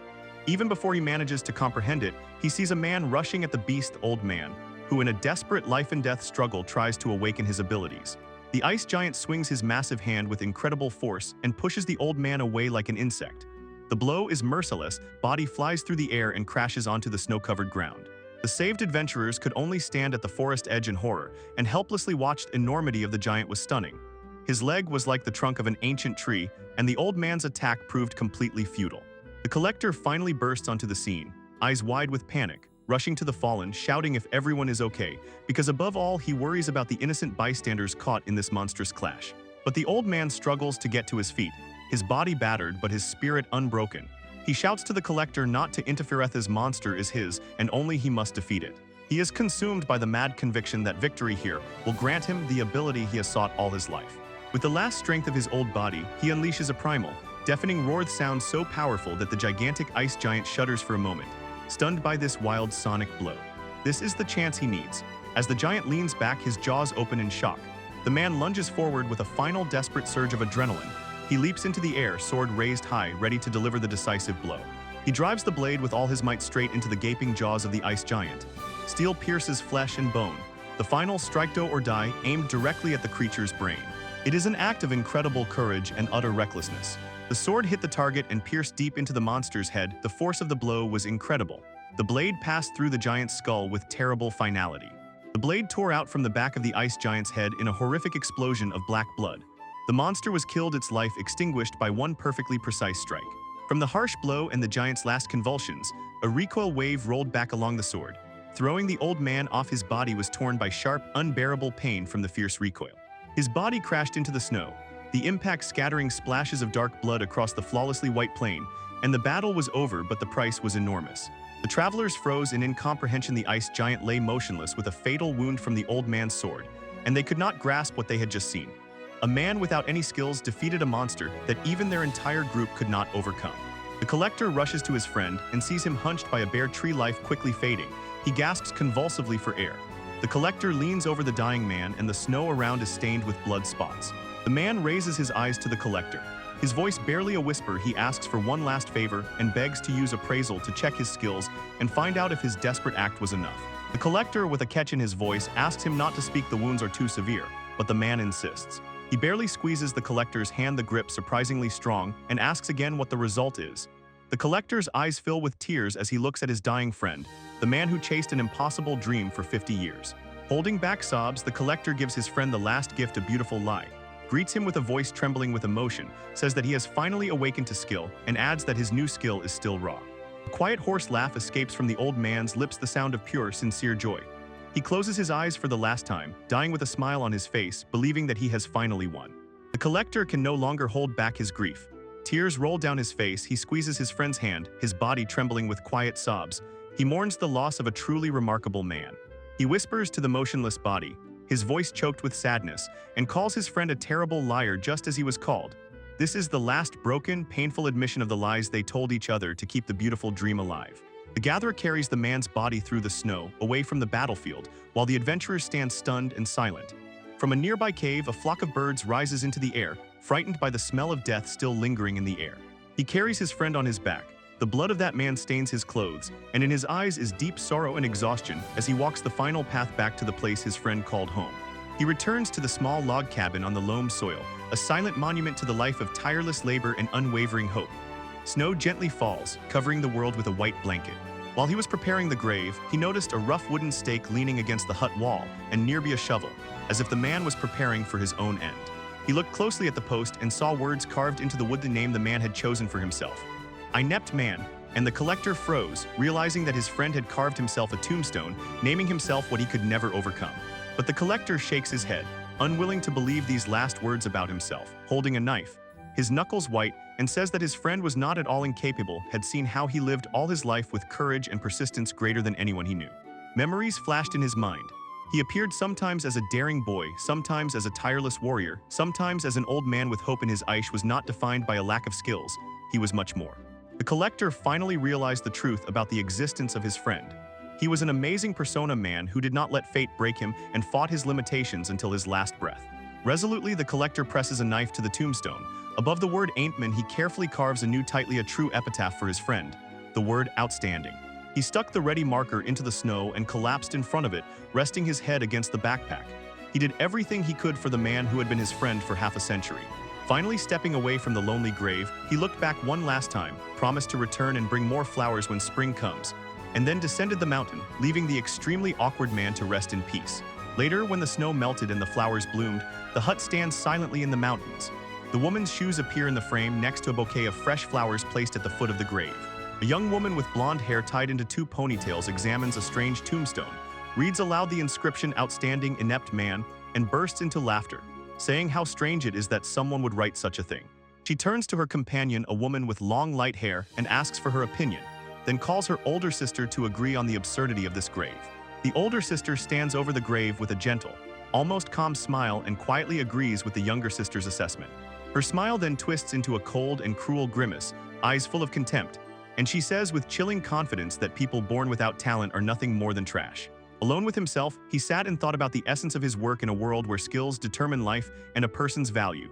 Even before he manages to comprehend it, he sees a man rushing at the beast, old man, who in a desperate life-and-death struggle tries to awaken his abilities. The ice giant swings his massive hand with incredible force and pushes the old man away like an insect. The blow is merciless, body flies through the air and crashes onto the snow-covered ground. The saved adventurers could only stand at the forest edge in horror and helplessly watched. Enormity of the giant was stunning. His leg was like the trunk of an ancient tree, and the old man's attack proved completely futile. The collector finally bursts onto the scene, eyes wide with panic, rushing to the fallen, shouting if everyone is okay, because above all he worries about the innocent bystanders caught in this monstrous clash. But the old man struggles to get to his feet, his body battered but his spirit unbroken. He shouts to the collector not to interfere. This monster is his, and only he must defeat it. He is consumed by the mad conviction that victory here will grant him the ability he has sought all his life. With the last strength of his old body, he unleashes a primal, deafening roar sound so powerful that the gigantic ice giant shudders for a moment, stunned by this wild sonic blow. This is the chance he needs. As the giant leans back, his jaws open in shock. The man lunges forward with a final desperate surge of adrenaline. He leaps into the air, sword raised high, ready to deliver the decisive blow. He drives the blade with all his might straight into the gaping jaws of the ice giant. Steel pierces flesh and bone. The final strike, do or die, aimed directly at the creature's brain. It is an act of incredible courage and utter recklessness. The sword hit the target and pierced deep into the monster's head. The force of the blow was incredible. The blade passed through the giant's skull with terrible finality. The blade tore out from the back of the ice giant's head in a horrific explosion of black blood. The monster was killed, its life extinguished by one perfectly precise strike. From the harsh blow and the giant's last convulsions, a recoil wave rolled back along the sword. Throwing the old man off, his body was torn by sharp, unbearable pain from the fierce recoil. His body crashed into the snow, the impact scattering splashes of dark blood across the flawlessly white plain, and the battle was over, but the price was enormous. The travelers froze in incomprehension. The ice giant lay motionless with a fatal wound from the old man's sword, and they could not grasp what they had just seen. A man without any skills defeated a monster that even their entire group could not overcome. The collector rushes to his friend and sees him hunched by a bare tree, life quickly fading. He gasps convulsively for air. The collector leans over the dying man, and the snow around is stained with blood spots. The man raises his eyes to the collector. His voice barely a whisper, he asks for one last favor and begs to use appraisal to check his skills and find out if his desperate act was enough. The collector, with a catch in his voice, asks him not to speak. The wounds are too severe, but the man insists. He barely squeezes the collector's hand, the grip surprisingly strong, and asks again what the result is. The collector's eyes fill with tears as he looks at his dying friend, the man who chased an impossible dream for 50 years. Holding back sobs, the collector gives his friend the last gift, a beautiful lie, greets him with a voice trembling with emotion, says that he has finally awakened to skill, and adds that his new skill is still raw. A quiet, hoarse laugh escapes from the old man's lips, the sound of pure, sincere joy. He closes his eyes for the last time, dying with a smile on his face, believing that he has finally won. The collector can no longer hold back his grief. Tears roll down his face. He squeezes his friend's hand, his body trembling with quiet sobs. He mourns the loss of a truly remarkable man. He whispers to the motionless body, his voice choked with sadness, and calls his friend a terrible liar just as he was called. This is the last broken, painful admission of the lies they told each other to keep the beautiful dream alive. The gatherer carries the man's body through the snow, away from the battlefield, while the adventurers stand stunned and silent. From a nearby cave, a flock of birds rises into the air, frightened by the smell of death still lingering in the air. He carries his friend on his back. The blood of that man stains his clothes, and in his eyes is deep sorrow and exhaustion as he walks the final path back to the place his friend called home. He returns to the small log cabin on the loam soil, a silent monument to the life of tireless labor and unwavering hope. Snow gently falls, covering the world with a white blanket. While he was preparing the grave, he noticed a rough wooden stake leaning against the hut wall and nearby a shovel, as if the man was preparing for his own end. He looked closely at the post and saw words carved into the wood, the name the man had chosen for himself. Inept man, and the collector froze, realizing that his friend had carved himself a tombstone, naming himself what he could never overcome. But the collector shakes his head, unwilling to believe these last words about himself, holding a knife, his knuckles white, and says that his friend was not at all incapable, had seen how he lived all his life with courage and persistence greater than anyone he knew. Memories flashed in his mind. He appeared sometimes as a daring boy, sometimes as a tireless warrior, sometimes as an old man with hope, and his Aish was not defined by a lack of skills. He was much more. The collector finally realized the truth about the existence of his friend. He was an amazing persona man who did not let fate break him and fought his limitations until his last breath. Resolutely, the collector presses a knife to the tombstone. Above the word Aintman, he carefully carves anew tightly a true epitaph for his friend, the word outstanding. He stuck the ready marker into the snow and collapsed in front of it, resting his head against the backpack. He did everything he could for the man who had been his friend for half a century. Finally stepping away from the lonely grave, he looked back one last time, promised to return and bring more flowers when spring comes, and then descended the mountain, leaving the extremely awkward man to rest in peace. Later, when the snow melted and the flowers bloomed, the hut stands silently in the mountains. The woman's shoes appear in the frame next to a bouquet of fresh flowers placed at the foot of the grave. A young woman with blonde hair tied into 2 ponytails examines a strange tombstone, reads aloud the inscription "Outstanding Inept Man," and bursts into laughter, saying how strange it is that someone would write such a thing. She turns to her companion, a woman with long light hair, and asks for her opinion, then calls her older sister to agree on the absurdity of this grave. The older sister stands over the grave with a gentle, almost calm smile and quietly agrees with the younger sister's assessment. Her smile then twists into a cold and cruel grimace, eyes full of contempt, and she says with chilling confidence that people born without talent are nothing more than trash. Alone with himself, he sat and thought about the essence of his work in a world where skills determine life and a person's value.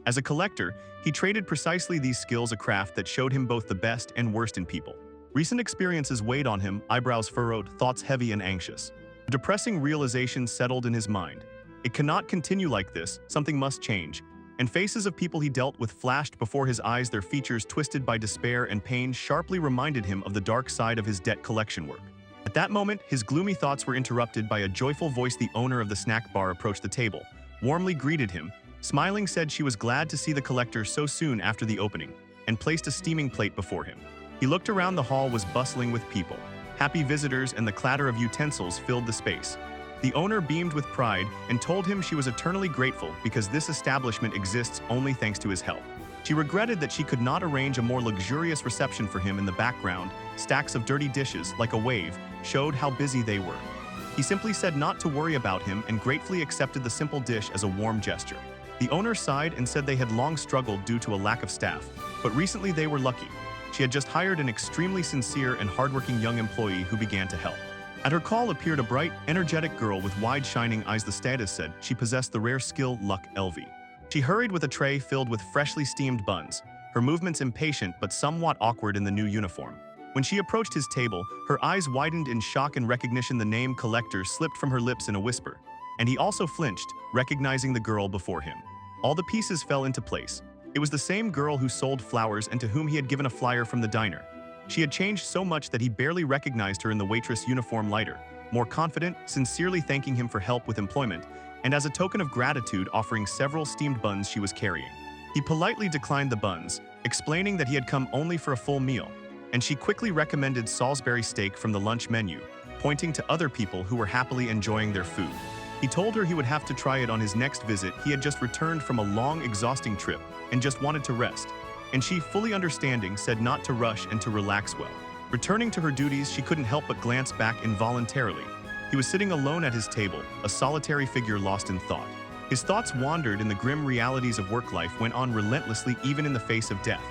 As a collector, he traded precisely these skills, a craft that showed him both the best and worst in people. Recent experiences weighed on him, eyebrows furrowed, thoughts heavy and anxious. A depressing realization settled in his mind. It cannot continue like this, something must change. And faces of people he dealt with flashed before his eyes, their features twisted by despair and pain sharply reminded him of the dark side of his debt collection work. At that moment, his gloomy thoughts were interrupted by a joyful voice. The owner of the snack bar approached the table, warmly greeted him, smiling said she was glad to see the collector so soon after the opening, and placed a steaming plate before him. He looked around. The hall was bustling with people. Happy visitors and the clatter of utensils filled the space. The owner beamed with pride and told him she was eternally grateful because this establishment exists only thanks to his help. She regretted that she could not arrange a more luxurious reception for him. In the background, stacks of dirty dishes, like a wave, showed how busy they were. He simply said not to worry about him and gratefully accepted the simple dish as a warm gesture. The owner sighed and said they had long struggled due to a lack of staff, but recently they were lucky. She had just hired an extremely sincere and hardworking young employee who began to help. At her call appeared a bright, energetic girl with wide shining eyes. The status said she possessed the rare skill Luck LV. She hurried with a tray filled with freshly steamed buns, her movements impatient but somewhat awkward in the new uniform. When she approached his table, her eyes widened in shock and recognition. The name collector slipped from her lips in a whisper, and he also flinched, recognizing the girl before him. All the pieces fell into place. It was the same girl who sold flowers and to whom he had given a flyer from the diner. She had changed so much that he barely recognized her in the waitress uniform, lighter, more confident, sincerely thanking him for help with employment, and as a token of gratitude offering several steamed buns she was carrying. He politely declined the buns, explaining that he had come only for a full meal, and she quickly recommended Salisbury steak from the lunch menu, pointing to other people who were happily enjoying their food. He told her he would have to try it on his next visit. He had just returned from a long, exhausting trip and just wanted to rest, and she, fully understanding, said not to rush and to relax well. Returning to her duties, she couldn't help but glance back involuntarily. He was sitting alone at his table, a solitary figure lost in thought. His thoughts wandered and the grim realities of work life went on relentlessly even in the face of death.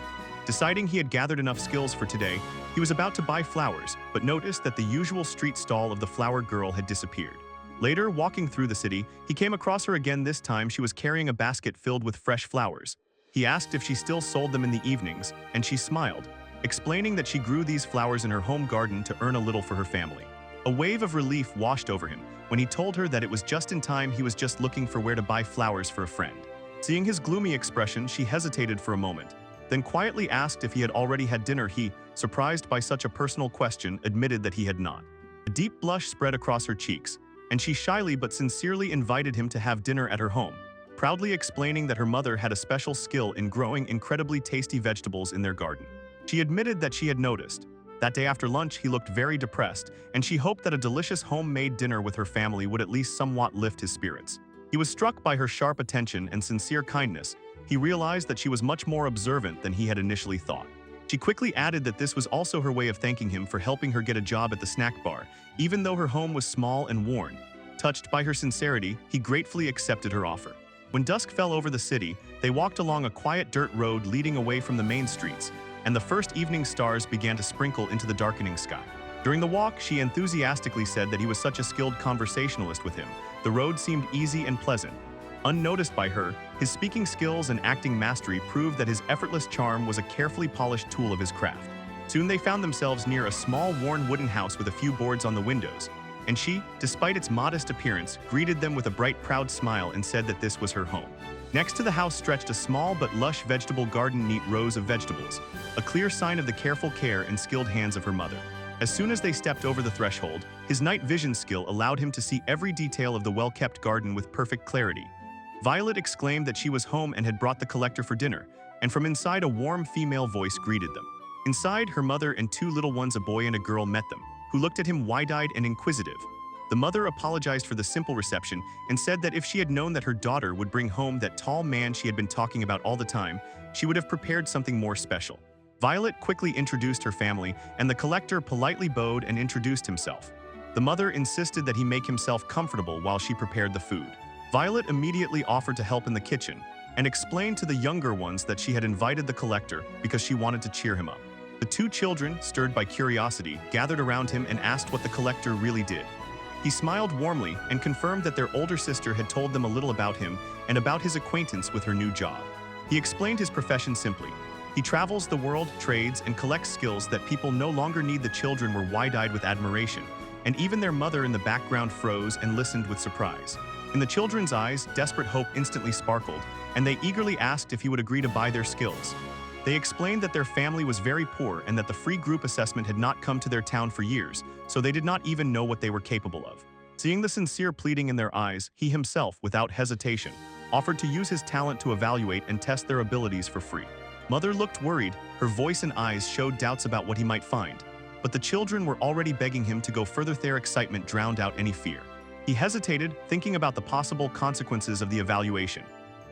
Deciding he had gathered enough skills for today, he was about to buy flowers, but noticed that the usual street stall of the flower girl had disappeared. Later, walking through the city, he came across her again. This time she was carrying a basket filled with fresh flowers. He asked if she still sold them in the evenings, and she smiled, explaining that she grew these flowers in her home garden to earn a little for her family. A wave of relief washed over him when he told her that it was just in time. He was just looking for where to buy flowers for a friend. Seeing his gloomy expression, she hesitated for a moment, then quietly asked if he had already had dinner. He, surprised by such a personal question, admitted that he had not. A deep blush spread across her cheeks, and she shyly but sincerely invited him to have dinner at her home, proudly explaining that her mother had a special skill in growing incredibly tasty vegetables in their garden. She admitted that she had noticed. That day after lunch, he looked very depressed, and she hoped that a delicious homemade dinner with her family would at least somewhat lift his spirits. He was struck by her sharp attention and sincere kindness. He realized that she was much more observant than he had initially thought. She quickly added that this was also her way of thanking him for helping her get a job at the snack bar, even though her home was small and worn. Touched by her sincerity, he gratefully accepted her offer. When dusk fell over the city, they walked along a quiet dirt road leading away from the main streets, and the first evening stars began to sprinkle into the darkening sky. During the walk, she enthusiastically said that he was such a skilled conversationalist with him. The road seemed easy and pleasant. Unnoticed by her, his speaking skills and acting mastery proved that his effortless charm was a carefully polished tool of his craft. Soon they found themselves near a small worn wooden house with a few boards on the windows, and she, despite its modest appearance, greeted them with a bright, proud smile and said that this was her home. Next to the house stretched a small but lush vegetable garden, neat rows of vegetables, a clear sign of the careful care and skilled hands of her mother. As soon as they stepped over the threshold, his night vision skill allowed him to see every detail of the well-kept garden with perfect clarity. Violet exclaimed that she was home and had brought the collector for dinner, and from inside a warm female voice greeted them. Inside, her mother and two little ones, a boy and a girl, met them, who looked at him wide-eyed and inquisitive. The mother apologized for the simple reception and said that if she had known that her daughter would bring home that tall man she had been talking about all the time, she would have prepared something more special. Violet quickly introduced her family, and the collector politely bowed and introduced himself. The mother insisted that he make himself comfortable while she prepared the food. Violet immediately offered to help in the kitchen and explained to the younger ones that she had invited the collector because she wanted to cheer him up. The two children, stirred by curiosity, gathered around him and asked what the collector really did. He smiled warmly and confirmed that their older sister had told them a little about him and about his acquaintance with her new job. He explained his profession simply. He travels the world, trades, and collects skills that people no longer need. The children were wide-eyed with admiration, and even their mother in the background froze and listened with surprise. In the children's eyes, desperate hope instantly sparkled, and they eagerly asked if he would agree to buy their skills. They explained that their family was very poor and that the free group assessment had not come to their town for years, so they did not even know what they were capable of. Seeing the sincere pleading in their eyes, he himself, without hesitation, offered to use his talent to evaluate and test their abilities for free. Mother looked worried, her voice and eyes showed doubts about what he might find, but the children were already begging him to go further. Their excitement drowned out any fear. He hesitated, thinking about the possible consequences of the evaluation.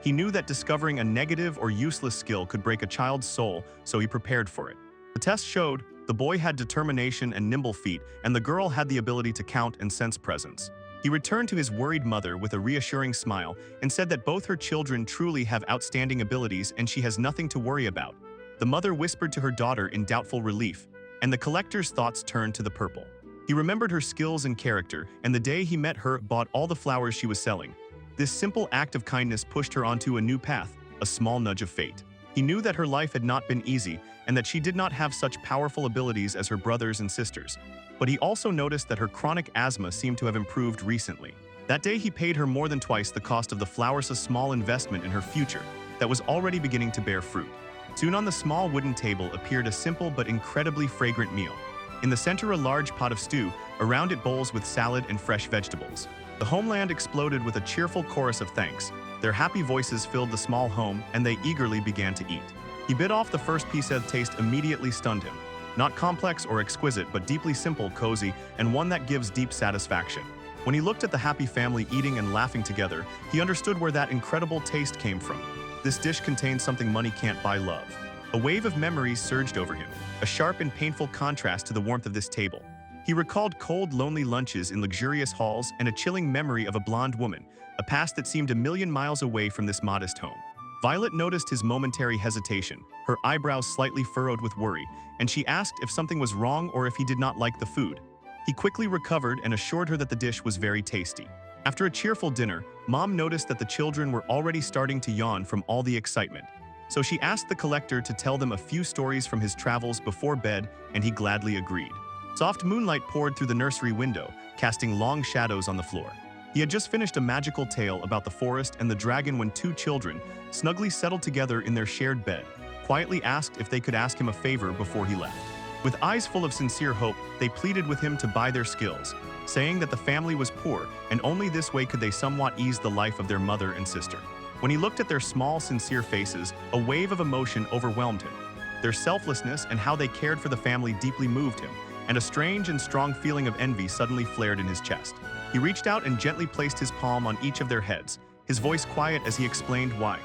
He knew that discovering a negative or useless skill could break a child's soul, so he prepared for it. The test showed the boy had determination and nimble feet, and the girl had the ability to count and sense presence. He returned to his worried mother with a reassuring smile and said that both her children truly have outstanding abilities and she has nothing to worry about. The mother whispered to her daughter in doubtful relief, and the collector's thoughts turned to the purple. He remembered her skills and character, and the day he met her, bought all the flowers she was selling. This simple act of kindness pushed her onto a new path, a small nudge of fate. He knew that her life had not been easy and that she did not have such powerful abilities as her brothers and sisters. But he also noticed that her chronic asthma seemed to have improved recently. That day he paid her more than twice the cost of the flowers, a small investment in her future that was already beginning to bear fruit. Soon on the small wooden table appeared a simple but incredibly fragrant meal. In the center, a large pot of stew, around it bowls with salad and fresh vegetables. The homeland exploded with a cheerful chorus of thanks. Their happy voices filled the small home, and they eagerly began to eat. He bit off the first piece. The taste immediately stunned him. Not complex or exquisite, but deeply simple, cozy, and one that gives deep satisfaction. When he looked at the happy family eating and laughing together, he understood where that incredible taste came from. This dish contained something money can't buy: love. A wave of memories surged over him, a sharp and painful contrast to the warmth of this table. He recalled cold, lonely lunches in luxurious halls and a chilling memory of a blonde woman, a past that seemed a million miles away from this modest home. Violet noticed his momentary hesitation, her eyebrows slightly furrowed with worry, and she asked if something was wrong or if he did not like the food. He quickly recovered and assured her that the dish was very tasty. After a cheerful dinner, Mom noticed that the children were already starting to yawn from all the excitement. So she asked the collector to tell them a few stories from his travels before bed, and he gladly agreed. Soft moonlight poured through the nursery window, casting long shadows on the floor. He had just finished a magical tale about the forest and the dragon when two children, snugly settled together in their shared bed, quietly asked if they could ask him a favor before he left. With eyes full of sincere hope, they pleaded with him to buy their skills, saying that the family was poor and only this way could they somewhat ease the life of their mother and sister. When he looked at their small, sincere faces, a wave of emotion overwhelmed him. Their selflessness and how they cared for the family deeply moved him, and a strange and strong feeling of envy suddenly flared in his chest. He reached out and gently placed his palm on each of their heads, his voice quiet as he explained why.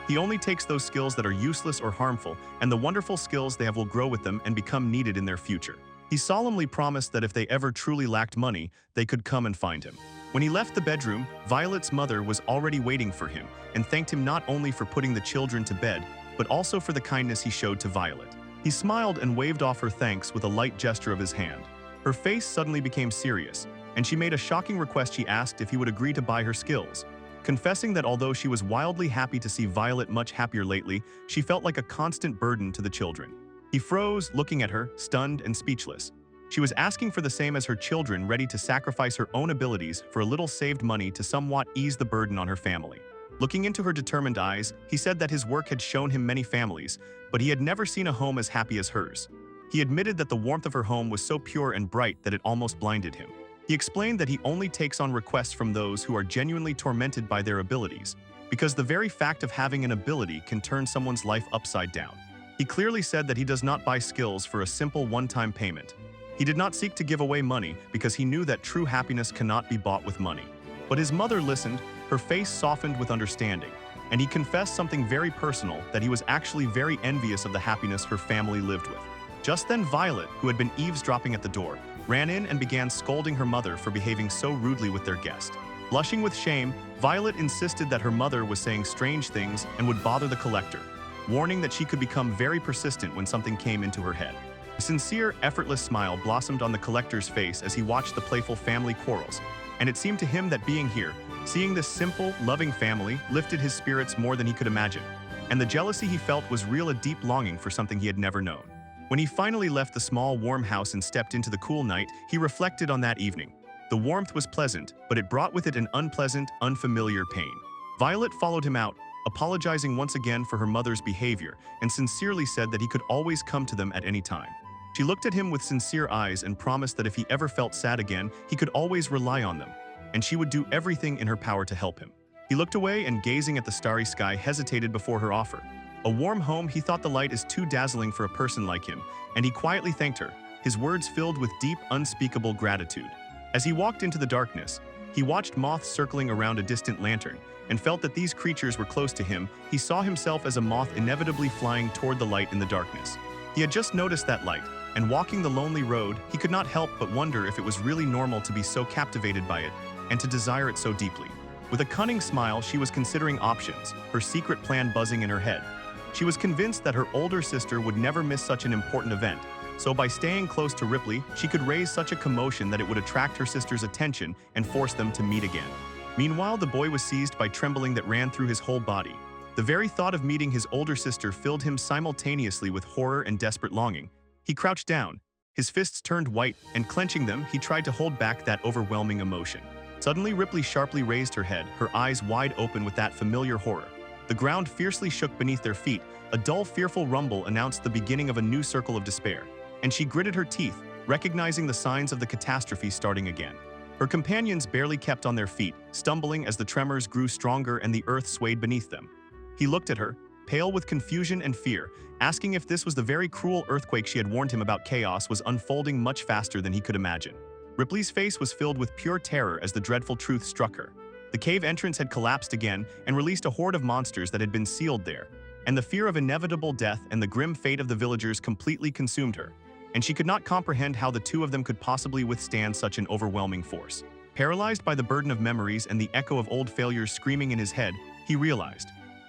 He only takes those skills that are useless or harmful, and the wonderful skills they have will grow with them and become needed in their future. He solemnly promised that if they ever truly lacked money, they could come and find him. When he left the bedroom, Violet's mother was already waiting for him and thanked him not only for putting the children to bed, but also for the kindness he showed to Violet. He smiled and waved off her thanks with a light gesture of his hand. Her face suddenly became serious, and she made a shocking request. She asked if he would agree to buy her skills. Confessing that although she was wildly happy to see Violet much happier lately, she felt like a constant burden to the children. He froze, looking at her, stunned and speechless. She was asking for the same as her children, ready to sacrifice her own abilities for a little saved money to somewhat ease the burden on her family. Looking into her determined eyes, he said that his work had shown him many families, but he had never seen a home as happy as hers. He admitted that the warmth of her home was so pure and bright that it almost blinded him. He explained that he only takes on requests from those who are genuinely tormented by their abilities, because the very fact of having an ability can turn someone's life upside down. He clearly said that he does not buy skills for a simple one-time payment. He did not seek to give away money because he knew that true happiness cannot be bought with money. But his mother listened, her face softened with understanding, and he confessed something very personal, that he was actually very envious of the happiness her family lived with. Just then Violet, who had been eavesdropping at the door, ran in and began scolding her mother for behaving so rudely with their guest. Blushing with shame, Violet insisted that her mother was saying strange things and would bother the collector, warning that she could become very persistent when something came into her head. A sincere, effortless smile blossomed on the collector's face as he watched the playful family quarrels, and it seemed to him that being here, seeing this simple, loving family, lifted his spirits more than he could imagine, and the jealousy he felt was real, a deep longing for something he had never known. When he finally left the small, warm house and stepped into the cool night, he reflected on that evening. The warmth was pleasant, but it brought with it an unpleasant, unfamiliar pain. Violet followed him out, apologizing once again for her mother's behavior, and sincerely said that he could always come to them at any time. She looked at him with sincere eyes and promised that if he ever felt sad again, he could always rely on them, and she would do everything in her power to help him. He looked away and, gazing at the starry sky, hesitated before her offer. A warm home, he thought the light is too dazzling for a person like him, and he quietly thanked her, his words filled with deep, unspeakable gratitude. As he walked into the darkness, he watched moths circling around a distant lantern, and felt that these creatures were close to him. He saw himself as a moth inevitably flying toward the light in the darkness. He had just noticed that light, and walking the lonely road, he could not help but wonder if it was really normal to be so captivated by it, and to desire it so deeply. With a cunning smile, she was considering options, her secret plan buzzing in her head. She was convinced that her older sister would never miss such an important event, so by staying close to Ripley, she could raise such a commotion that it would attract her sister's attention and force them to meet again. Meanwhile, the boy was seized by trembling that ran through his whole body. The very thought of meeting his older sister filled him simultaneously with horror and desperate longing. He crouched down, his fists turned white, and clenching them, he tried to hold back that overwhelming emotion. Suddenly, Ripley sharply raised her head, her eyes wide open with that familiar horror. The ground fiercely shook beneath their feet. A dull, fearful rumble announced the beginning of a new circle of despair, and she gritted her teeth, recognizing the signs of the catastrophe starting again. Her companions barely kept on their feet, stumbling as the tremors grew stronger and the earth swayed beneath them. He looked at her, pale with confusion and fear, asking if this was the very cruel earthquake she had warned him about. Chaos was unfolding much faster than he could imagine. Ripley's face was filled with pure terror as the dreadful truth struck her. The cave entrance had collapsed again and released a horde of monsters that had been sealed there, and the fear of inevitable death and the grim fate of the villagers completely consumed her. and she could not comprehend how the two of them could possibly withstand such an overwhelming force. Paralyzed by the burden of memories and the echo of old failures screaming in his head, he realized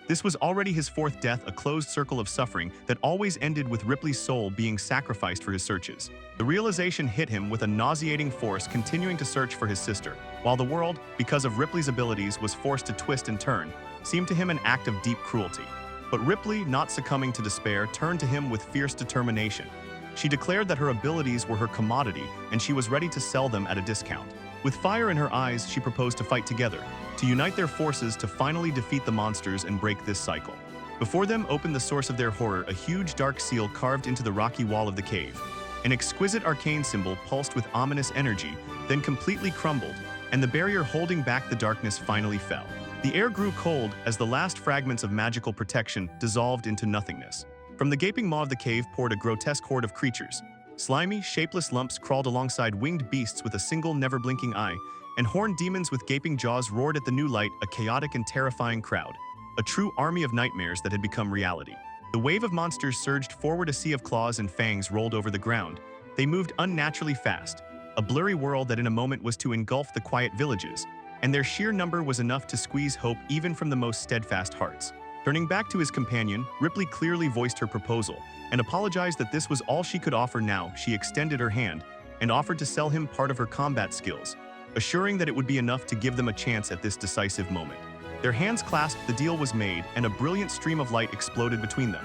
this was already his fourth death, a closed circle of suffering that always ended with Ripley's soul being sacrificed for his searches. The realization hit him with a nauseating force, continuing to search for his sister, while the world, because of Ripley's abilities, was forced to twist and turn, seemed to him an act of deep cruelty. But Ripley, not succumbing to despair, turned to him with fierce determination. She declared that her abilities were her commodity and she was ready to sell them at a discount. With fire in her eyes, she proposed to fight together, to unite their forces to finally defeat the monsters and break this cycle. Before them opened the source of their horror, a huge dark seal carved into the rocky wall of the cave. An exquisite arcane symbol pulsed with ominous energy, then completely crumbled, and the barrier holding back the darkness finally fell. The air grew cold as the last fragments of magical protection dissolved into nothingness. From the gaping maw of the cave poured a grotesque horde of creatures. Slimy, shapeless lumps crawled alongside winged beasts with a single, never-blinking eye, and horned demons with gaping jaws roared at the new light, a chaotic and terrifying crowd. A true army of nightmares that had become reality. The wave of monsters surged forward, a sea of claws and fangs rolled over the ground. They moved unnaturally fast, a blurry whirl that in a moment was to engulf the quiet villages, and their sheer number was enough to squeeze hope even from the most steadfast hearts. Turning back to his companion, Ripley clearly voiced her proposal and apologized that this was all she could offer now. She extended her hand and offered to sell him part of her combat skills, assuring that it would be enough to give them a chance at this decisive moment. Their hands clasped, the deal was made, and a brilliant stream of light exploded between them.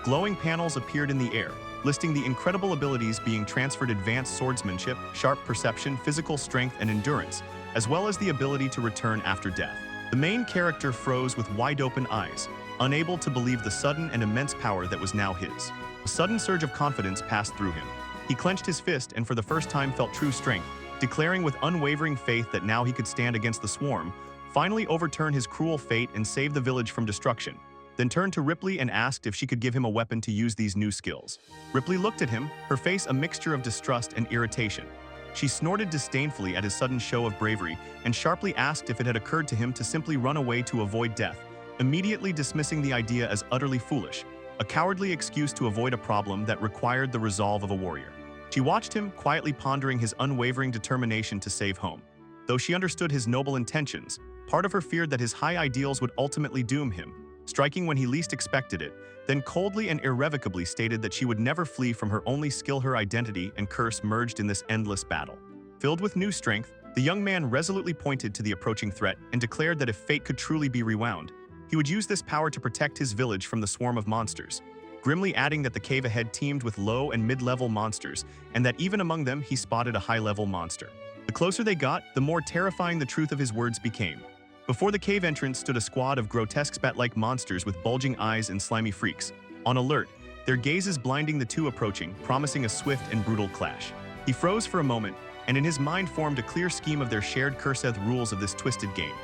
Glowing panels appeared in the air, listing the incredible abilities being transferred: advanced swordsmanship, sharp perception, physical strength, and endurance, as well as the ability to return after death. The main character froze with wide-open eyes, unable to believe the sudden and immense power that was now his. A sudden surge of confidence passed through him. He clenched his fist and for the first time felt true strength, declaring with unwavering faith that now he could stand against the swarm, finally overturn his cruel fate and save the village from destruction. Then turned to Ripley and asked if she could give him a weapon to use these new skills. Ripley looked at him, her face a mixture of distrust and irritation. She snorted disdainfully at his sudden show of bravery and sharply asked if it had occurred to him to simply run away to avoid death, immediately dismissing the idea as utterly foolish, a cowardly excuse to avoid a problem that required the resolve of a warrior. She watched him, quietly pondering his unwavering determination to save home. Though she understood his noble intentions, part of her feared that his high ideals would ultimately doom him, striking when he least expected it, then coldly and irrevocably stated that she would never flee from her only skill. Her identity and curse merged in this endless battle. Filled with new strength, the young man resolutely pointed to the approaching threat and declared that if fate could truly be rewound, he would use this power to protect his village from the swarm of monsters, grimly adding that the cave ahead teemed with low and mid-level monsters, and that even among them he spotted a high-level monster. The closer they got, the more terrifying the truth of his words became. Before the cave entrance stood a squad of grotesque bat-like monsters with bulging eyes and slimy freaks, on alert, their gazes blinding the two approaching, promising a swift and brutal clash. He froze for a moment, and in his mind formed a clear scheme of their shared cursed rules of this twisted game.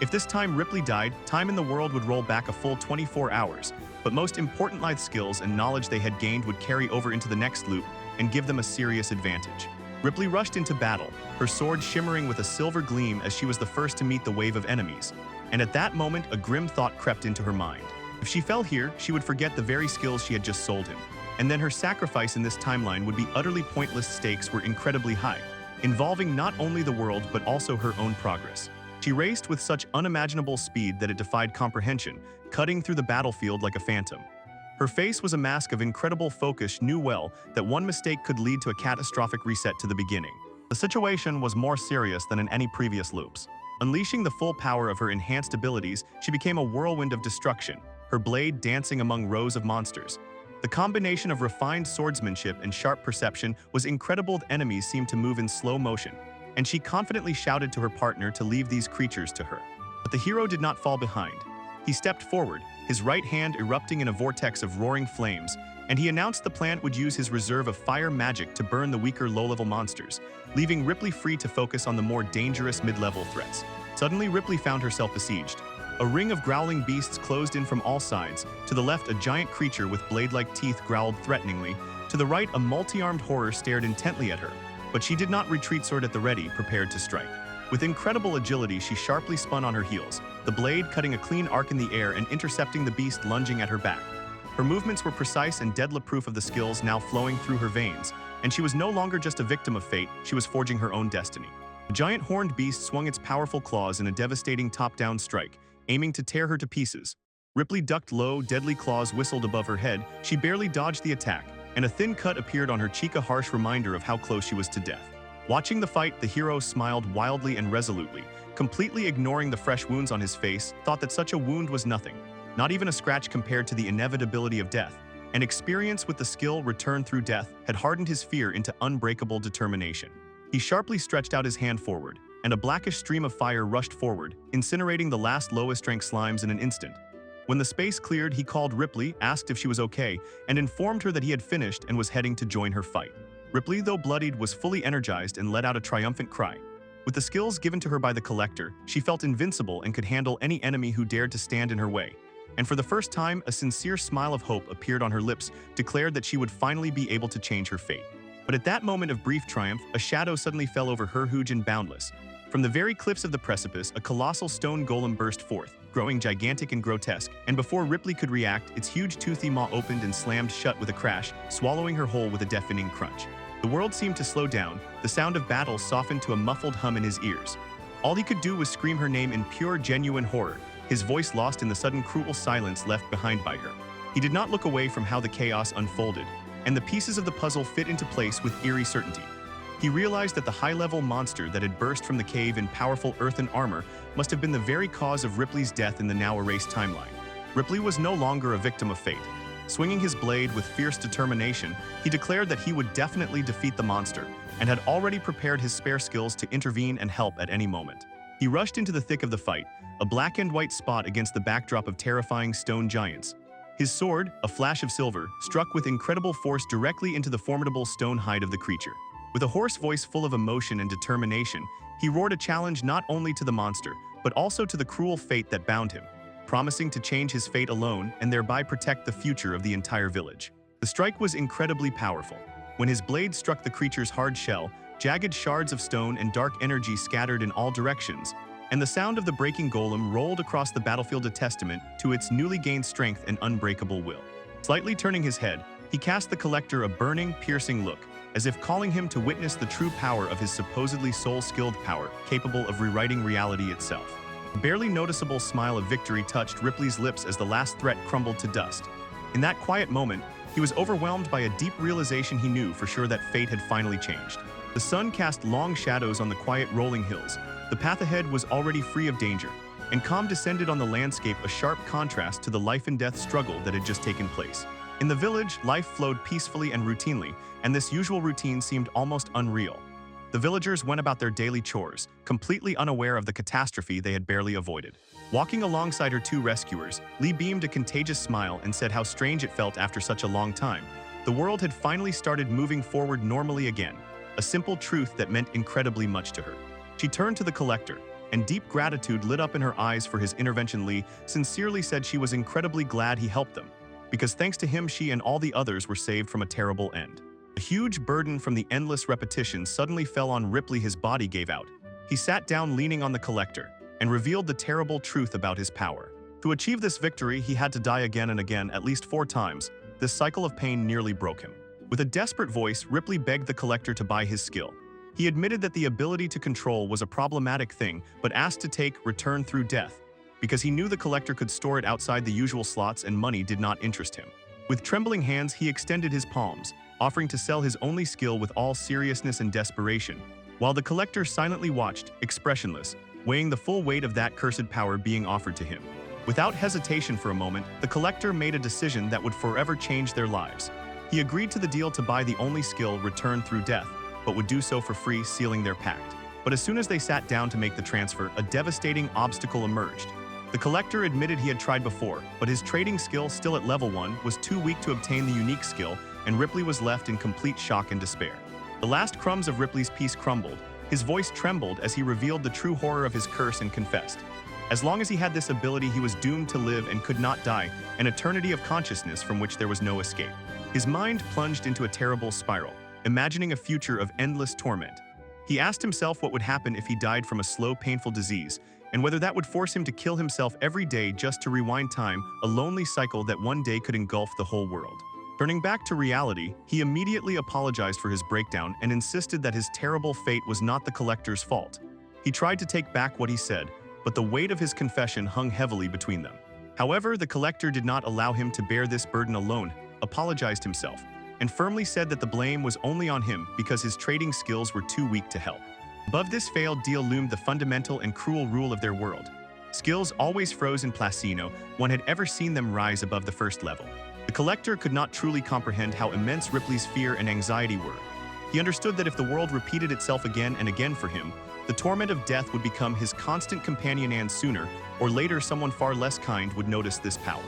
If this time Ripley died, time in the world would roll back a full 24 hours, but most important, life skills and knowledge they had gained would carry over into the next loop and give them a serious advantage. Ripley rushed into battle, her sword shimmering with a silver gleam as she was the first to meet the wave of enemies, and at that moment a grim thought crept into her mind. If she fell here, she would forget the very skills she had just sold him, and then her sacrifice in this timeline would be utterly pointless. Stakes were incredibly high, involving not only the world but also her own progress. She raced with such unimaginable speed that it defied comprehension, cutting through the battlefield like a phantom. Her face was a mask of incredible focus, knew well that one mistake could lead to a catastrophic reset to the beginning. The situation was more serious than in any previous loops. Unleashing the full power of her enhanced abilities, she became a whirlwind of destruction, her blade dancing among rows of monsters. The combination of refined swordsmanship and sharp perception was incredible. The enemies seemed to move in slow motion, and she confidently shouted to her partner to leave these creatures to her. But the hero did not fall behind. He stepped forward, his right hand erupting in a vortex of roaring flames, and he announced the plant would use his reserve of fire magic to burn the weaker low-level monsters, leaving Ripley free to focus on the more dangerous mid-level threats. Suddenly, Ripley found herself besieged. A ring of growling beasts closed in from all sides. To the left, a giant creature with blade-like teeth growled threateningly. To the right, a multi-armed horror stared intently at her. But she did not retreat, sword at the ready, prepared to strike. With incredible agility, she sharply spun on her heels, the blade cutting a clean arc in the air and intercepting the beast lunging at her back. Her movements were precise and deadly, proof of the skills now flowing through her veins, and she was no longer just a victim of fate, she was forging her own destiny. The giant horned beast swung its powerful claws in a devastating top-down strike, aiming to tear her to pieces. Ripley ducked low, deadly claws whistled above her head, she barely dodged the attack, and a thin cut appeared on her cheek, a harsh reminder of how close she was to death. Watching the fight, the hero smiled wildly and resolutely, completely ignoring the fresh wounds on his face, thought that such a wound was nothing, not even a scratch compared to the inevitability of death. And experience with the skill returned through death had hardened his fear into unbreakable determination. He sharply stretched out his hand forward, and a blackish stream of fire rushed forward, incinerating the last lowest-rank slimes in an instant. When the space cleared, he called Ripley, asked if she was okay, and informed her that he had finished and was heading to join her fight. Ripley, though bloodied, was fully energized and let out a triumphant cry. With the skills given to her by the Collector, she felt invincible and could handle any enemy who dared to stand in her way. And for the first time, a sincere smile of hope appeared on her lips, declared that she would finally be able to change her fate. But at that moment of brief triumph, a shadow suddenly fell over her, huge and boundless. From the very cliffs of the precipice, a colossal stone golem burst forth, growing gigantic and grotesque, and before Ripley could react, its huge toothy maw opened and slammed shut with a crash, swallowing her whole with a deafening crunch. The world seemed to slow down, the sound of battle softened to a muffled hum in his ears. All he could do was scream her name in pure, genuine horror, his voice lost in the sudden cruel silence left behind by her. He did not look away from how the chaos unfolded, and the pieces of the puzzle fit into place with eerie certainty. He realized that the high-level monster that had burst from the cave in powerful earthen armor must have been the very cause of Ripley's death in the now-erased timeline. Ripley was no longer a victim of fate. Swinging his blade with fierce determination, he declared that he would definitely defeat the monster, and had already prepared his spare skills to intervene and help at any moment. He rushed into the thick of the fight, a black and white spot against the backdrop of terrifying stone giants. His sword, a flash of silver, struck with incredible force directly into the formidable stone hide of the creature. With a hoarse voice full of emotion and determination, he roared a challenge not only to the monster, but also to the cruel fate that bound him, promising to change his fate alone and thereby protect the future of the entire village. The strike was incredibly powerful. When his blade struck the creature's hard shell, jagged shards of stone and dark energy scattered in all directions, and the sound of the breaking golem rolled across the battlefield, a testament to its newly gained strength and unbreakable will. Slightly turning his head, he cast the Collector a burning, piercing look, as if calling him to witness the true power of his supposedly soul-skilled power, capable of rewriting reality itself. A barely noticeable smile of victory touched Ripley's lips as the last threat crumbled to dust. In that quiet moment, he was overwhelmed by a deep realization. He knew for sure that fate had finally changed. The sun cast long shadows on the quiet rolling hills. The path ahead was already free of danger, and calm descended on the landscape, a sharp contrast to the life-and-death struggle that had just taken place. In the village, life flowed peacefully and routinely, and this usual routine seemed almost unreal. The villagers went about their daily chores, completely unaware of the catastrophe they had barely avoided. Walking alongside her two rescuers, Lee beamed a contagious smile and said how strange it felt after such a long time. The world had finally started moving forward normally again, a simple truth that meant incredibly much to her. She turned to the Collector, and deep gratitude lit up in her eyes for his intervention. Lee sincerely said she was incredibly glad he helped them, because thanks to him she and all the others were saved from a terrible end. A huge burden from the endless repetition suddenly fell on Ripley. His body gave out. He sat down leaning on the Collector, and revealed the terrible truth about his power. To achieve this victory, he had to die again and again, at least 4 times. This cycle of pain nearly broke him. With a desperate voice, Ripley begged the Collector to buy his skill. He admitted that the ability to control was a problematic thing, but asked to take return through death, because he knew the Collector could store it outside the usual slots and money did not interest him. With trembling hands, he extended his palms, offering to sell his only skill with all seriousness and desperation, while the Collector silently watched, expressionless, weighing the full weight of that cursed power being offered to him. Without hesitation for a moment, the Collector made a decision that would forever change their lives. He agreed to the deal to buy the only skill, return through death, but would do so for free, sealing their pact. But as soon as they sat down to make the transfer, a devastating obstacle emerged. The Collector admitted he had tried before, but his trading skill, still at level 1, was too weak to obtain the unique skill, and Ripley was left in complete shock and despair. The last crumbs of Ripley's peace crumbled. His voice trembled as he revealed the true horror of his curse and confessed. As long as he had this ability, he was doomed to live and could not die, an eternity of consciousness from which there was no escape. His mind plunged into a terrible spiral, imagining a future of endless torment. He asked himself what would happen if he died from a slow, painful disease, and whether that would force him to kill himself every day just to rewind time, a lonely cycle that one day could engulf the whole world. Turning back to reality, he immediately apologized for his breakdown and insisted that his terrible fate was not the collector's fault. He tried to take back what he said, but the weight of his confession hung heavily between them. However, the collector did not allow him to bear this burden alone, apologized himself, and firmly said that the blame was only on him because his trading skills were too weak to help. Above this failed deal loomed the fundamental and cruel rule of their world. Skills always froze in Placino, one had ever seen them rise above the first level. The collector could not truly comprehend how immense Ripley's fear and anxiety were. He understood that if the world repeated itself again and again for him, the torment of death would become his constant companion, and sooner or later someone far less kind would notice this power.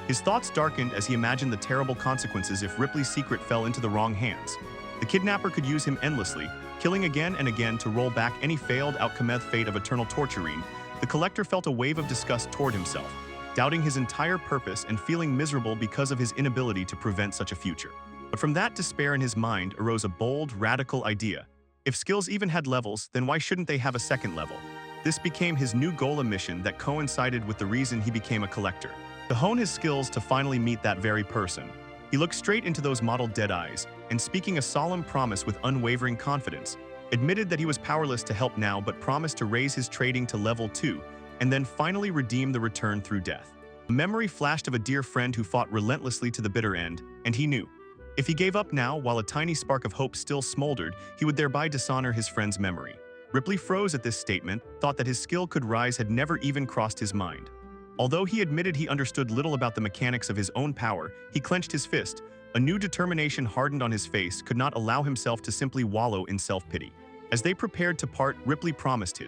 His thoughts darkened as he imagined the terrible consequences if Ripley's secret fell into the wrong hands. The kidnapper could use him endlessly, killing again and again to roll back any failed outcome fate of eternal torturing. The collector felt a wave of disgust toward himself, doubting his entire purpose and feeling miserable because of his inability to prevent such a future. But from that despair in his mind arose a bold, radical idea. If skills even had levels, then why shouldn't they have a second level? This became his new goal, a mission that coincided with the reason he became a collector. To hone his skills to finally meet that very person. He looked straight into those mottled dead eyes, and speaking a solemn promise with unwavering confidence, admitted that he was powerless to help now but promised to raise his trading to level 2, and then finally redeem the return through death. A memory flashed of a dear friend who fought relentlessly to the bitter end, and he knew. If he gave up now while a tiny spark of hope still smoldered, he would thereby dishonor his friend's memory. Ripley froze at this statement, thought that his skill could rise had never even crossed his mind. Although he admitted he understood little about the mechanics of his own power, he clenched his fist. A new determination hardened on his face, could not allow himself to simply wallow in self-pity. As they prepared to part, Ripley promised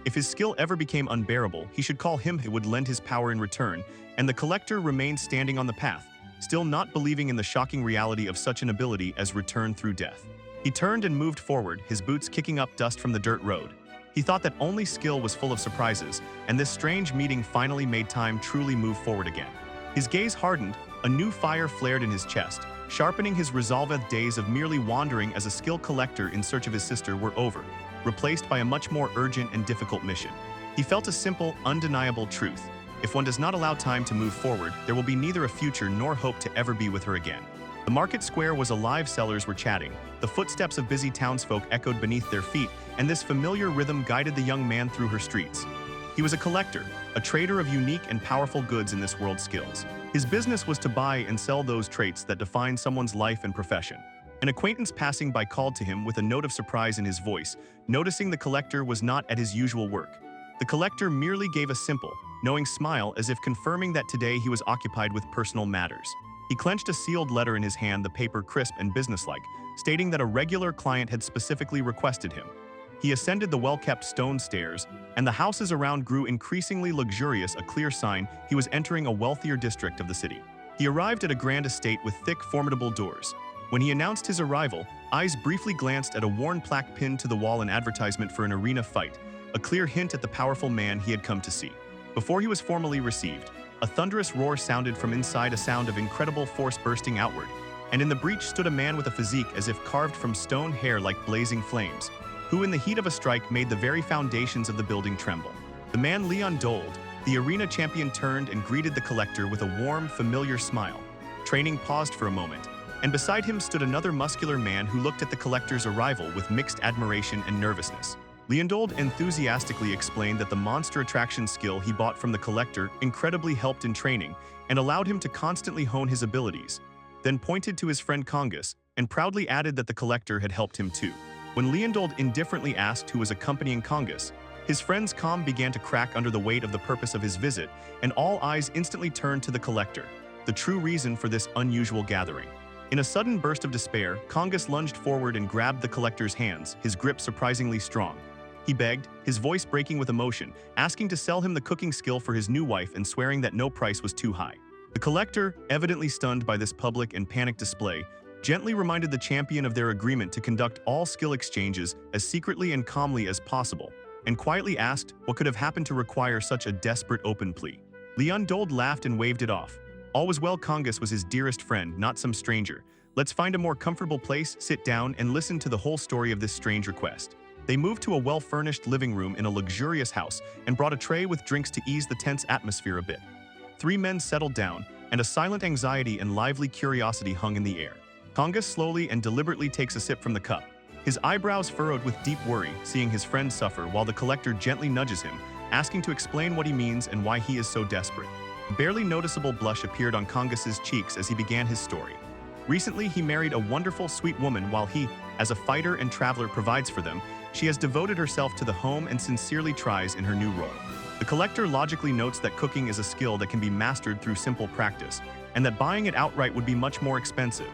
if his skill ever became unbearable, he should call him who would lend his power in return, and the collector remained standing on the path, still not believing in the shocking reality of such an ability as return through death. He turned and moved forward, his boots kicking up dust from the dirt road. He thought that only skill was full of surprises, and this strange meeting finally made time truly move forward again. His gaze hardened, a new fire flared in his chest, sharpening his resolve. Days of merely wandering as a skill collector in search of his sister were over, replaced by a much more urgent and difficult mission. He felt a simple, undeniable truth. If one does not allow time to move forward, there will be neither a future nor hope to ever be with her again. The market square was alive, sellers were chatting, the footsteps of busy townsfolk echoed beneath their feet, and this familiar rhythm guided the young man through her streets. He was a collector, a trader of unique and powerful goods in this world's skills. His business was to buy and sell those traits that define someone's life and profession. An acquaintance passing by called to him with a note of surprise in his voice, noticing the collector was not at his usual work. The collector merely gave a simple, knowing smile as if confirming that today he was occupied with personal matters. He clenched a sealed letter in his hand, the paper crisp and businesslike, stating that a regular client had specifically requested him. He ascended the well-kept stone stairs, and the houses around grew increasingly luxurious, a clear sign he was entering a wealthier district of the city. He arrived at a grand estate with thick, formidable doors. When he announced his arrival, eyes briefly glanced at a worn plaque pinned to the wall, an advertisement for an arena fight, a clear hint at the powerful man he had come to see. Before he was formally received, a thunderous roar sounded from inside, a sound of incredible force bursting outward, and in the breach stood a man with a physique as if carved from stone, hair like blazing flames, who in the heat of a strike made the very foundations of the building tremble. The man Leon Dold, the arena champion, turned and greeted the collector with a warm, familiar smile. Training paused for a moment, and beside him stood another muscular man who looked at the collector's arrival with mixed admiration and nervousness. Leondold enthusiastically explained that the monster attraction skill he bought from the collector incredibly helped in training and allowed him to constantly hone his abilities, then pointed to his friend Congus and proudly added that the collector had helped him too. When Leondold indifferently asked who was accompanying Congus, his friend's calm began to crack under the weight of the purpose of his visit, and all eyes instantly turned to the collector, the true reason for this unusual gathering. In a sudden burst of despair, Congus lunged forward and grabbed the collector's hands, his grip surprisingly strong. He begged, his voice breaking with emotion, asking to sell him the cooking skill for his new wife and swearing that no price was too high. The collector, evidently stunned by this public and panicked display, gently reminded the champion of their agreement to conduct all skill exchanges as secretly and calmly as possible, and quietly asked what could have happened to require such a desperate open plea. Leon Dold laughed and waved it off. All was well. Congus was his dearest friend, not some stranger. Let's find a more comfortable place, sit down, and listen to the whole story of this strange request. They moved to a well-furnished living room in a luxurious house and brought a tray with drinks to ease the tense atmosphere a bit. Three men settled down, and a silent anxiety and lively curiosity hung in the air. Kangas slowly and deliberately takes a sip from the cup, his eyebrows furrowed with deep worry, seeing his friend suffer while the collector gently nudges him, asking to explain what he means and why he is so desperate. A barely noticeable blush appeared on Kangas's cheeks as he began his story. Recently, he married a wonderful, sweet woman while he, as a fighter and traveler, provides for them. She has devoted herself to the home and sincerely tries in her new role. The collector logically notes that cooking is a skill that can be mastered through simple practice, and that buying it outright would be much more expensive.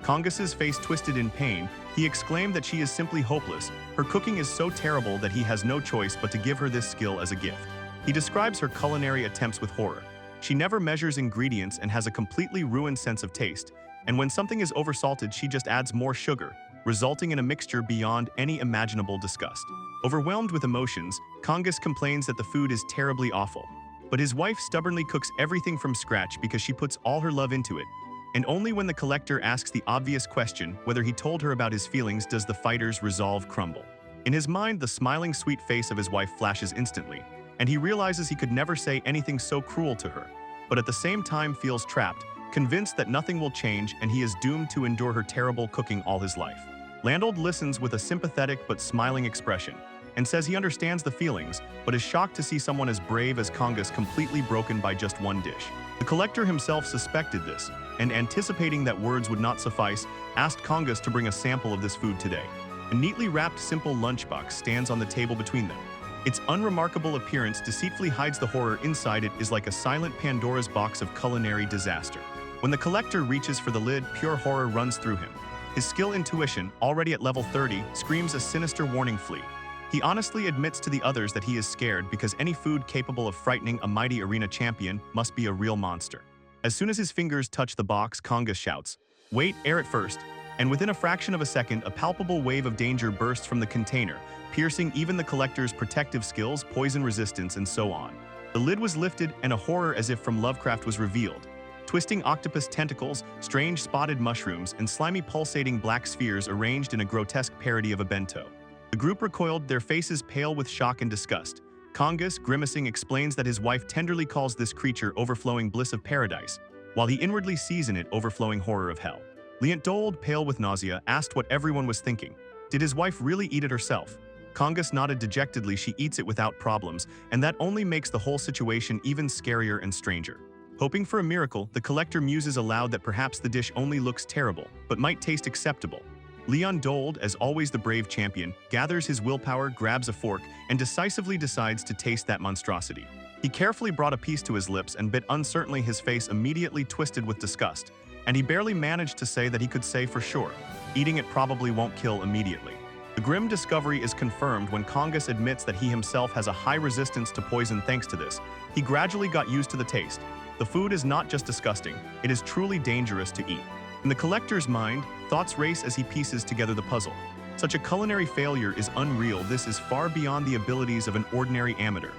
Kangas's face twisted in pain. He exclaimed that she is simply hopeless. Her cooking is so terrible that he has no choice but to give her this skill as a gift. He describes her culinary attempts with horror. She never measures ingredients and has a completely ruined sense of taste. And when something is oversalted, she just adds more sugar, resulting in a mixture beyond any imaginable disgust. Overwhelmed with emotions, Kangas complains that the food is terribly awful. But his wife stubbornly cooks everything from scratch because she puts all her love into it. And only when the collector asks the obvious question, whether he told her about his feelings, does the fighter's resolve crumble. In his mind, the smiling, sweet face of his wife flashes instantly, and he realizes he could never say anything so cruel to her, but at the same time feels trapped, convinced that nothing will change and he is doomed to endure her terrible cooking all his life. Landold listens with a sympathetic but smiling expression, and says he understands the feelings, but is shocked to see someone as brave as Kangas completely broken by just one dish. The collector himself suspected this, and anticipating that words would not suffice, asked Kangas to bring a sample of this food today. A neatly wrapped simple lunchbox stands on the table between them. Its unremarkable appearance deceitfully hides the horror inside. It is like a silent Pandora's box of culinary disaster. When the collector reaches for the lid, pure horror runs through him. His skill intuition, already at level 30, screams a sinister warning flee. He honestly admits to the others that he is scared because any food capable of frightening a mighty arena champion must be a real monster. As soon as his fingers touch the box, Kangas shouts, "Wait, air it first." And within a fraction of a second, a palpable wave of danger bursts from the container, piercing even the collector's protective skills, poison resistance, and so on. The lid was lifted, and a horror as if from Lovecraft was revealed. Twisting octopus tentacles, strange spotted mushrooms, and slimy pulsating black spheres arranged in a grotesque parody of a bento. The group recoiled, their faces pale with shock and disgust. Kangas, grimacing, explains that his wife tenderly calls this creature overflowing bliss of paradise, while he inwardly sees in it overflowing horror of hell. Leontold, pale with nausea, asked what everyone was thinking. Did his wife really eat it herself? Kangas nodded dejectedly. She eats it without problems, and that only makes the whole situation even scarier and stranger. Hoping for a miracle, the collector muses aloud that perhaps the dish only looks terrible, but might taste acceptable. Leontold, as always the brave champion, gathers his willpower, grabs a fork, and decisively decides to taste that monstrosity. He carefully brought a piece to his lips and bit uncertainly, his face immediately twisted with disgust, and he barely managed to say that he could say for sure. Eating it probably won't kill immediately. The grim discovery is confirmed when Kangas admits that he himself has a high resistance to poison. Thanks to this, he gradually got used to the taste. The food is not just disgusting, it is truly dangerous to eat. In the collector's mind, thoughts race as he pieces together the puzzle. Such a culinary failure is unreal. This is far beyond the abilities of an ordinary amateur.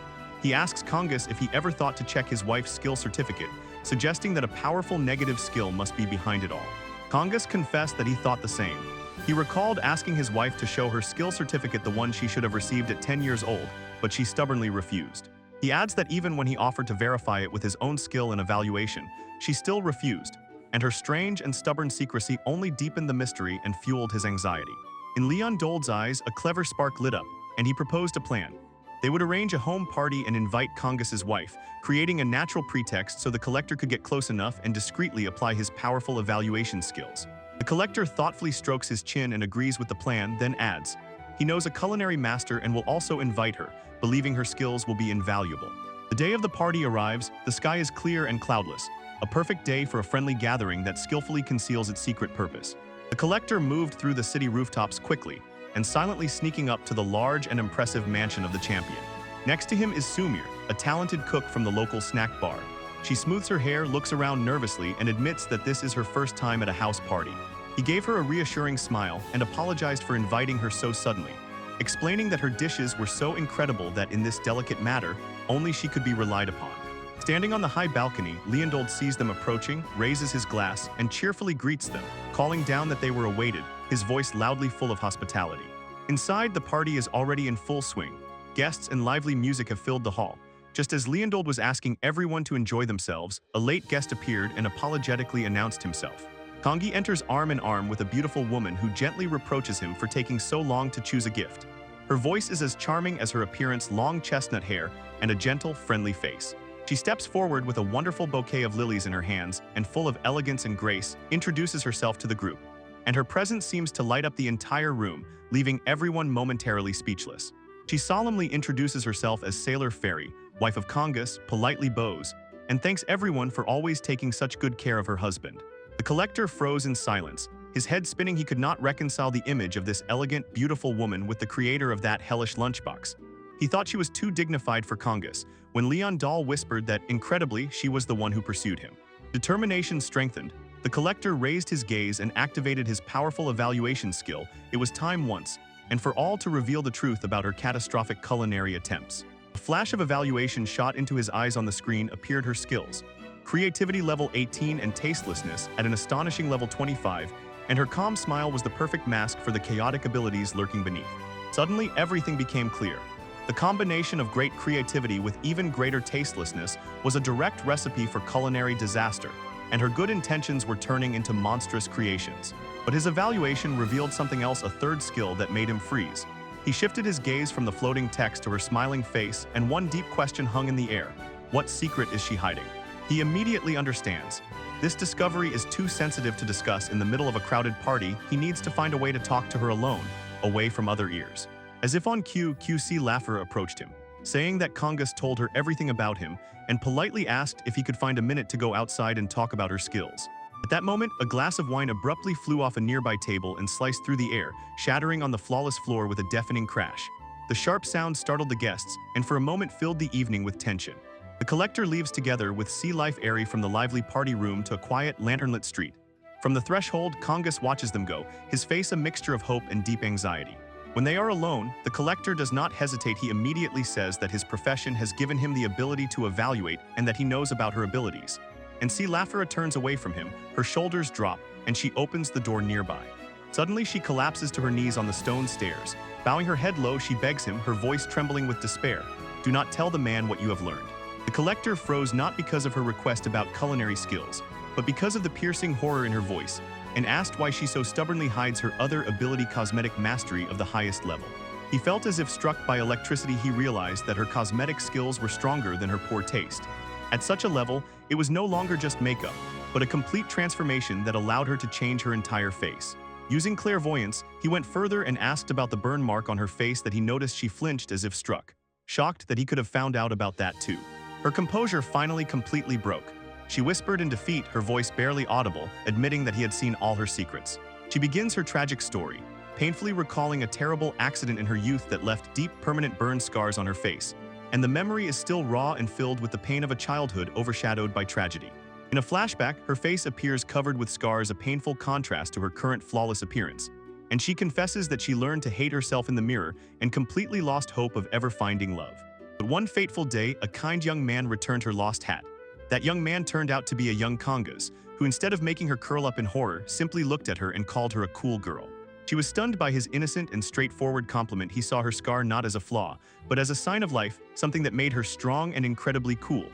He asks Kangas if he ever thought to check his wife's skill certificate, suggesting that a powerful negative skill must be behind it all. Kangas confessed that he thought the same. He recalled asking his wife to show her skill certificate, the one she should have received at 10 years old, but she stubbornly refused. He adds that even when he offered to verify it with his own skill and evaluation, she still refused, and her strange and stubborn secrecy only deepened the mystery and fueled his anxiety. In Leontold's eyes, a clever spark lit up, and he proposed a plan. They would arrange a home party and invite Kangas's wife, creating a natural pretext so the collector could get close enough and discreetly apply his powerful evaluation skills. The collector thoughtfully strokes his chin and agrees with the plan, then adds, he knows a culinary master and will also invite her, believing her skills will be invaluable. The day of the party arrives, the sky is clear and cloudless, a perfect day for a friendly gathering that skillfully conceals its secret purpose. The collector moved through the city rooftops quickly, and silently sneaking up to the large and impressive mansion of the champion. Next to him is Sumir, a talented cook from the local snack bar. She smooths her hair, looks around nervously, and admits that this is her first time at a house party. He gave her a reassuring smile and apologized for inviting her so suddenly, explaining that her dishes were so incredible that in this delicate matter, only she could be relied upon. Standing on the high balcony, Leontold sees them approaching, raises his glass, and cheerfully greets them, calling down that they were awaited, his voice loudly full of hospitality. Inside, the party is already in full swing. Guests and lively music have filled the hall. Just as Leondold was asking everyone to enjoy themselves, a late guest appeared and apologetically announced himself. Kongi enters arm in arm with a beautiful woman who gently reproaches him for taking so long to choose a gift. Her voice is as charming as her appearance, long chestnut hair and a gentle, friendly face. She steps forward with a wonderful bouquet of lilies in her hands and, full of elegance and grace, introduces herself to the group. And her presence seems to light up the entire room, leaving everyone momentarily speechless. She solemnly introduces herself as Sailor Fairy, wife of Kongus, politely bows, and thanks everyone for always taking such good care of her husband. The collector froze in silence, his head spinning. He could not reconcile the image of this elegant, beautiful woman with the creator of that hellish lunchbox. He thought she was too dignified for Kongus, when Leon Dahl whispered that, incredibly, she was the one who pursued him. Determination strengthened. The collector raised his gaze and activated his powerful evaluation skill. It was time once and for all to reveal the truth about her catastrophic culinary attempts. A flash of evaluation shot into his eyes. On the screen appeared her skills. Creativity level 18 and tastelessness at an astonishing level 25, and her calm smile was the perfect mask for the chaotic abilities lurking beneath. Suddenly, everything became clear. The combination of great creativity with even greater tastelessness was a direct recipe for culinary disaster, and her good intentions were turning into monstrous creations. But his evaluation revealed something else, a third skill that made him freeze. He shifted his gaze from the floating text to her smiling face, and one deep question hung in the air. What secret is she hiding? He immediately understands. This discovery is too sensitive to discuss in the middle of a crowded party. He needs to find a way to talk to her alone, away from other ears. As if on cue, QC Laffer approached him, saying that Kongus told her everything about him and politely asked if he could find a minute to go outside and talk about her skills. At that moment, a glass of wine abruptly flew off a nearby table and sliced through the air, shattering on the flawless floor with a deafening crash. The sharp sound startled the guests and for a moment filled the evening with tension. The collector leaves together with Sea Life Airy from the lively party room to a quiet, lanternlit street. From the threshold, Kongus watches them go, his face a mixture of hope and deep anxiety. When they are alone, the collector does not hesitate. He immediately says that his profession has given him the ability to evaluate and that he knows about her abilities. And see Laffer turns away from him, her shoulders drop, and she opens the door nearby. Suddenly, she collapses to her knees on the stone stairs. Bowing her head low, she begs him, her voice trembling with despair, "Do not tell the man what you have learned." The collector froze, not because of her request about culinary skills, but because of the piercing horror in her voice, and asked why she so stubbornly hides her other ability, cosmetic mastery of the highest level. He felt as if struck by electricity. He realized that her cosmetic skills were stronger than her poor taste. At such a level, it was no longer just makeup, but a complete transformation that allowed her to change her entire face. Using clairvoyance, he went further and asked about the burn mark on her face that he noticed. She flinched as if struck, shocked that he could have found out about that too. Her composure finally completely broke. She whispered in defeat, her voice barely audible, admitting that he had seen all her secrets. She begins her tragic story, painfully recalling a terrible accident in her youth that left deep, permanent burn scars on her face. And the memory is still raw and filled with the pain of a childhood overshadowed by tragedy. In a flashback, her face appears covered with scars, a painful contrast to her current flawless appearance. And she confesses that she learned to hate herself in the mirror and completely lost hope of ever finding love. But one fateful day, a kind young man returned her lost hat. That young man turned out to be a young Kongus, who instead of making her curl up in horror, simply looked at her and called her a cool girl. She was stunned by his innocent and straightforward compliment. He saw her scar not as a flaw, but as a sign of life, something that made her strong and incredibly cool.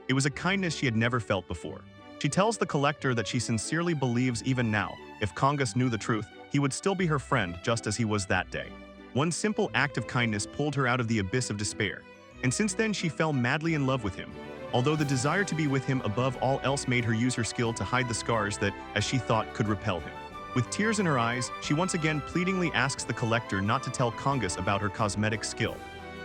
It was a kindness she had never felt before. She tells the collector that she sincerely believes even now, if Kongus knew the truth, he would still be her friend just as he was that day. One simple act of kindness pulled her out of the abyss of despair, and since then she fell madly in love with him. Although the desire to be with him above all else made her use her skill to hide the scars that, as she thought, could repel him. With tears in her eyes, she once again pleadingly asks the collector not to tell Kongus about her cosmetic skill,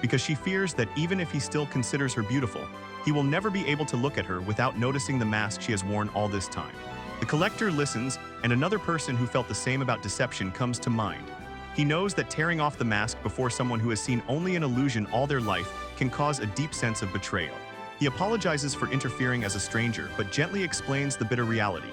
because she fears that even if he still considers her beautiful, he will never be able to look at her without noticing the mask she has worn all this time. The collector listens, and another person who felt the same about deception comes to mind. He knows that tearing off the mask before someone who has seen only an illusion all their life can cause a deep sense of betrayal. He apologizes for interfering as a stranger, but gently explains the bitter reality.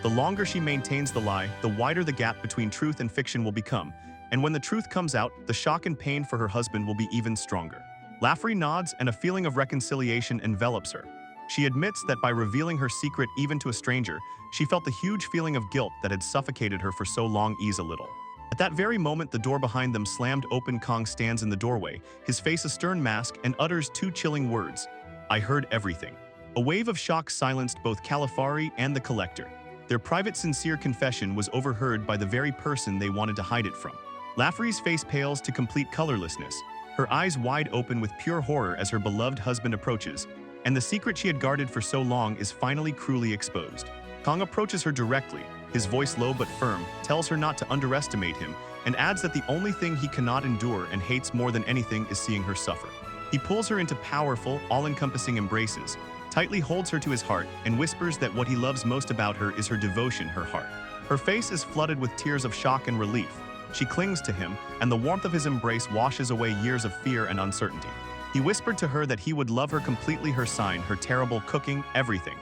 The longer she maintains the lie, the wider the gap between truth and fiction will become, and when the truth comes out, the shock and pain for her husband will be even stronger. Laffery nods, and a feeling of reconciliation envelops her. She admits that by revealing her secret even to a stranger, she felt the huge feeling of guilt that had suffocated her for so long ease a little. At that very moment, the door behind them slammed open. Kong stands in the doorway, his face a stern mask, and utters two chilling words. I heard everything. A wave of shock silenced both Calipari and the collector. Their private sincere confession was overheard by the very person they wanted to hide it from. Laffery's face pales to complete colorlessness, her eyes wide open with pure horror as her beloved husband approaches, and the secret she had guarded for so long is finally cruelly exposed. Kong approaches her directly, his voice low but firm, tells her not to underestimate him, and adds that the only thing he cannot endure and hates more than anything is seeing her suffer. He pulls her into powerful, all-encompassing embraces, tightly holds her to his heart, and whispers that what he loves most about her is her devotion, her heart. Her face is flooded with tears of shock and relief. She clings to him, and the warmth of his embrace washes away years of fear and uncertainty. He whispered to her that he would love her completely, her sign, her terrible cooking, everything.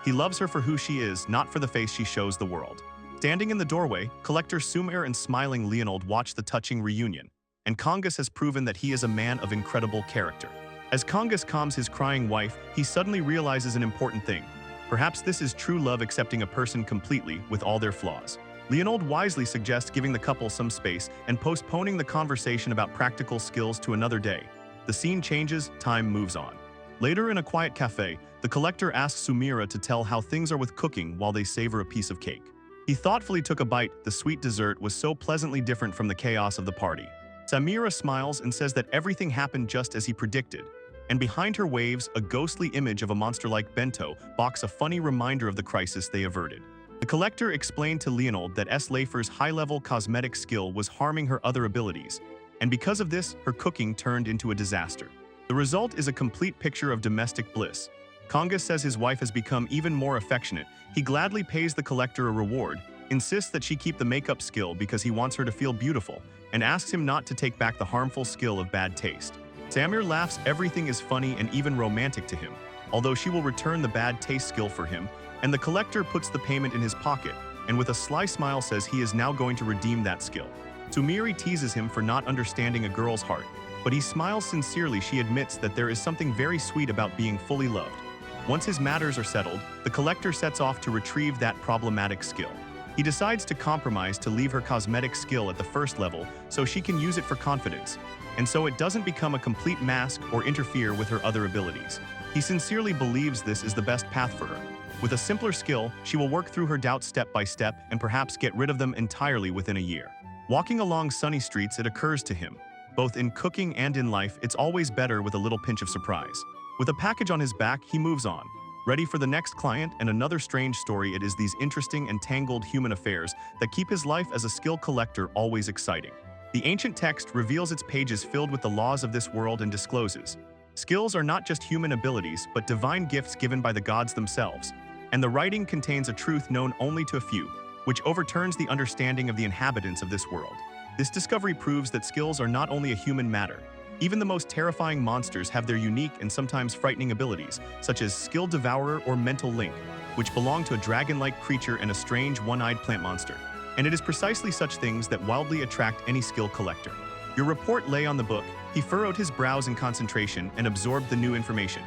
He loves her for who she is, not for the face she shows the world. Standing in the doorway, Collector Sumer and smiling Leonold watch the touching reunion, and Congus has proven that he is a man of incredible character. As Congus calms his crying wife, he suddenly realizes an important thing. Perhaps this is true love, accepting a person completely with all their flaws. Leonold wisely suggests giving the couple some space and postponing the conversation about practical skills to another day. The scene changes, time moves on. Later in a quiet cafe, the collector asks Sumira to tell how things are with cooking while they savor a piece of cake. He thoughtfully took a bite. The sweet dessert was so pleasantly different from the chaos of the party. Samira smiles and says that everything happened just as he predicted, and behind her waves a ghostly image of a monster-like bento box, a funny reminder of the crisis they averted. The collector explained to Leonold that Lafer's high-level cosmetic skill was harming her other abilities, and because of this, her cooking turned into a disaster. The result is a complete picture of domestic bliss. Congus says his wife has become even more affectionate. He gladly pays the collector a reward, insists that she keep the makeup skill because he wants her to feel beautiful, and asks him not to take back the harmful skill of bad taste. Samir laughs. Everything is funny and even romantic to him, although she will return the bad taste skill for him, and the collector puts the payment in his pocket, and with a sly smile says he is now going to redeem that skill. Sumiri teases him for not understanding a girl's heart, but he smiles sincerely. She admits that there is something very sweet about being fully loved. Once his matters are settled, the collector sets off to retrieve that problematic skill. He decides to compromise to leave her cosmetic skill at the first level so she can use it for confidence, and so it doesn't become a complete mask or interfere with her other abilities. He sincerely believes this is the best path for her. With a simpler skill, she will work through her doubts step by step and perhaps get rid of them entirely within a year. Walking along sunny streets, it occurs to him, both in cooking and in life, it's always better with a little pinch of surprise. With a package on his back, he moves on, ready for the next client and another strange story. It is these interesting and tangled human affairs that keep his life as a skill collector always exciting. The ancient text reveals its pages filled with the laws of this world and discloses, skills are not just human abilities, but divine gifts given by the gods themselves. And the writing contains a truth known only to a few, which overturns the understanding of the inhabitants of this world. This discovery proves that skills are not only a human matter. Even the most terrifying monsters have their unique and sometimes frightening abilities, such as Skill Devourer or Mental Link, which belong to a dragon-like creature and a strange one-eyed plant monster. And it is precisely such things that wildly attract any skill collector. Your report lay on the book. He furrowed his brows in concentration and absorbed the new information.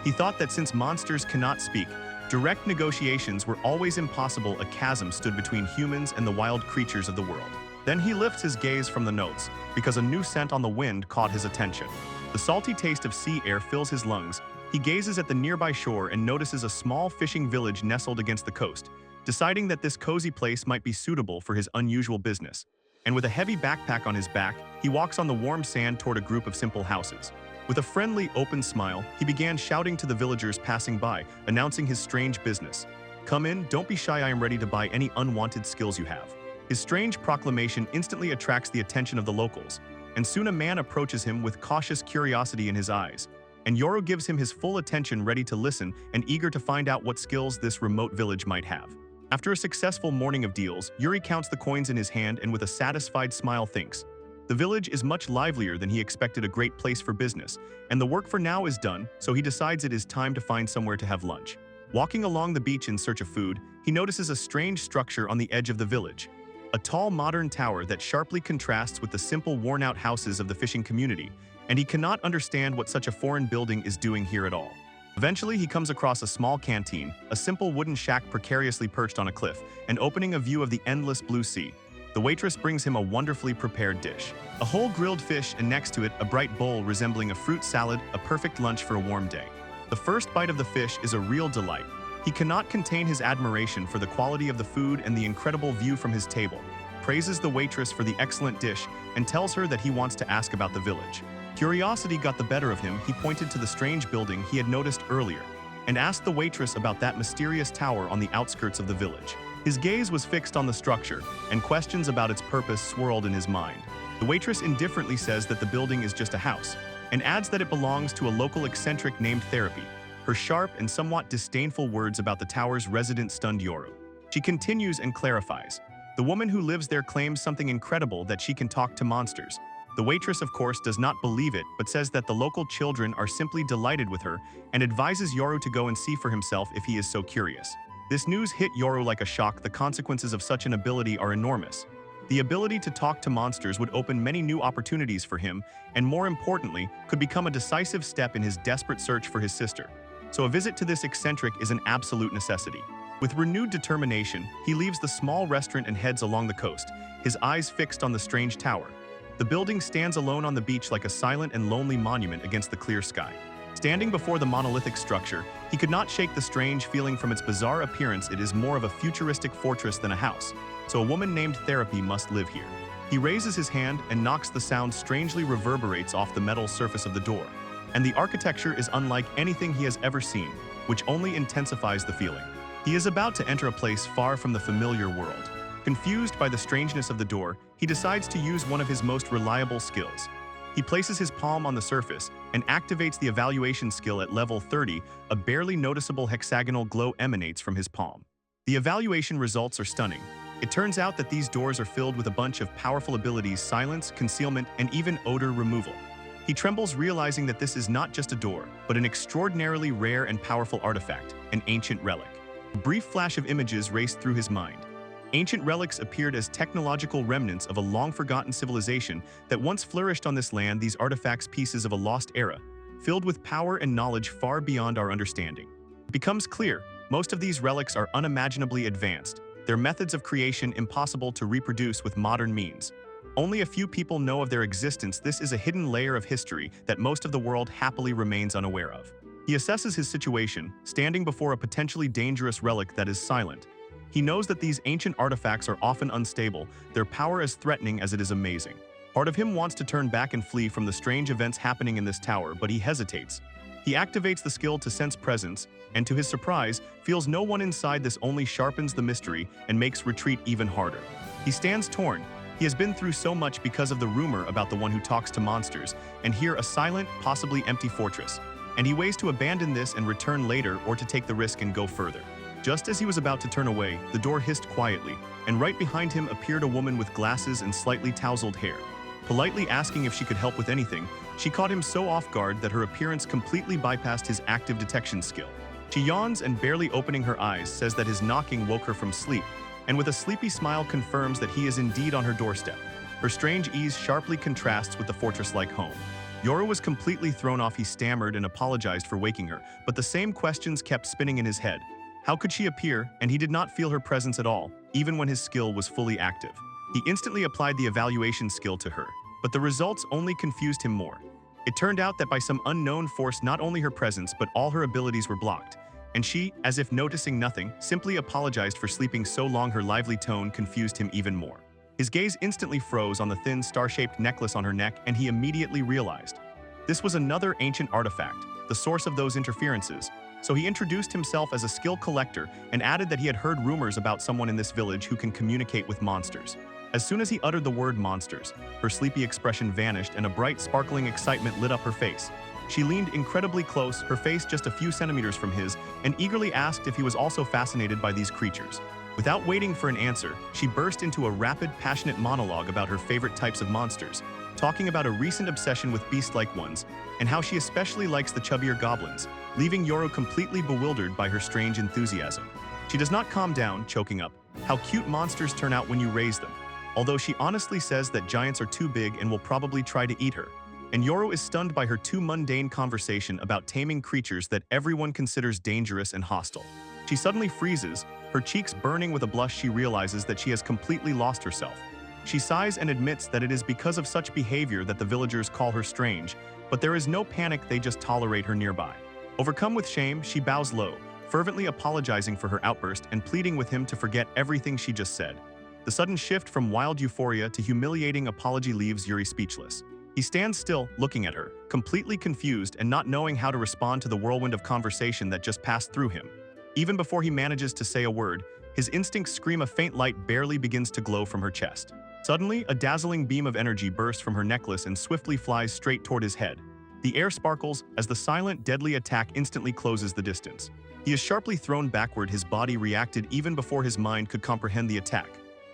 He thought that since monsters cannot speak, direct negotiations were always impossible. A chasm stood between humans and the wild creatures of the world. Then he lifts his gaze from the notes, because a new scent on the wind caught his attention. The salty taste of sea air fills his lungs. He gazes at the nearby shore and notices a small fishing village nestled against the coast, deciding that this cozy place might be suitable for his unusual business. And with a heavy backpack on his back, he walks on the warm sand toward a group of simple houses. With a friendly, open smile, he began shouting to the villagers passing by, announcing his strange business. "Come in, don't be shy, I am ready to buy any unwanted skills you have." His strange proclamation instantly attracts the attention of the locals, and soon a man approaches him with cautious curiosity in his eyes, and Yoro gives him his full attention, ready to listen and eager to find out what skills this remote village might have. After a successful morning of deals, Yuri counts the coins in his hand and with a satisfied smile thinks, the village is much livelier than he expected, a great place for business, and the work for now is done, so he decides it is time to find somewhere to have lunch. Walking along the beach in search of food, he notices a strange structure on the edge of the village. A tall modern tower that sharply contrasts with the simple worn-out houses of the fishing community, and he cannot understand what such a foreign building is doing here at all. Eventually, he comes across a small canteen, a simple wooden shack precariously perched on a cliff, and opening a view of the endless blue sea. The waitress brings him a wonderfully prepared dish. A whole grilled fish and next to it, a bright bowl resembling a fruit salad, a perfect lunch for a warm day. The first bite of the fish is a real delight. He cannot contain his admiration for the quality of the food and the incredible view from his table, praises the waitress for the excellent dish, and tells her that he wants to ask about the village. Curiosity got the better of him. He pointed to the strange building he had noticed earlier and asked the waitress about that mysterious tower on the outskirts of the village. His gaze was fixed on the structure, and questions about its purpose swirled in his mind. The waitress indifferently says that the building is just a house, and adds that it belongs to a local eccentric named Therapy. Her sharp and somewhat disdainful words about the tower's resident stunned Yoru. She continues and clarifies. The woman who lives there claims something incredible, that she can talk to monsters. The waitress, of course, does not believe it, but says that the local children are simply delighted with her and advises Yoru to go and see for himself if he is so curious. This news hit Yoru like a shock. The consequences of such an ability are enormous. The ability to talk to monsters would open many new opportunities for him, and more importantly, could become a decisive step in his desperate search for his sister. So a visit to this eccentric is an absolute necessity. With renewed determination, he leaves the small restaurant and heads along the coast, his eyes fixed on the strange tower. The building stands alone on the beach like a silent and lonely monument against the clear sky. Standing before the monolithic structure, he could not shake the strange feeling from its bizarre appearance. It is more of a futuristic fortress than a house, so a woman named Therapy must live here. He raises his hand and knocks. The sound strangely reverberates off the metal surface of the door, and the architecture is unlike anything he has ever seen, which only intensifies the feeling. He is about to enter a place far from the familiar world. Confused by the strangeness of the door, he decides to use one of his most reliable skills. He places his palm on the surface and activates the evaluation skill at level 30. A barely noticeable hexagonal glow emanates from his palm. The evaluation results are stunning. It turns out that these doors are filled with a bunch of powerful abilities: silence, concealment, and even odor removal. He trembles, realizing that this is not just a door, but an extraordinarily rare and powerful artifact, an ancient relic. A brief flash of images raced through his mind. Ancient relics appeared as technological remnants of a long-forgotten civilization that once flourished on this land. These artifacts, pieces of a lost era, filled with power and knowledge far beyond our understanding. It becomes clear, most of these relics are unimaginably advanced, their methods of creation impossible to reproduce with modern means. Only a few people know of their existence. This is a hidden layer of history that most of the world happily remains unaware of. He assesses his situation, standing before a potentially dangerous relic that is silent. He knows that these ancient artifacts are often unstable, their power as threatening as it is amazing. Part of him wants to turn back and flee from the strange events happening in this tower, but he hesitates. He activates the skill to sense presence, and to his surprise, feels no one inside. This only sharpens the mystery and makes retreat even harder. He stands torn. He has been through so much because of the rumor about the one who talks to monsters, and here a silent, possibly empty fortress. And he weighs to abandon this and return later, or to take the risk and go further. Just as he was about to turn away, the door hissed quietly, and right behind him appeared a woman with glasses and slightly tousled hair. Politely asking if she could help with anything, she caught him so off guard that her appearance completely bypassed his active detection skill. She yawns and, barely opening her eyes, says that his knocking woke her from sleep, and with a sleepy smile confirms that he is indeed on her doorstep. Her strange ease sharply contrasts with the fortress-like home. Yoru was completely thrown off. He stammered and apologized for waking her, but the same questions kept spinning in his head. How could she appear? And he did not feel her presence at all, even when his skill was fully active. He instantly applied the evaluation skill to her, but the results only confused him more. It turned out that by some unknown force, not only her presence, but all her abilities were blocked. And she, as if noticing nothing, simply apologized for sleeping so long. Her lively tone confused him even more. His gaze instantly froze on the thin, star-shaped necklace on her neck, and he immediately realized this was another ancient artifact, the source of those interferences. So he introduced himself as a skill collector and added that he had heard rumors about someone in this village who can communicate with monsters. As soon as he uttered the word monsters, her sleepy expression vanished and a bright, sparkling excitement lit up her face. She leaned incredibly close, her face just a few centimeters from his, and eagerly asked if he was also fascinated by these creatures. Without waiting for an answer, she burst into a rapid, passionate monologue about her favorite types of monsters, talking about a recent obsession with beast-like ones, and how she especially likes the chubbier goblins, leaving Yoru completely bewildered by her strange enthusiasm. She does not calm down, choking up how cute monsters turn out when you raise them, although she honestly says that giants are too big and will probably try to eat her. And Yoru is stunned by her too mundane conversation about taming creatures that everyone considers dangerous and hostile. She suddenly freezes, her cheeks burning with a blush. She realizes that she has completely lost herself. She sighs and admits that it is because of such behavior that the villagers call her strange, but there is no panic, they just tolerate her nearby. Overcome with shame, she bows low, fervently apologizing for her outburst and pleading with him to forget everything she just said. The sudden shift from wild euphoria to humiliating apology leaves Yuri speechless. He stands still, looking at her, completely confused and not knowing how to respond to the whirlwind of conversation that just passed through him. Even before he manages to say a word, his instincts scream. A faint light barely begins to glow from her chest. Suddenly, a dazzling beam of energy bursts from her necklace and swiftly flies straight toward his head. The air sparkles as the silent, deadly attack instantly closes the distance. He is sharply thrown backward. His body reacted even before his mind could comprehend the attack.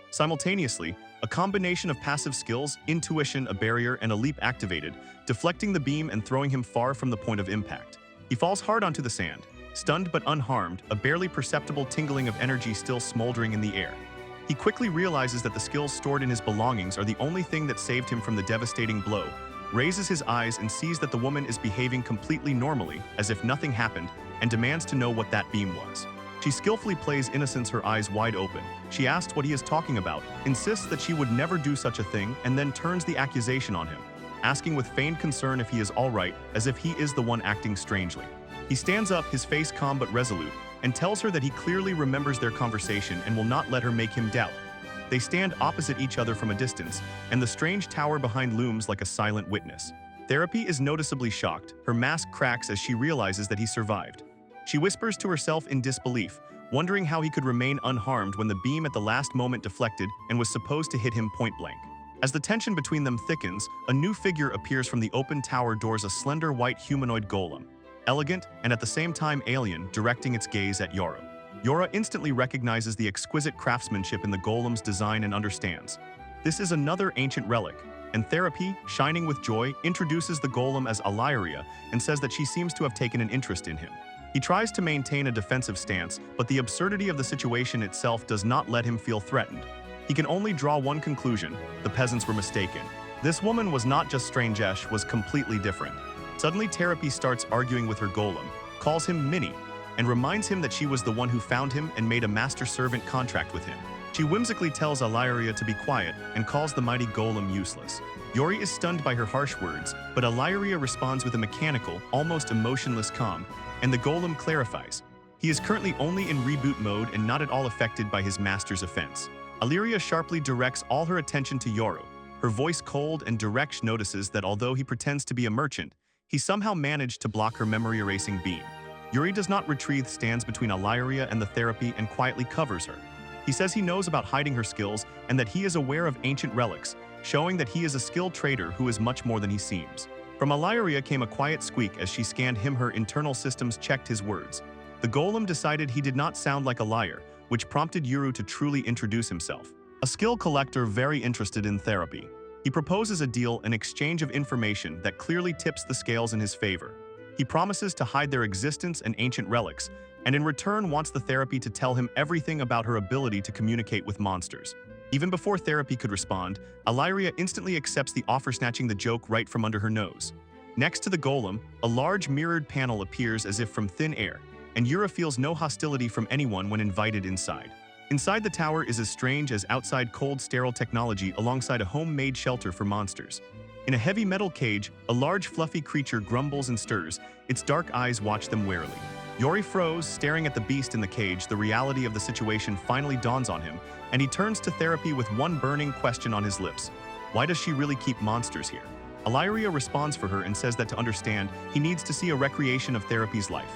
Simultaneously, a combination of passive skills, intuition, a barrier, and a leap activated, deflecting the beam and throwing him far from the point of impact. He falls hard onto the sand, stunned but unharmed, a barely perceptible tingling of energy still smoldering in the air. He quickly realizes that the skills stored in his belongings are the only thing that saved him from the devastating blow, raises his eyes and sees that the woman is behaving completely normally, as if nothing happened, and demands to know what that beam was. She skillfully plays innocence, her eyes wide open. She asks what he is talking about, insists that she would never do such a thing, and then turns the accusation on him, asking with feigned concern if he is all right, as if he is the one acting strangely. He stands up, his face calm but resolute, and tells her that he clearly remembers their conversation and will not let her make him doubt. They stand opposite each other from a distance, and the strange tower behind looms like a silent witness. Therapy is noticeably shocked. Her mask cracks as she realizes that he survived. She whispers to herself in disbelief, wondering how he could remain unharmed when the beam at the last moment deflected and was supposed to hit him point blank. As the tension between them thickens, a new figure appears from the open tower doors, a slender white humanoid golem. Elegant and at the same time alien, directing its gaze at Yoru. Yora instantly recognizes the exquisite craftsmanship in the golem's design and understands. This is another ancient relic, and Therapy, shining with joy, introduces the golem as Illyria and says that she seems to have taken an interest in him. He tries to maintain a defensive stance, but the absurdity of the situation itself does not let him feel threatened. He can only draw one conclusion: the peasants were mistaken. This woman was not just strange, was completely different. Suddenly Therapy starts arguing with her golem, calls him Minnie, and reminds him that she was the one who found him and made a master-servant contract with him. She whimsically tells Illyria to be quiet and calls the mighty golem useless. Yori is stunned by her harsh words, but Illyria responds with a mechanical, almost emotionless calm, and the golem clarifies. He is currently only in reboot mode and not at all affected by his master's offense. Illyria sharply directs all her attention to Yoru. Her voice cold and direct, notices that although he pretends to be a merchant, he somehow managed to block her memory-erasing beam. Yuri does not retreat, stands between Illyria and the Therapy and quietly covers her. He says he knows about hiding her skills and that he is aware of ancient relics, showing that he is a skilled trader who is much more than he seems. From Illyria came a quiet squeak as she scanned him. Her internal systems checked his words. The golem decided he did not sound like a liar, which prompted Yuru to truly introduce himself. A skill collector very interested in Therapy. He proposes a deal, an exchange of information that clearly tips the scales in his favor. He promises to hide their existence and ancient relics, and in return wants the Therapy to tell him everything about her ability to communicate with monsters. Even before Therapy could respond, Illyria instantly accepts the offer, snatching the joke right from under her nose. Next to the golem, a large mirrored panel appears as if from thin air, and Yura feels no hostility from anyone when invited inside. Inside the tower is as strange as outside, cold, sterile technology alongside a homemade shelter for monsters. In a heavy metal cage, a large fluffy creature grumbles and stirs. Its dark eyes watch them warily. Yori froze, staring at the beast in the cage. The reality of the situation finally dawns on him, and he turns to Therapy with one burning question on his lips. Why does she really keep monsters here? Illyria responds for her and says that to understand, he needs to see a recreation of Therapy's life.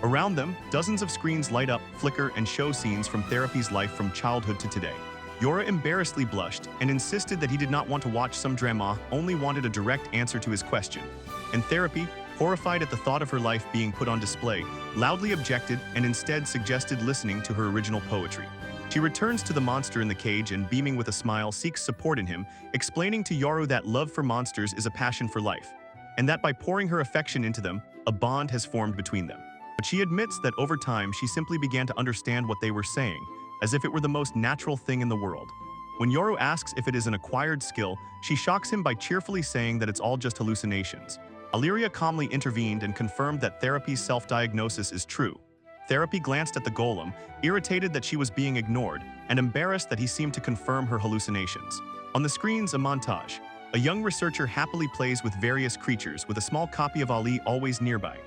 Around them, dozens of screens light up, flicker, and show scenes from Therapy's life from childhood to today. Yora embarrassedly blushed and insisted that he did not want to watch some drama, only wanted a direct answer to his question. And Therapy, horrified at the thought of her life being put on display, loudly objected and instead suggested listening to her original poetry. She returns to the monster in the cage and, beaming with a smile, seeks support in him, explaining to Yoru that love for monsters is a passion for life, and that by pouring her affection into them, a bond has formed between them. But she admits that over time she simply began to understand what they were saying, as if it were the most natural thing in the world. When Yoru asks if it is an acquired skill, she shocks him by cheerfully saying that it's all just hallucinations. Illyria calmly intervened and confirmed that Therapy's self-diagnosis is true. Therapy glanced at the golem, irritated that she was being ignored, and embarrassed that he seemed to confirm her hallucinations. On the screens, a montage. A young researcher happily plays with various creatures, with a small copy of Ali always nearby.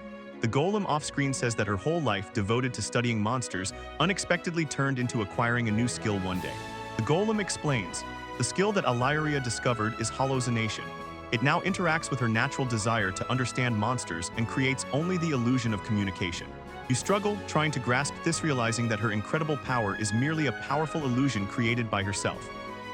The golem off-screen says that her whole life devoted to studying monsters unexpectedly turned into acquiring a new skill one day. The golem explains, the skill that Illyria discovered is hallucination. It now interacts with her natural desire to understand monsters and creates only the illusion of communication. You struggle trying to grasp this, realizing that her incredible power is merely a powerful illusion created by herself.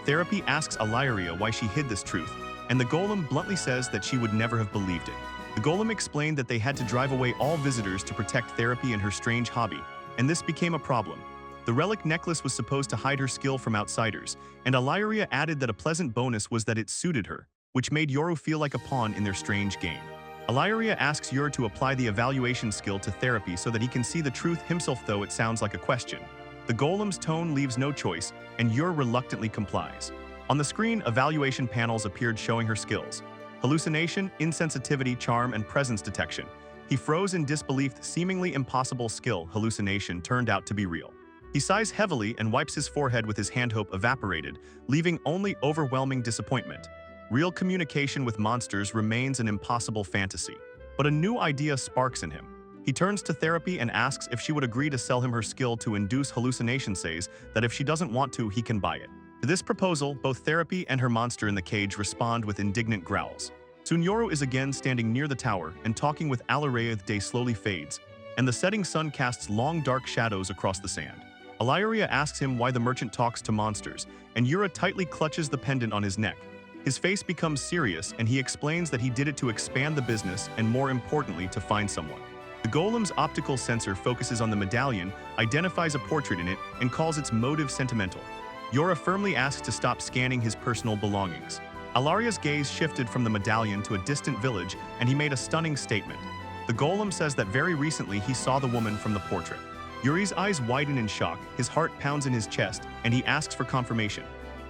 Therapy asks Illyria why she hid this truth, and the golem bluntly says that she would never have believed it. The golem explained that they had to drive away all visitors to protect Therapy and her strange hobby, and this became a problem. The relic necklace was supposed to hide her skill from outsiders, and Illyria added that a pleasant bonus was that it suited her, which made Yoru feel like a pawn in their strange game. Illyria asks Yoru to apply the evaluation skill to Therapy so that he can see the truth himself, though it sounds like a question. The golem's tone leaves no choice, and Yoru reluctantly complies. On the screen, evaluation panels appeared showing her skills: hallucination, insensitivity, charm, and presence detection. He froze in disbelief. The seemingly impossible skill, hallucination, turned out to be real. He sighs heavily and wipes his forehead with his hand. Hope evaporated, leaving only overwhelming disappointment. Real communication with monsters remains an impossible fantasy. But a new idea sparks in him. He turns to Therapy and asks if she would agree to sell him her skill to induce hallucination, says that if she doesn't want to, he can buy it. To this proposal, both Therapy and her monster in the cage respond with indignant growls. Soon Yoru is again standing near the tower and talking with Illyria. The day slowly fades, and the setting sun casts long dark shadows across the sand. Illyria asks him why the merchant talks to monsters, and Yoru tightly clutches the pendant on his neck. His face becomes serious, and he explains that he did it to expand the business and, more importantly, to find someone. The golem's optical sensor focuses on the medallion, identifies a portrait in it, and calls its motive sentimental. Yoru firmly asks to stop scanning his personal belongings. Illyria's gaze shifted from the medallion to a distant village, and he made a stunning statement. The golem says that very recently he saw the woman from the portrait. Yuri's eyes widen in shock, his heart pounds in his chest, and he asks for confirmation.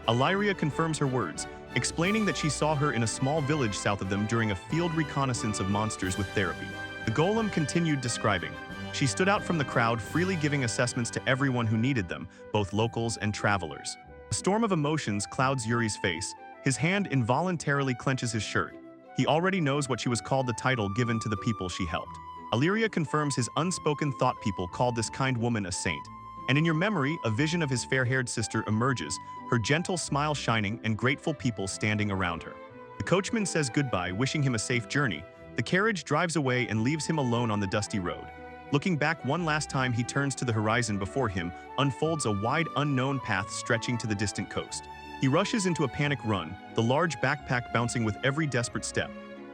Illyria confirms her words, explaining that she saw her in a small village south of them during a field reconnaissance of monsters with Therapy. The golem continued describing. She stood out from the crowd, freely giving assessments to everyone who needed them, both locals and travelers. A storm of emotions clouds Yuri's face. His hand involuntarily clenches his shirt. He already knows what she was called, the title given to the people she helped. Illyria confirms his unspoken thought. People called this kind woman a saint. And in your memory, a vision of his fair-haired sister emerges, her gentle smile shining and grateful people standing around her. The coachman says goodbye, wishing him a safe journey. The carriage drives away and leaves him alone on the dusty road. Looking back one last time, he turns to the horizon before him, unfolds a wide unknown path stretching to the distant coast. He rushes into a panic run, the large backpack bouncing with every desperate step.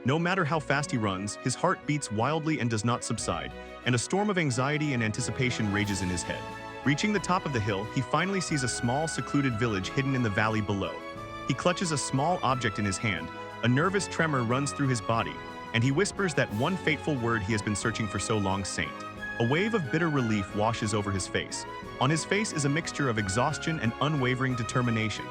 No matter how fast he runs, his heart beats wildly and does not subside, and a storm of anxiety and anticipation rages in his head. Reaching the top of the hill, he finally sees a small, secluded village hidden in the valley below. He clutches a small object in his hand, a nervous tremor runs through his body, and he whispers that one fateful word he has been searching for so long: saint. A wave of bitter relief washes over his face. On his face is a mixture of exhaustion and unwavering determination.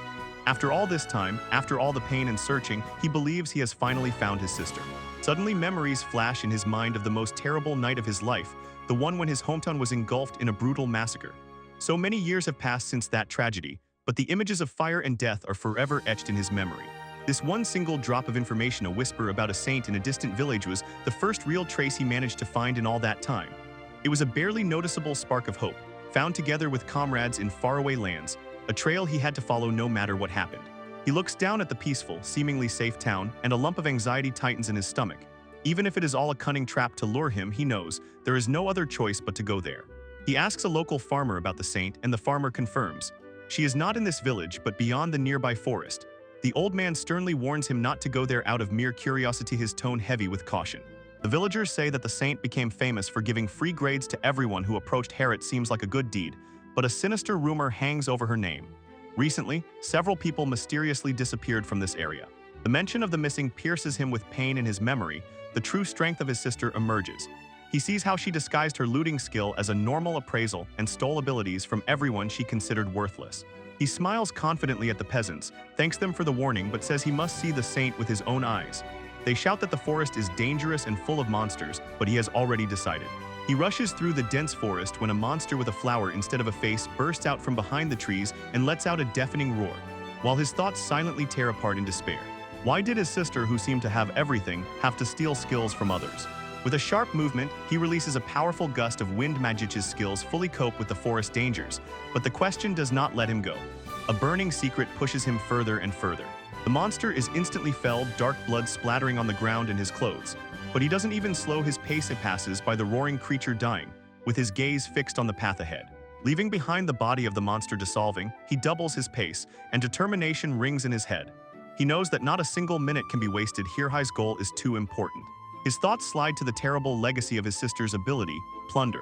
After all this time, after all the pain and searching, he believes he has finally found his sister. Suddenly, memories flash in his mind of the most terrible night of his life, the one when his hometown was engulfed in a brutal massacre. So many years have passed since that tragedy, but the images of fire and death are forever etched in his memory. This one single drop of information, a whisper about a saint in a distant village, was the first real trace he managed to find in all that time. It was a barely noticeable spark of hope, found together with comrades in faraway lands, a trail he had to follow no matter what happened. He looks down at the peaceful, seemingly safe town, and a lump of anxiety tightens in his stomach. Even if it is all a cunning trap to lure him, he knows there is no other choice but to go there. He asks a local farmer about the saint, and the farmer confirms. She is not in this village, but beyond the nearby forest. The old man sternly warns him not to go there out of mere curiosity, his tone heavy with caution. The villagers say that the saint became famous for giving free grades to everyone who approached her. It seems like a good deed, but a sinister rumor hangs over her name. Recently, several people mysteriously disappeared from this area. The mention of the missing pierces him with pain in his memory. The true strength of his sister emerges. He sees how she disguised her looting skill as a normal appraisal and stole abilities from everyone she considered worthless. He smiles confidently at the peasants, thanks them for the warning, but says he must see the saint with his own eyes. They shout that the forest is dangerous and full of monsters, but he has already decided. He rushes through the dense forest when a monster with a flower instead of a face bursts out from behind the trees and lets out a deafening roar, while his thoughts silently tear apart in despair. Why did his sister, who seemed to have everything, have to steal skills from others? With a sharp movement, he releases a powerful gust of wind magic's skills fully cope with the forest dangers, but the question does not let him go. A burning secret pushes him further and further. The monster is instantly felled, dark blood splattering on the ground and his clothes. But he doesn't even slow his pace. It passes by the roaring creature dying, with his gaze fixed on the path ahead. Leaving behind the body of the monster dissolving, he doubles his pace, and determination rings in his head. He knows that not a single minute can be wasted here. His goal is too important. His thoughts slide to the terrible legacy of his sister's ability, plunder.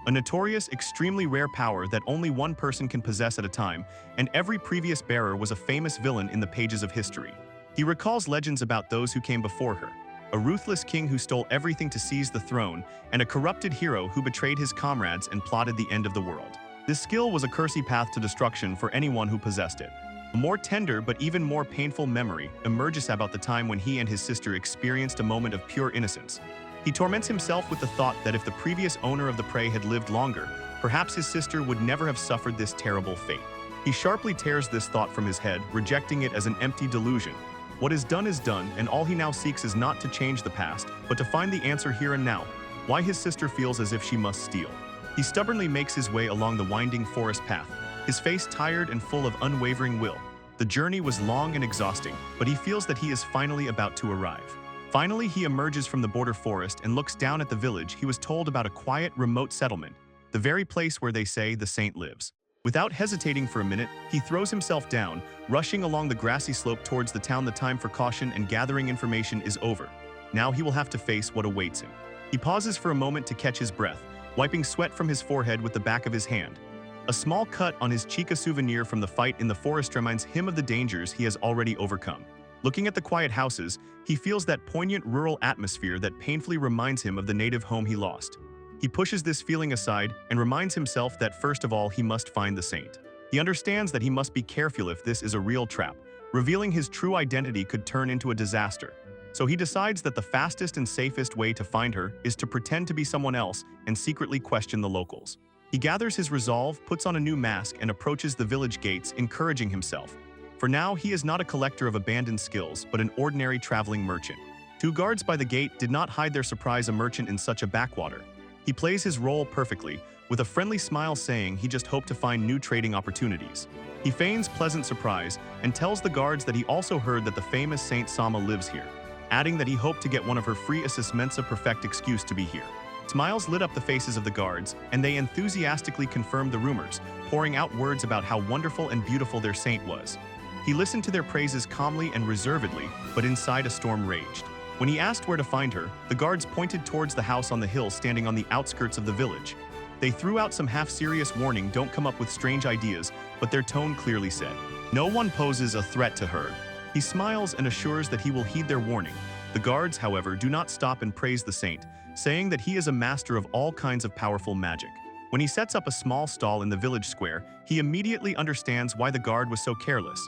A notorious, extremely rare power that only one person can possess at a time, and every previous bearer was a famous villain in the pages of history. He recalls legends about those who came before her. A ruthless king who stole everything to seize the throne, and a corrupted hero who betrayed his comrades and plotted the end of the world. This skill was a cursey path to destruction for anyone who possessed it. A more tender but even more painful memory emerges about the time when he and his sister experienced a moment of pure innocence. He torments himself with the thought that if the previous owner of the prey had lived longer, perhaps his sister would never have suffered this terrible fate. He sharply tears this thought from his head, rejecting it as an empty delusion. What is done, and all he now seeks is not to change the past, but to find the answer here and now. Why his sister feels as if she must steal. He stubbornly makes his way along the winding forest path, his face tired and full of unwavering will. The journey was long and exhausting, but he feels that he is finally about to arrive. Finally, he emerges from the border forest and looks down at the village. He was told about a quiet, remote settlement, the very place where they say the saint lives. Without hesitating for a minute, he throws himself down, rushing along the grassy slope towards the town. The time for caution and gathering information is over. Now he will have to face what awaits him. He pauses for a moment to catch his breath, wiping sweat from his forehead with the back of his hand. A small cut on his cheek, a souvenir from the fight in the forest, reminds him of the dangers he has already overcome. Looking at the quiet houses, he feels that poignant rural atmosphere that painfully reminds him of the native home he lost. He pushes this feeling aside and reminds himself that first of all he must find the saint. He understands that he must be careful if this is a real trap. Revealing his true identity could turn into a disaster. So he decides that the fastest and safest way to find her is to pretend to be someone else and secretly question the locals. He gathers his resolve, puts on a new mask, and approaches the village gates, encouraging himself. For now, he is not a collector of abandoned skills, but an ordinary traveling merchant. Two guards by the gate did not hide their surprise. A merchant in such a backwater. He plays his role perfectly, with a friendly smile saying he just hoped to find new trading opportunities. He feigns pleasant surprise and tells the guards that he also heard that the famous Saint Sama lives here, adding that he hoped to get one of her free assistments, a perfect excuse to be here. Smiles lit up the faces of the guards, and they enthusiastically confirmed the rumors, pouring out words about how wonderful and beautiful their saint was. He listened to their praises calmly and reservedly, but inside a storm raged. When he asked where to find her, the guards pointed towards the house on the hill standing on the outskirts of the village. They threw out some half-serious warning, don't come up with strange ideas, but their tone clearly said, no one poses a threat to her. He smiles and assures that he will heed their warning. The guards, however, do not stop and praise the saint, saying that he is a master of all kinds of powerful magic. When he sets up a small stall in the village square, he immediately understands why the guard was so careless.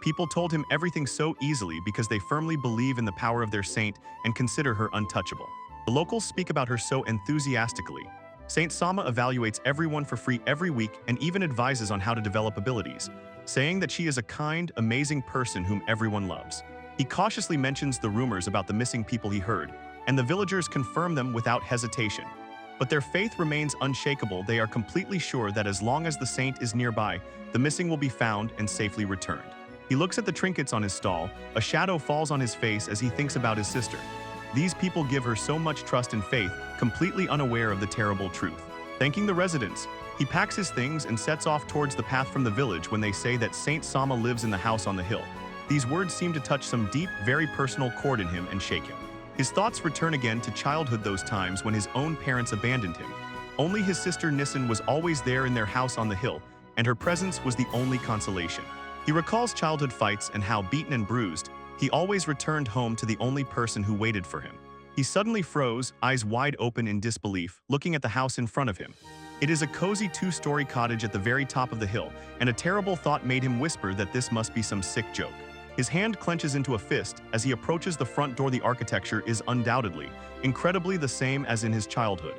People told him everything so easily because they firmly believe in the power of their saint and consider her untouchable. The locals speak about her so enthusiastically. Saint Sama evaluates everyone for free every week and even advises on how to develop abilities, saying that she is a kind, amazing person whom everyone loves. He cautiously mentions the rumors about the missing people he heard, and the villagers confirm them without hesitation. But their faith remains unshakable. They are completely sure that as long as the saint is nearby, the missing will be found and safely returned. He looks at the trinkets on his stall. A shadow falls on his face as he thinks about his sister. These people give her so much trust and faith, completely unaware of the terrible truth. Thanking the residents, he packs his things and sets off towards the path from the village when they say that Saint Sama lives in the house on the hill. These words seem to touch some deep, very personal chord in him and shake him. His thoughts return again to childhood, those times when his own parents abandoned him. Only his sister Nissen was always there in their house on the hill, and her presence was the only consolation. He recalls childhood fights and how, beaten and bruised, he always returned home to the only person who waited for him. He suddenly froze, eyes wide open in disbelief, looking at the house in front of him. It is a cozy two-story cottage at the very top of the hill, and a terrible thought made him whisper that this must be some sick joke. His hand clenches into a fist as he approaches the front door. The architecture is undoubtedly, incredibly the same as in his childhood.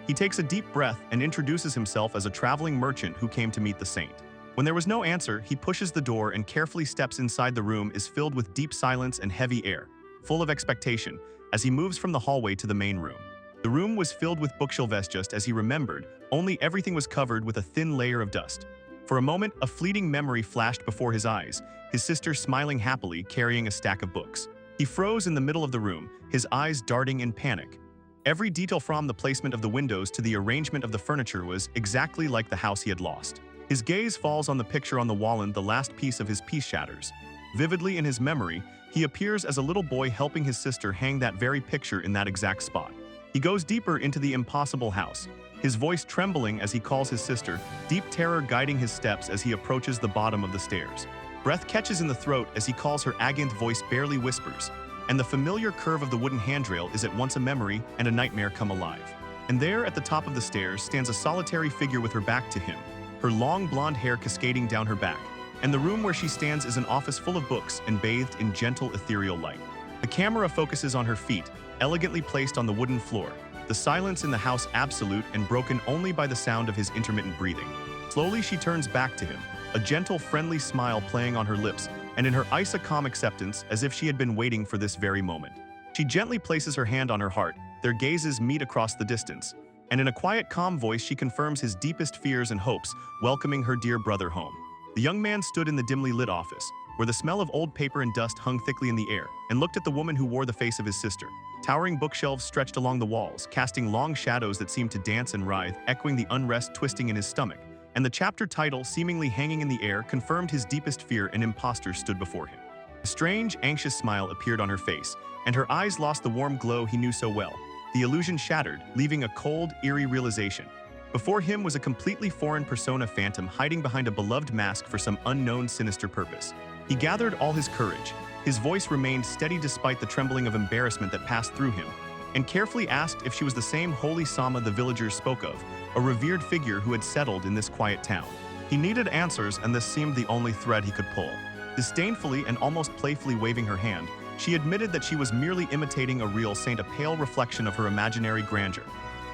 He takes a deep breath and introduces himself as a traveling merchant who came to meet the saint. When there was no answer, he pushes the door and carefully steps inside. The room is filled with deep silence and heavy air, full of expectation, as he moves from the hallway to the main room. The room was filled with bookshelves just as he remembered, only everything was covered with a thin layer of dust. For a moment, a fleeting memory flashed before his eyes, his sister smiling happily, carrying a stack of books. He froze in the middle of the room, his eyes darting in panic. Every detail from the placement of the windows to the arrangement of the furniture was exactly like the house he had lost. His gaze falls on the picture on the wall and the last piece of his piece shatters. Vividly in his memory, he appears as a little boy helping his sister hang that very picture in that exact spot. He goes deeper into the impossible house, his voice trembling as he calls his sister, deep terror guiding his steps as he approaches the bottom of the stairs. Breath catches in the throat as he calls her. Agant's voice barely whispers, and the familiar curve of the wooden handrail is at once a memory and a nightmare come alive. And there at the top of the stairs stands a solitary figure with her back to him, her long blonde hair cascading down her back. And the room where she stands is an office full of books and bathed in gentle ethereal light. The camera focuses on her feet, elegantly placed on the wooden floor, the silence in the house absolute and broken only by the sound of his intermittent breathing. Slowly she turns back to him, a gentle, friendly smile playing on her lips, and in her eyes a calm acceptance as if she had been waiting for this very moment. She gently places her hand on her heart, their gazes meet across the distance, and in a quiet, calm voice she confirms his deepest fears and hopes, welcoming her dear brother home. The young man stood in the dimly lit office, where the smell of old paper and dust hung thickly in the air, and looked at the woman who wore the face of his sister. Towering bookshelves stretched along the walls, casting long shadows that seemed to dance and writhe, echoing the unrest twisting in his stomach. And the chapter title, seemingly hanging in the air, confirmed his deepest fear. An imposter stood before him. A strange, anxious smile appeared on her face, and her eyes lost the warm glow he knew so well. The illusion shattered, leaving a cold, eerie realization. Before him was a completely foreign persona, phantom hiding behind a beloved mask for some unknown sinister purpose. He gathered all his courage. His voice remained steady despite the trembling of embarrassment that passed through him, and carefully asked if she was the same holy Sama the villagers spoke of, a revered figure who had settled in this quiet town. He needed answers, and this seemed the only thread he could pull. Disdainfully and almost playfully waving her hand, she admitted that she was merely imitating a real saint, a pale reflection of her imaginary grandeur.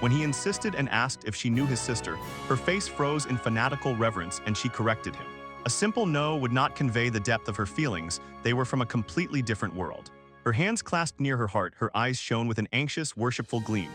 When he insisted and asked if she knew his sister, her face froze in fanatical reverence and she corrected him. A simple no would not convey the depth of her feelings, they were from a completely different world. Her hands clasped near her heart, her eyes shone with an anxious, worshipful gleam.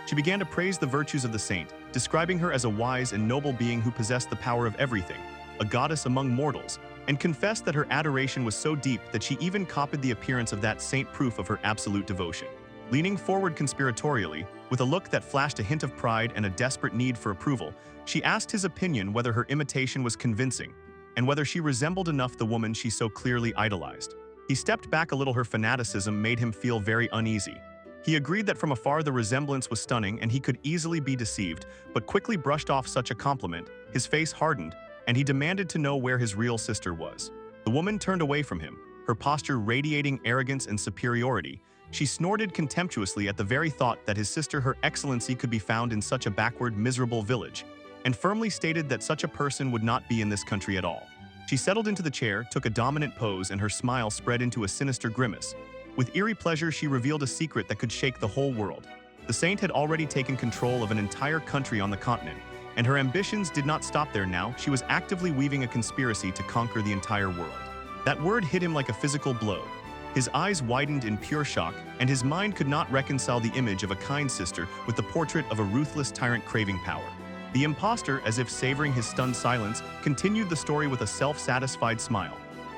She began to praise the virtues of the saint, describing her as a wise and noble being who possessed the power of everything, a goddess among mortals, and confessed that her adoration was so deep that she even copied the appearance of that saint, proof of her absolute devotion. Leaning forward conspiratorially, with a look that flashed a hint of pride and a desperate need for approval, she asked his opinion whether her imitation was convincing, and whether she resembled enough the woman she so clearly idolized. He stepped back a little. Her fanaticism made him feel very uneasy. He agreed that from afar the resemblance was stunning and he could easily be deceived, but quickly brushed off such a compliment. His face hardened, and he demanded to know where his real sister was. The woman turned away from him, her posture radiating arrogance and superiority. She snorted contemptuously at the very thought that his sister, her excellency, could be found in such a backward, miserable village, and firmly stated that such a person would not be in this country at all. She settled into the chair, took a dominant pose, and her smile spread into a sinister grimace. With eerie pleasure, she revealed a secret that could shake the whole world. The saint had already taken control of an entire country on the continent, and her ambitions did not stop there now. She was actively weaving a conspiracy to conquer the entire world. That word hit him like a physical blow. His eyes widened in pure shock, and his mind could not reconcile the image of a kind sister with the portrait of a ruthless tyrant craving power. The imposter, as if savoring his stunned silence, continued the story with a self-satisfied smile.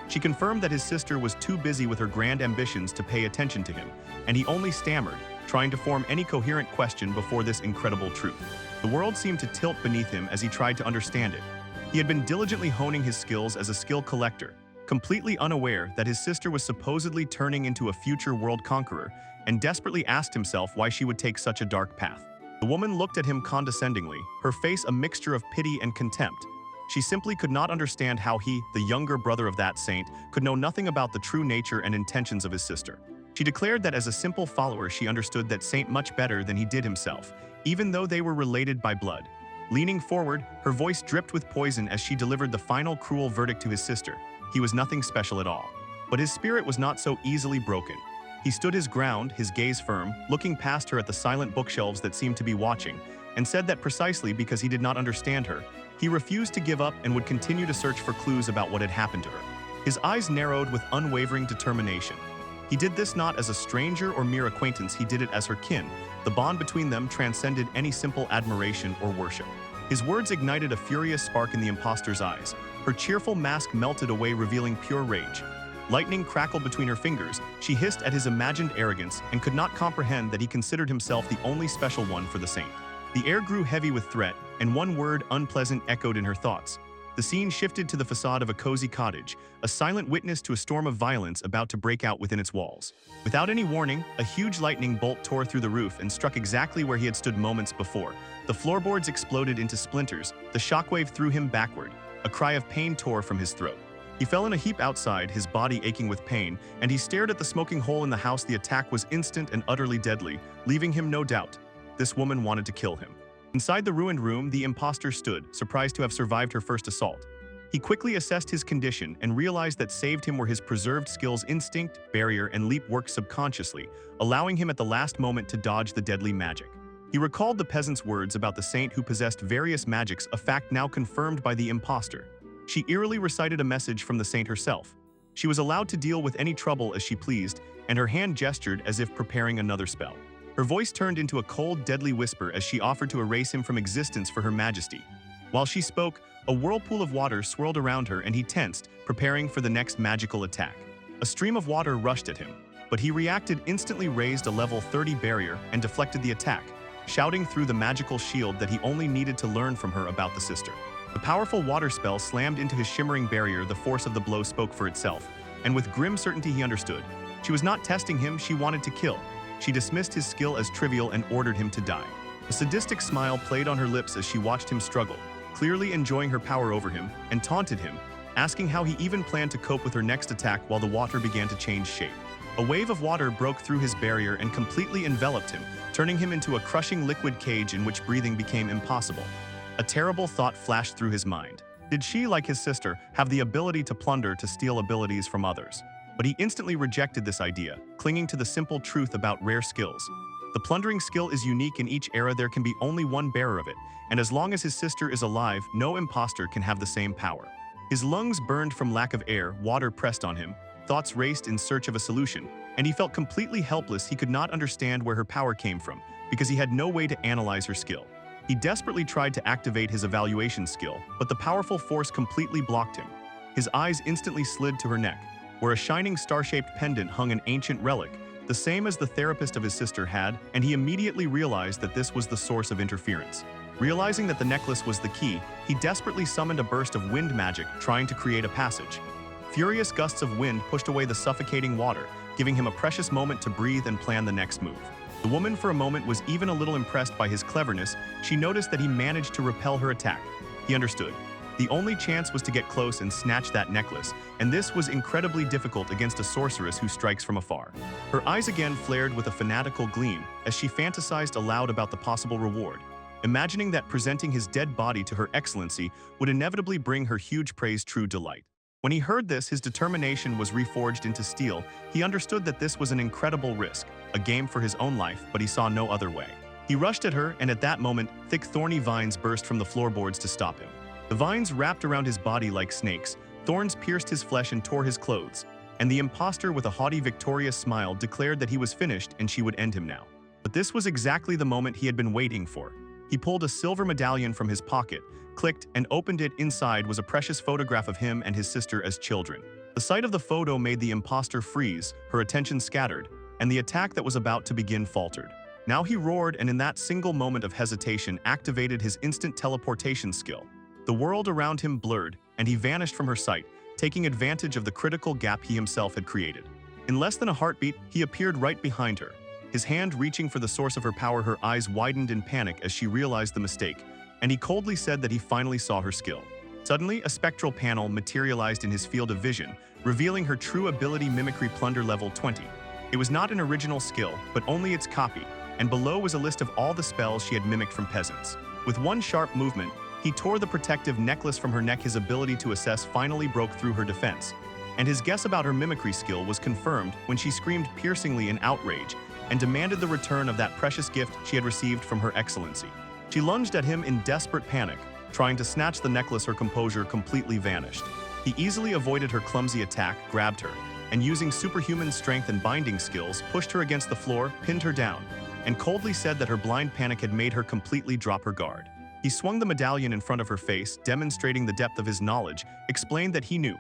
She confirmed that his sister was too busy with her grand ambitions to pay attention to him, and he only stammered, trying to form any coherent question before this incredible truth. The world seemed to tilt beneath him as he tried to understand it. He had been diligently honing his skills as a skill collector, completely unaware that his sister was supposedly turning into a future world conqueror, and desperately asked himself why she would take such a dark path. The woman looked at him condescendingly, her face a mixture of pity and contempt. She simply could not understand how he, the younger brother of that saint, could know nothing about the true nature and intentions of his sister. She declared that as a simple follower she understood that saint much better than he did himself, even though they were related by blood. Leaning forward, her voice dripped with poison as she delivered the final cruel verdict to his sister. He was nothing special at all. But his spirit was not so easily broken. He stood his ground, his gaze firm, looking past her at the silent bookshelves that seemed to be watching, and said that precisely because he did not understand her, he refused to give up and would continue to search for clues about what had happened to her. His eyes narrowed with unwavering determination. He did this not as a stranger or mere acquaintance, he did it as her kin, The bond between them transcended any simple admiration or worship. His words ignited a furious spark in the imposter's eyes. Her cheerful mask melted away, revealing pure rage. Lightning crackled between her fingers. She hissed at his imagined arrogance and could not comprehend that he considered himself the only special one for the saint. The air grew heavy with threat, and one word, unpleasant, echoed in her thoughts. The scene shifted to the facade of a cozy cottage, a silent witness to a storm of violence about to break out within its walls. Without any warning, a huge lightning bolt tore through the roof and struck exactly where he had stood moments before. The floorboards exploded into splinters. The shockwave threw him backward. A cry of pain tore from his throat. He fell in a heap outside, his body aching with pain, and he stared at the smoking hole in the house. The attack was instant and utterly deadly, leaving him no doubt. This woman wanted to kill him. Inside the ruined room, the imposter stood, surprised to have survived her first assault. He quickly assessed his condition and realized that saved him were his preserved skills. Instinct, barrier, and leap worked subconsciously, allowing him at the last moment to dodge the deadly magic. He recalled the peasant's words about the saint who possessed various magics, a fact now confirmed by the imposter. She eerily recited a message from the saint herself. She was allowed to deal with any trouble as she pleased, and her hand gestured as if preparing another spell. Her voice turned into a cold, deadly whisper as she offered to erase him from existence for her majesty. While she spoke, a whirlpool of water swirled around her and he tensed, preparing for the next magical attack. A stream of water rushed at him, but he reacted instantly, raised a level 30 barrier and deflected the attack, shouting through the magical shield that he only needed to learn from her about the sister. The powerful water spell slammed into his shimmering barrier. The force of the blow spoke for itself, and with grim certainty he understood. She was not testing him, she wanted to kill. She dismissed his skill as trivial and ordered him to die. A sadistic smile played on her lips as she watched him struggle, clearly enjoying her power over him, and taunted him, asking how he even planned to cope with her next attack while the water began to change shape. A wave of water broke through his barrier and completely enveloped him, turning him into a crushing liquid cage in which breathing became impossible. A terrible thought flashed through his mind. Did she, like his sister, have the ability to plunder, to steal abilities from others? But he instantly rejected this idea, clinging to the simple truth about rare skills. The plundering skill is unique in each era. There can be only one bearer of it, and as long as his sister is alive, no imposter can have the same power. His lungs burned from lack of air, water pressed on him, thoughts raced in search of a solution, and he felt completely helpless. He could not understand where her power came from, because he had no way to analyze her skill. He desperately tried to activate his evaluation skill, but the powerful force completely blocked him. His eyes instantly slid to her neck, where a shining star-shaped pendant hung, an ancient relic, the same as the therapist of his sister had, and he immediately realized that this was the source of interference. Realizing that the necklace was the key, he desperately summoned a burst of wind magic, trying to create a passage. Furious gusts of wind pushed away the suffocating water, giving him a precious moment to breathe and plan the next move. The woman for a moment was even a little impressed by his cleverness. She noticed that he managed to repel her attack. He understood. The only chance was to get close and snatch that necklace, and this was incredibly difficult against a sorceress who strikes from afar. Her eyes again flared with a fanatical gleam as she fantasized aloud about the possible reward, imagining that presenting his dead body to her excellency would inevitably bring her huge praise, true delight. When he heard this, his determination was reforged into steel. He understood that this was an incredible risk, a game for his own life, but he saw no other way. He rushed at her, and at that moment, thick thorny vines burst from the floorboards to stop him. The vines wrapped around his body like snakes, thorns pierced his flesh and tore his clothes, and the imposter, with a haughty, victorious smile, declared that he was finished and she would end him now. But this was exactly the moment he had been waiting for. He pulled a silver medallion from his pocket, clicked, and opened it. Inside was a precious photograph of him and his sister as children. The sight of the photo made the imposter freeze, her attention scattered, and the attack that was about to begin faltered. Now he roared, and in that single moment of hesitation activated his instant teleportation skill. The world around him blurred, and he vanished from her sight, taking advantage of the critical gap he himself had created. In less than a heartbeat, he appeared right behind her. His hand reaching for the source of her power, her eyes widened in panic as she realized the mistake, and he coldly said that he finally saw her skill. Suddenly, a spectral panel materialized in his field of vision, revealing her true ability, Mimicry Plunder level 20. It was not an original skill, but only its copy, and below was a list of all the spells she had mimicked from peasants. With one sharp movement, he tore the protective necklace from her neck. His ability to assess finally broke through her defense, and his guess about her mimicry skill was confirmed when she screamed piercingly in outrage and demanded the return of that precious gift she had received from her excellency. She lunged at him in desperate panic, trying to snatch the necklace. Her composure completely vanished. He easily avoided her clumsy attack, grabbed her, and using superhuman strength and binding skills, pushed her against the floor, pinned her down, and coldly said that her blind panic had made her completely drop her guard. He swung the medallion in front of her face, demonstrating the depth of his knowledge, explained that he knew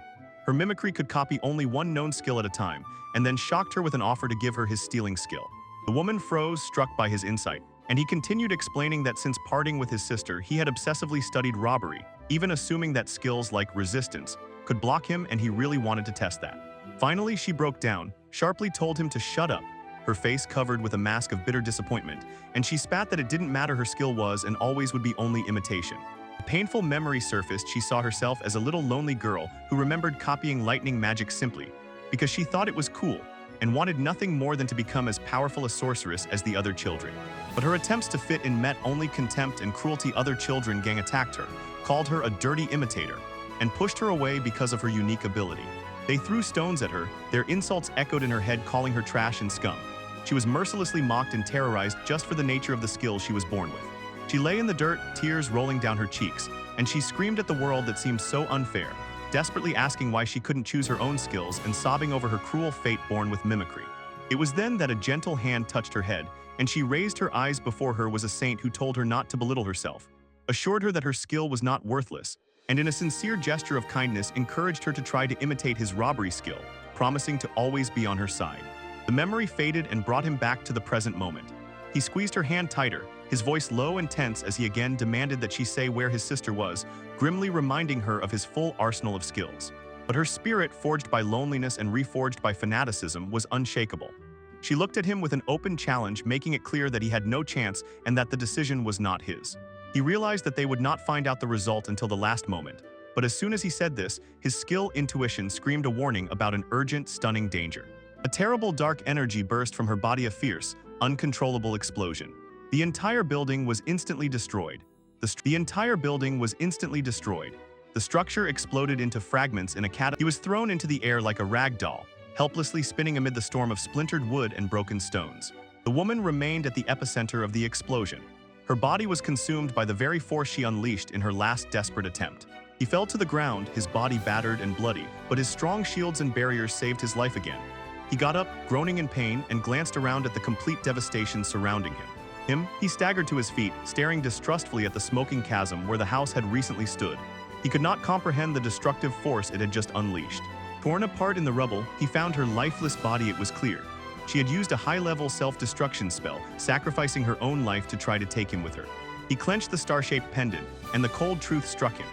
her mimicry could copy only one known skill at a time, and then shocked her with an offer to give her his stealing skill. The woman froze, struck by his insight, and he continued explaining that since parting with his sister, he had obsessively studied robbery, even assuming that skills like resistance could block him, and he really wanted to test that. Finally, she broke down, sharply told him to shut up, her face covered with a mask of bitter disappointment, and she spat that it didn't matter her skill was and always would be only imitation. A painful memory surfaced. She saw herself as a little lonely girl who remembered copying lightning magic simply because she thought it was cool and wanted nothing more than to become as powerful a sorceress as the other children. But her attempts to fit in met only contempt and cruelty. Other children gang attacked her, called her a dirty imitator, and pushed her away because of her unique ability. They threw stones at her, their insults echoed in her head, calling her trash and scum. She was mercilessly mocked and terrorized just for the nature of the skill she was born with. She lay in the dirt, tears rolling down her cheeks, and she screamed at the world that seemed so unfair, desperately asking why she couldn't choose her own skills and sobbing over her cruel fate born with mimicry. It was then that a gentle hand touched her head, and she raised her eyes. Before her was a saint who told her not to belittle herself, assured her that her skill was not worthless, and in a sincere gesture of kindness encouraged her to try to imitate his robbery skill, promising to always be on her side. The memory faded and brought him back to the present moment. He squeezed her hand tighter, his voice low and tense as he again demanded that she say where his sister was, grimly reminding her of his full arsenal of skills. But her spirit, forged by loneliness and reforged by fanaticism, was unshakable. She looked at him with an open challenge, making it clear that he had no chance and that the decision was not his. He realized that they would not find out the result until the last moment, but as soon as he said this, his skill intuition screamed a warning about an urgent, stunning danger. A terrible dark energy burst from her body, a fierce, uncontrollable explosion. The entire building was instantly destroyed. The entire building was instantly destroyed. The structure exploded into fragments in a He was thrown into the air like a rag doll, helplessly spinning amid the storm of splintered wood and broken stones. The woman remained at the epicenter of the explosion. Her body was consumed by the very force she unleashed in her last desperate attempt. He fell to the ground, his body battered and bloody, but his strong shields and barriers saved his life again. He got up, groaning in pain, and glanced around at the complete devastation surrounding him. He staggered to his feet, staring distrustfully at the smoking chasm where the house had recently stood. He could not comprehend the destructive force it had just unleashed. Torn apart in the rubble, he found her lifeless body. It was clear she had used a high-level self-destruction spell, sacrificing her own life to try to take him with her. He clenched the star-shaped pendant, and the cold truth struck him.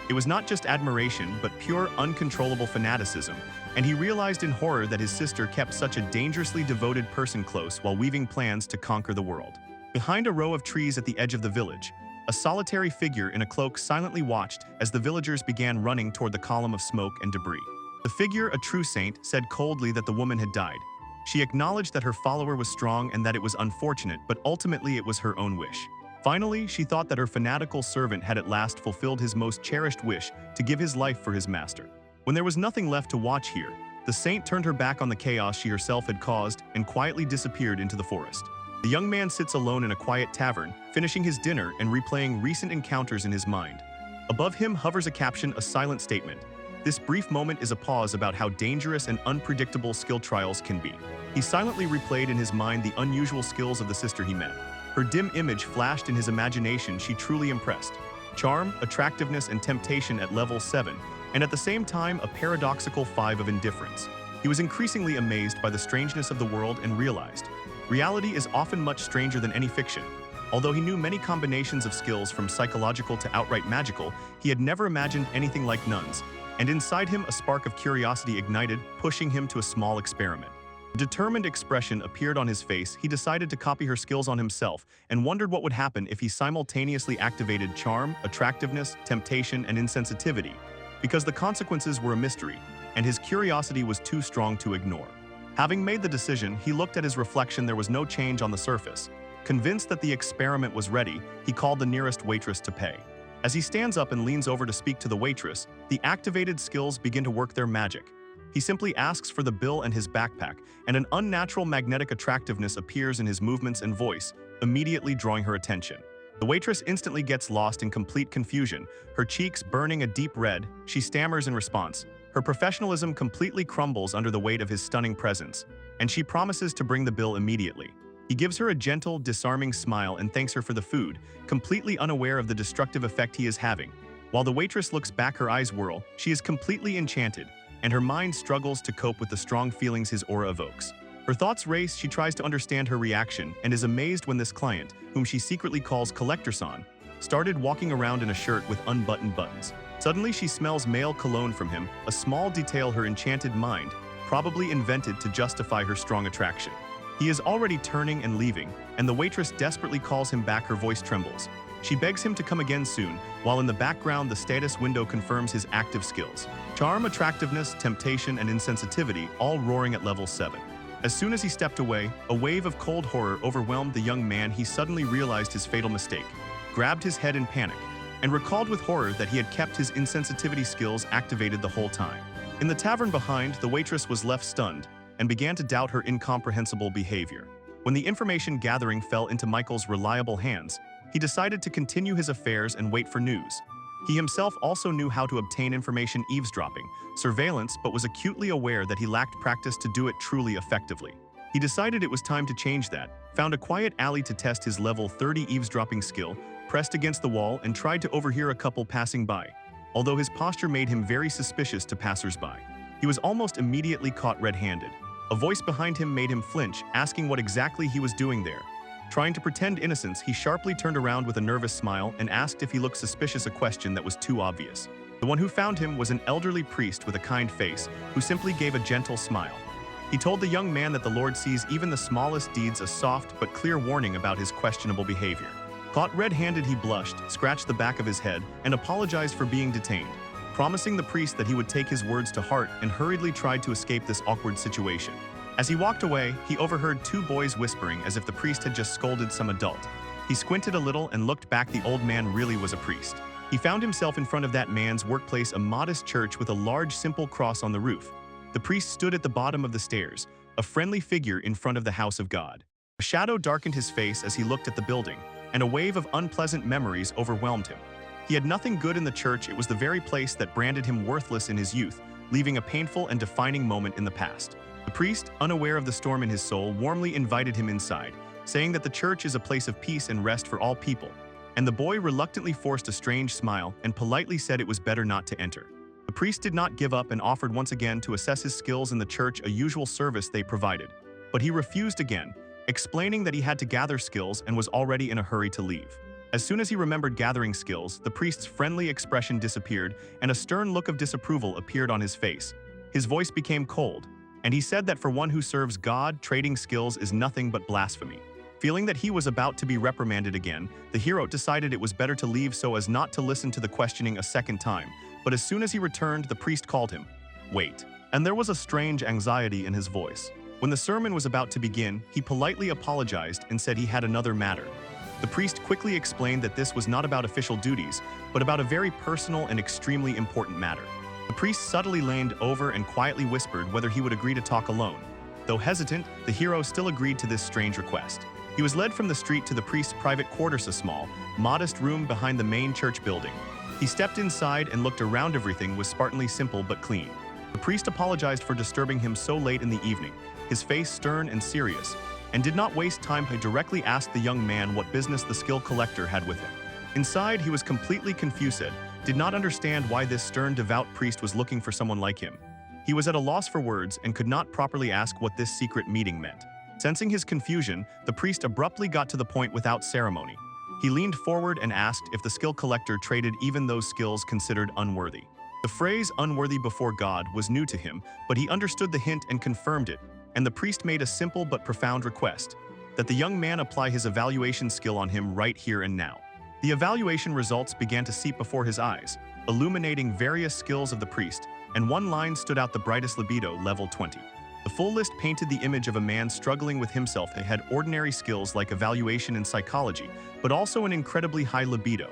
It was not just admiration, but pure, uncontrollable fanaticism, and he realized in horror that his sister kept such a dangerously devoted person close while weaving plans to conquer the world. Behind a row of trees at the edge of the village, a solitary figure in a cloak silently watched as the villagers began running toward the column of smoke and debris. The figure, a true saint, said coldly that the woman had died. She acknowledged that her follower was strong and that it was unfortunate, but ultimately it was her own wish. Finally, she thought that her fanatical servant had at last fulfilled his most cherished wish to give his life for his master. When there was nothing left to watch here, the saint turned her back on the chaos she herself had caused and quietly disappeared into the forest. The young man sits alone in a quiet tavern, finishing his dinner and replaying recent encounters in his mind. Above him hovers a caption, a silent statement. This brief moment is a pause about how dangerous and unpredictable skill trials can be. He silently replayed in his mind the unusual skills of the sister he met. Her dim image flashed in his imagination. She truly impressed. Charm, attractiveness, and temptation at level 7, and at the same time a paradoxical 5 of indifference. He was increasingly amazed by the strangeness of the world and realized reality is often much stranger than any fiction. Although he knew many combinations of skills from psychological to outright magical, he had never imagined anything like nuns, and inside him a spark of curiosity ignited, pushing him to a small experiment. A determined expression appeared on his face. He decided to copy her skills on himself and wondered what would happen if he simultaneously activated charm, attractiveness, temptation, and insensitivity, because the consequences were a mystery, and his curiosity was too strong to ignore. Having made the decision, he looked at his reflection. There was no change on the surface. Convinced that the experiment was ready, he called the nearest waitress to pay. As he stands up and leans over to speak to the waitress, the activated skills begin to work their magic. He simply asks for the bill and his backpack, and an unnatural magnetic attractiveness appears in his movements and voice, immediately drawing her attention. The waitress instantly gets lost in complete confusion, her cheeks burning a deep red. She stammers in response. Her professionalism completely crumbles under the weight of his stunning presence, and she promises to bring the bill immediately. He gives her a gentle, disarming smile and thanks her for the food, completely unaware of the destructive effect he is having. While the waitress looks back, her eyes whirl, she is completely enchanted, and her mind struggles to cope with the strong feelings his aura evokes. Her thoughts race, she tries to understand her reaction, and is amazed when this client, whom she secretly calls Collector-san, started walking around in a shirt with unbuttoned buttons. Suddenly she smells male cologne from him, a small detail her enchanted mind probably invented to justify her strong attraction. He is already turning and leaving, and the waitress desperately calls him back, her voice trembles. She begs him to come again soon, while in the background the status window confirms his active skills. Charm, attractiveness, temptation, and insensitivity all roaring at level 7. As soon as he stepped away, a wave of cold horror overwhelmed the young man. He suddenly realized his fatal mistake, grabbed his head in panic, and recalled with horror that he had kept his insensitivity skills activated the whole time. In the tavern behind, the waitress was left stunned and began to doubt her incomprehensible behavior. When the information gathering fell into Michael's reliable hands, he decided to continue his affairs and wait for news. He himself also knew how to obtain information eavesdropping, surveillance, but was acutely aware that he lacked practice to do it truly effectively. He decided it was time to change that, found a quiet alley to test his level 30 eavesdropping skill, pressed against the wall, and tried to overhear a couple passing by. Although his posture made him very suspicious to passers-by, he was almost immediately caught red-handed. A voice behind him made him flinch, asking what exactly he was doing there. Trying to pretend innocence, he sharply turned around with a nervous smile and asked if he looked suspicious, a question that was too obvious. The one who found him was an elderly priest with a kind face, who simply gave a gentle smile. He told the young man that the Lord sees even the smallest deeds, a soft but clear warning about his questionable behavior. Caught red-handed, he blushed, scratched the back of his head, and apologized for being detained, promising the priest that he would take his words to heart, and hurriedly tried to escape this awkward situation. As he walked away, he overheard two boys whispering as if the priest had just scolded some adult. He squinted a little and looked back. The old man really was a priest. He found himself in front of that man's workplace, a modest church with a large simple cross on the roof. The priest stood at the bottom of the stairs, a friendly figure in front of the house of God. A shadow darkened his face as he looked at the building, and a wave of unpleasant memories overwhelmed him. He had nothing good in the church. It was the very place that branded him worthless in his youth, leaving a painful and defining moment in the past. The priest, unaware of the storm in his soul, warmly invited him inside, saying that the church is a place of peace and rest for all people. And the boy reluctantly forced a strange smile and politely said it was better not to enter. The priest did not give up and offered once again to assess his skills in the church, a usual service they provided. But he refused again, explaining that he had to gather skills and was already in a hurry to leave. As soon as he remembered gathering skills, the priest's friendly expression disappeared and a stern look of disapproval appeared on his face. His voice became cold, and he said that for one who serves God, trading skills is nothing but blasphemy. Feeling that he was about to be reprimanded again, the hero decided it was better to leave so as not to listen to the questioning a second time. But as soon as he returned, the priest called him. Wait. And there was a strange anxiety in his voice. When the sermon was about to begin, he politely apologized and said he had another matter. The priest quickly explained that this was not about official duties, but about a very personal and extremely important matter. The priest subtly leaned over and quietly whispered whether he would agree to talk alone. Though hesitant, the hero still agreed to this strange request. He was led from the street to the priest's private quarters, a small, modest room behind the main church building. He stepped inside and looked around. Everything was Spartanly simple but clean. The priest apologized for disturbing him so late in the evening, his face stern and serious, and did not waste time. He directly asked the young man what business the skill collector had with him. Inside, he was completely confused, did not understand why this stern, devout priest was looking for someone like him. He was at a loss for words and could not properly ask what this secret meeting meant. Sensing his confusion, the priest abruptly got to the point without ceremony. He leaned forward and asked if the skill collector traded even those skills considered unworthy. The phrase "unworthy before God" was new to him, but he understood the hint and confirmed it, and the priest made a simple but profound request, that the young man apply his evaluation skill on him right here and now. The evaluation results began to seep before his eyes, illuminating various skills of the priest, and one line stood out: the brightest libido, level 20. The full list painted the image of a man struggling with himself. He had ordinary skills like evaluation and psychology, but also an incredibly high libido.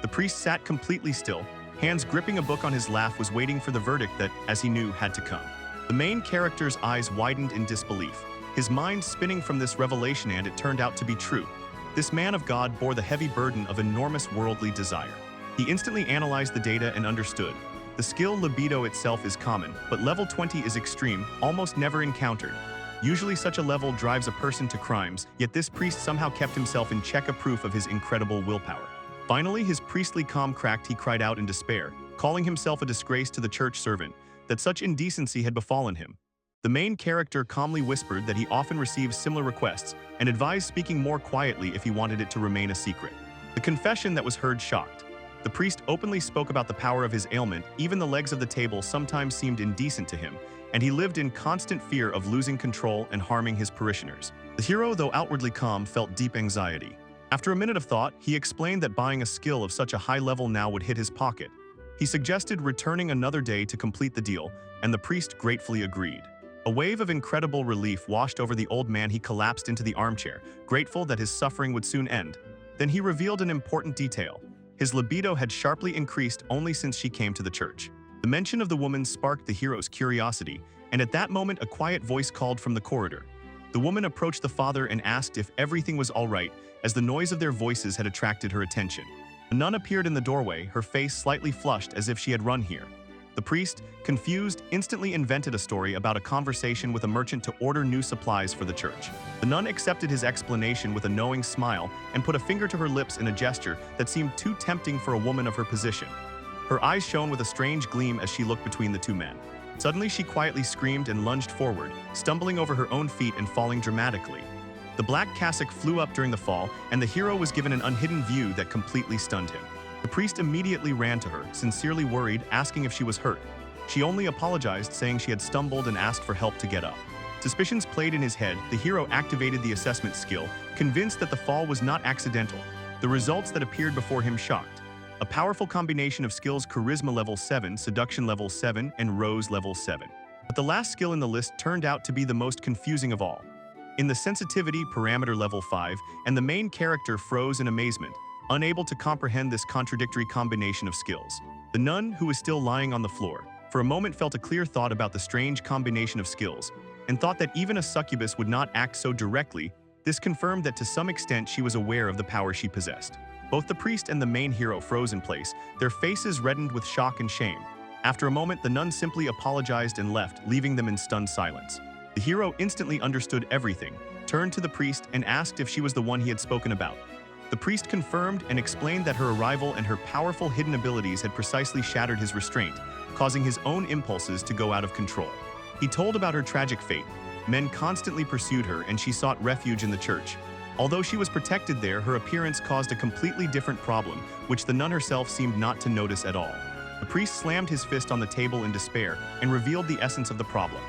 The priest sat completely still, hands gripping a book on his lap, was waiting for the verdict that, as he knew, had to come. The main character's eyes widened in disbelief, his mind spinning from this revelation, and it turned out to be true. This man of God bore the heavy burden of enormous worldly desire. He instantly analyzed the data and understood. The skill libido itself is common, but level 20 is extreme, almost never encountered. Usually such a level drives a person to crimes, yet this priest somehow kept himself in check, a proof of his incredible willpower. Finally, his priestly calm cracked. He cried out in despair, calling himself a disgrace to the church servant, that such indecency had befallen him. The main character calmly whispered that he often receives similar requests and advised speaking more quietly if he wanted it to remain a secret. The confession that was heard shocked. The priest openly spoke about the power of his ailment. Even the legs of the table sometimes seemed indecent to him, and he lived in constant fear of losing control and harming his parishioners. The hero, though outwardly calm, felt deep anxiety. After a minute of thought, he explained that buying a skill of such a high level now would hit his pocket. He suggested returning another day to complete the deal, and the priest gratefully agreed. A wave of incredible relief washed over the old man. He collapsed into the armchair, grateful that his suffering would soon end. Then he revealed an important detail. His libido had sharply increased only since she came to the church. The mention of the woman sparked the hero's curiosity, and at that moment a quiet voice called from the corridor. The woman approached the father and asked if everything was all right, as the noise of their voices had attracted her attention. A nun appeared in the doorway, her face slightly flushed as if she had run here. The priest, confused, instantly invented a story about a conversation with a merchant to order new supplies for the church. The nun accepted his explanation with a knowing smile and put a finger to her lips in a gesture that seemed too tempting for a woman of her position. Her eyes shone with a strange gleam as she looked between the two men. Suddenly she quietly screamed and lunged forward, stumbling over her own feet and falling dramatically. The black cassock flew up during the fall, and the hero was given an unhidden view that completely stunned him. The priest immediately ran to her, sincerely worried, asking if she was hurt. She only apologized, saying she had stumbled and asked for help to get up. Suspicions played in his head. The hero activated the assessment skill, convinced that the fall was not accidental. The results that appeared before him shocked. A powerful combination of skills: charisma level 7, seduction level 7, and rose level 7. But the last skill in the list turned out to be the most confusing of all. In the sensitivity parameter level 5, and the main character froze in amazement, unable to comprehend this contradictory combination of skills. The nun, who was still lying on the floor, for a moment felt a clear thought about the strange combination of skills, and thought that even a succubus would not act so directly. This confirmed that to some extent she was aware of the power she possessed. Both the priest and the main hero froze in place, their faces reddened with shock and shame. After a moment, the nun simply apologized and left, leaving them in stunned silence. The hero instantly understood everything, turned to the priest and asked if she was the one he had spoken about. The priest confirmed and explained that her arrival and her powerful hidden abilities had precisely shattered his restraint, causing his own impulses to go out of control. He told about her tragic fate. Men constantly pursued her and she sought refuge in the church. Although she was protected there, her appearance caused a completely different problem, which the nun herself seemed not to notice at all. The priest slammed his fist on the table in despair and revealed the essence of the problem.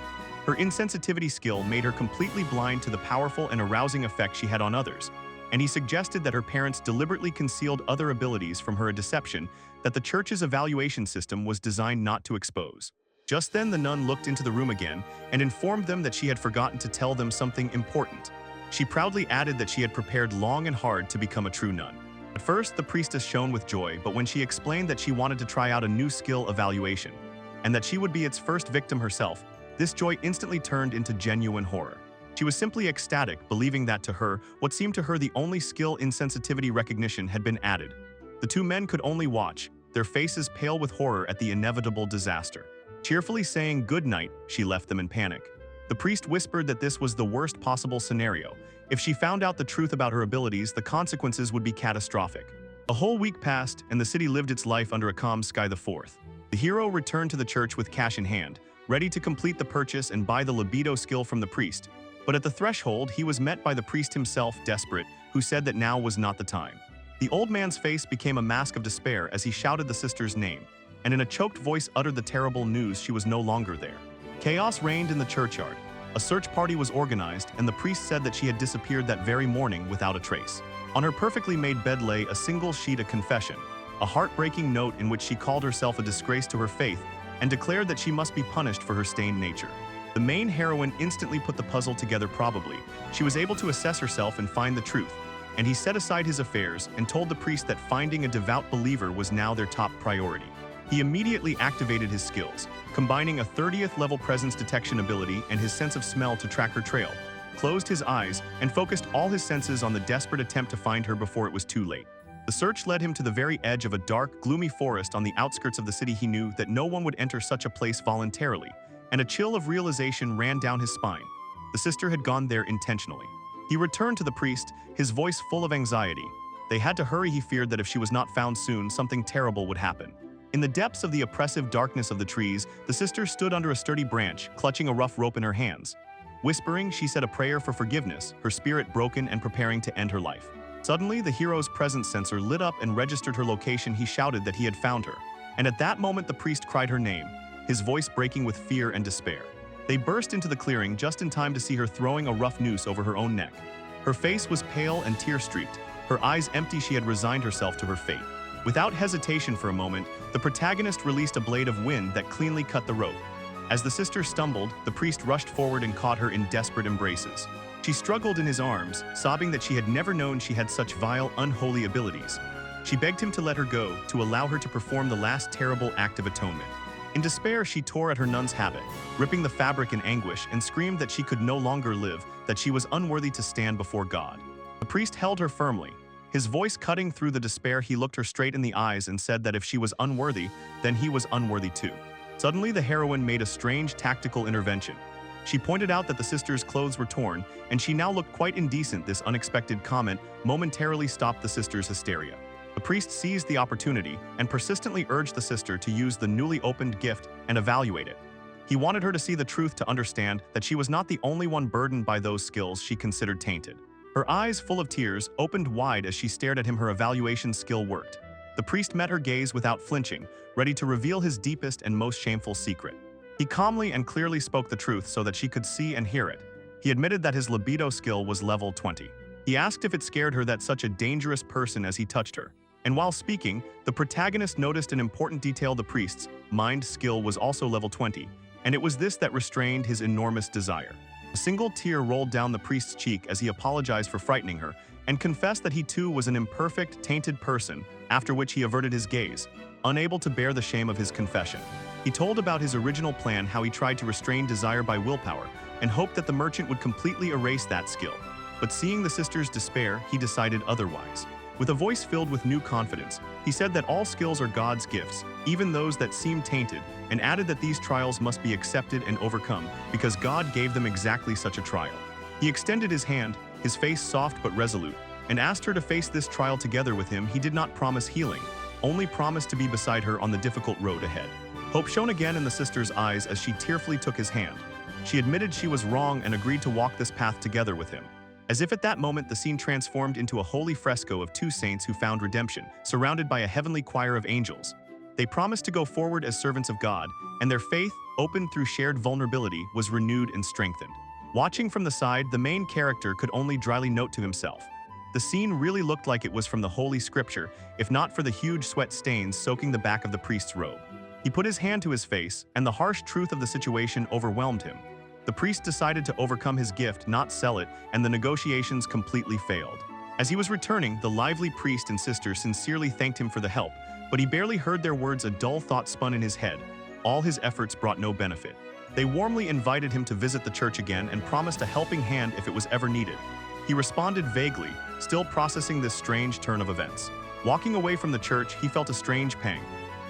Her insensitivity skill made her completely blind to the powerful and arousing effect she had on others, and he suggested that her parents deliberately concealed other abilities from her, a deception that the church's evaluation system was designed not to expose. Just then the nun looked into the room again and informed them that she had forgotten to tell them something important. She proudly added that she had prepared long and hard to become a true nun. At first, the priestess shone with joy, but when she explained that she wanted to try out a new skill evaluation, and that she would be its first victim herself, this joy instantly turned into genuine horror. She was simply ecstatic, believing that to her, what seemed to her the only skill, insensitivity recognition, had been added. The two men could only watch, their faces pale with horror at the inevitable disaster. Cheerfully saying good night, she left them in panic. The priest whispered that this was the worst possible scenario. If she found out the truth about her abilities, the consequences would be catastrophic. A whole week passed, and the city lived its life under a calm sky. The fourth. The hero returned to the church with cash in hand, ready to complete the purchase and buy the libido skill from the priest. But at the threshold, he was met by the priest himself, desperate, who said that now was not the time. The old man's face became a mask of despair as he shouted the sister's name, and in a choked voice uttered the terrible news: she was no longer there. Chaos reigned in the churchyard. A search party was organized, and the priest said that she had disappeared that very morning without a trace. On her perfectly made bed lay a single sheet of confession, a heartbreaking note in which she called herself a disgrace to her faith and declared that she must be punished for her stained nature. The main heroine instantly put the puzzle together. Probably, she was able to assess herself and find the truth, and he set aside his affairs and told the priest that finding a devout believer was now their top priority. He immediately activated his skills, combining a 30th level presence detection ability and his sense of smell to track her trail, closed his eyes, and focused all his senses on the desperate attempt to find her before it was too late. The search led him to the very edge of a dark, gloomy forest on the outskirts of the city. He knew that no one would enter such a place voluntarily, and a chill of realization ran down his spine. The sister had gone there intentionally. He returned to the priest, his voice full of anxiety. They had to hurry. He feared that if she was not found soon, something terrible would happen. In the depths of the oppressive darkness of the trees, the sister stood under a sturdy branch, clutching a rough rope in her hands. Whispering, she said a prayer for forgiveness, her spirit broken and preparing to end her life. Suddenly, the hero's presence sensor lit up and registered her location. He shouted that he had found her. And at that moment, the priest cried her name, his voice breaking with fear and despair. They burst into the clearing just in time to see her throwing a rough noose over her own neck. Her face was pale and tear-streaked, her eyes empty. She had resigned herself to her fate. Without hesitation for a moment, the protagonist released a blade of wind that cleanly cut the rope. As the sister stumbled, the priest rushed forward and caught her in desperate embraces. She struggled in his arms, sobbing that she had never known she had such vile, unholy abilities. She begged him to let her go, to allow her to perform the last terrible act of atonement. In despair, she tore at her nun's habit, ripping the fabric in anguish, and screamed that she could no longer live, that she was unworthy to stand before God. The priest held her firmly. His voice cutting through the despair, he looked her straight in the eyes and said that if she was unworthy, then he was unworthy too. Suddenly, the heroine made a strange tactical intervention. She pointed out that the sister's clothes were torn, and she now looked quite indecent. This unexpected comment momentarily stopped the sister's hysteria. The priest seized the opportunity and persistently urged the sister to use the newly opened gift and evaluate it. He wanted her to see the truth, to understand that she was not the only one burdened by those skills she considered tainted. Her eyes, full of tears, opened wide as she stared at him. Her evaluation skill worked. The priest met her gaze without flinching, ready to reveal his deepest and most shameful secret. He calmly and clearly spoke the truth so that she could see and hear it. He admitted that his libido skill was level 20. He asked if it scared her that such a dangerous person as he touched her. And while speaking, the protagonist noticed an important detail: the priest's mind skill was also level 20, and it was this that restrained his enormous desire. A single tear rolled down the priest's cheek as he apologized for frightening her and confessed that he too was an imperfect, tainted person, after which he averted his gaze, unable to bear the shame of his confession. He told about his original plan, how he tried to restrain desire by willpower, and hoped that the merchant would completely erase that skill. But seeing the sister's despair, he decided otherwise. With a voice filled with new confidence, he said that all skills are God's gifts, even those that seem tainted, and added that these trials must be accepted and overcome, because God gave them exactly such a trial. He extended his hand, his face soft but resolute, and asked her to face this trial together with him. He did not promise healing, only promised to be beside her on the difficult road ahead. Hope shone again in the sister's eyes as she tearfully took his hand. She admitted she was wrong and agreed to walk this path together with him. As if at that moment, the scene transformed into a holy fresco of two saints who found redemption, surrounded by a heavenly choir of angels. They promised to go forward as servants of God, and their faith, opened through shared vulnerability, was renewed and strengthened. Watching from the side, the main character could only dryly note to himself, the scene really looked like it was from the Holy Scripture, if not for the huge sweat stains soaking the back of the priest's robe. He put his hand to his face, and the harsh truth of the situation overwhelmed him. The priest decided to overcome his gift, not sell it, and the negotiations completely failed. As he was returning, the lively priest and sister sincerely thanked him for the help, but he barely heard their words. A dull thought spun in his head. All his efforts brought no benefit. They warmly invited him to visit the church again and promised a helping hand if it was ever needed. He responded vaguely, still processing this strange turn of events. Walking away from the church, he felt a strange pang.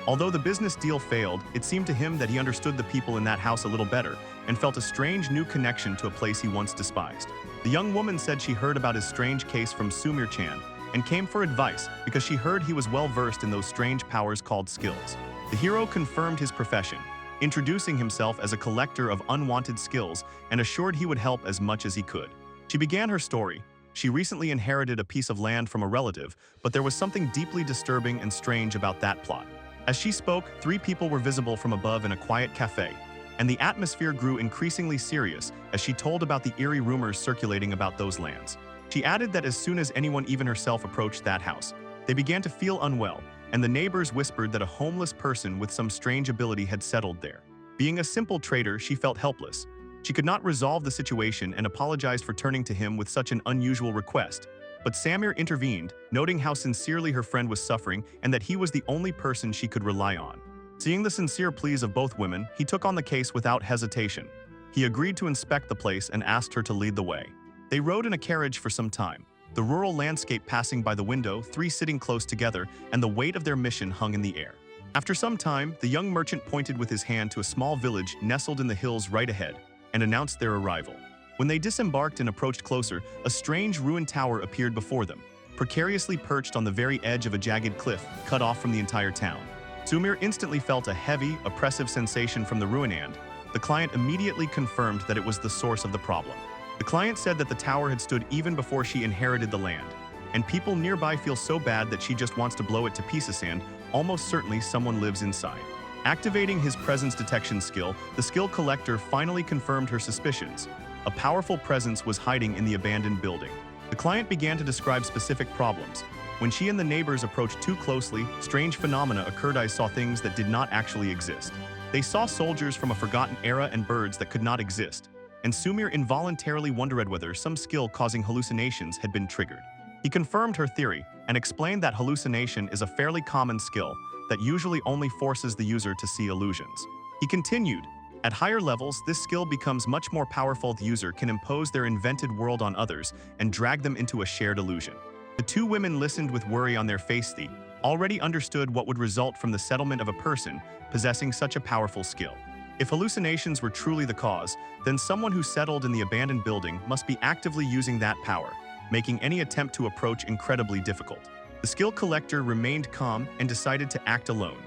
Although the business deal failed, it seemed to him that he understood the people in that house a little better and felt a strange new connection to a place he once despised. The young woman said she heard about his strange case from Sumir-chan and came for advice because she heard he was well versed in those strange powers called skills. The hero confirmed his profession, introducing himself as a collector of unwanted skills and assured he would help as much as he could. She began her story. She recently inherited a piece of land from a relative, but there was something deeply disturbing and strange about that plot. As she spoke, 3 people were visible from above in a quiet cafe, and the atmosphere grew increasingly serious as she told about the eerie rumors circulating about those lands. She added that as soon as anyone, even herself, approached that house, they began to feel unwell, and the neighbors whispered that a homeless person with some strange ability had settled there. Being a simple trader, she felt helpless. She could not resolve the situation and apologized for turning to him with such an unusual request. But Samir intervened, noting how sincerely her friend was suffering and that he was the only person she could rely on. Seeing the sincere pleas of both women, he took on the case without hesitation. He agreed to inspect the place and asked her to lead the way. They rode in a carriage for some time, the rural landscape passing by the window, 3 sitting close together, and the weight of their mission hung in the air. After some time, the young merchant pointed with his hand to a small village nestled in the hills right ahead and announced their arrival. When they disembarked and approached closer, a strange ruined tower appeared before them, precariously perched on the very edge of a jagged cliff, cut off from the entire town. Sumir instantly felt a heavy, oppressive sensation from the ruin, and the client immediately confirmed that it was the source of the problem. The client said that the tower had stood even before she inherited the land, and people nearby feel so bad that she just wants to blow it to pieces, and almost certainly someone lives inside. Activating his presence detection skill, the skill collector finally confirmed her suspicions. A powerful presence was hiding in the abandoned building. The client began to describe specific problems. When she and the neighbors approached too closely, strange phenomena occurred. I saw things that did not actually exist. They saw soldiers from a forgotten era and birds that could not exist. And Sumir involuntarily wondered whether some skill causing hallucinations had been triggered. He confirmed her theory and explained that hallucination is a fairly common skill that usually only forces the user to see illusions. He continued, at higher levels, this skill becomes much more powerful. The user can impose their invented world on others and drag them into a shared illusion. The two women listened with worry on their face. They already understood what would result from the settlement of a person possessing such a powerful skill. If hallucinations were truly the cause, then someone who settled in the abandoned building must be actively using that power, making any attempt to approach incredibly difficult. The skill collector remained calm and decided to act alone.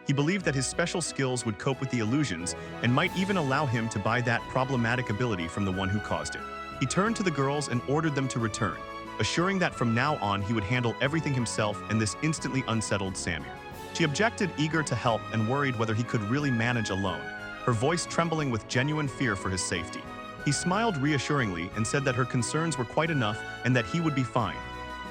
He believed that his special skills would cope with the illusions and might even allow him to buy that problematic ability from the one who caused it. He turned to the girls and ordered them to return, assuring that from now on he would handle everything himself, and this instantly unsettled Samir. She objected, eager to help and worried whether he could really manage alone, her voice trembling with genuine fear for his safety. He smiled reassuringly and said that her concerns were quite enough and that he would be fine.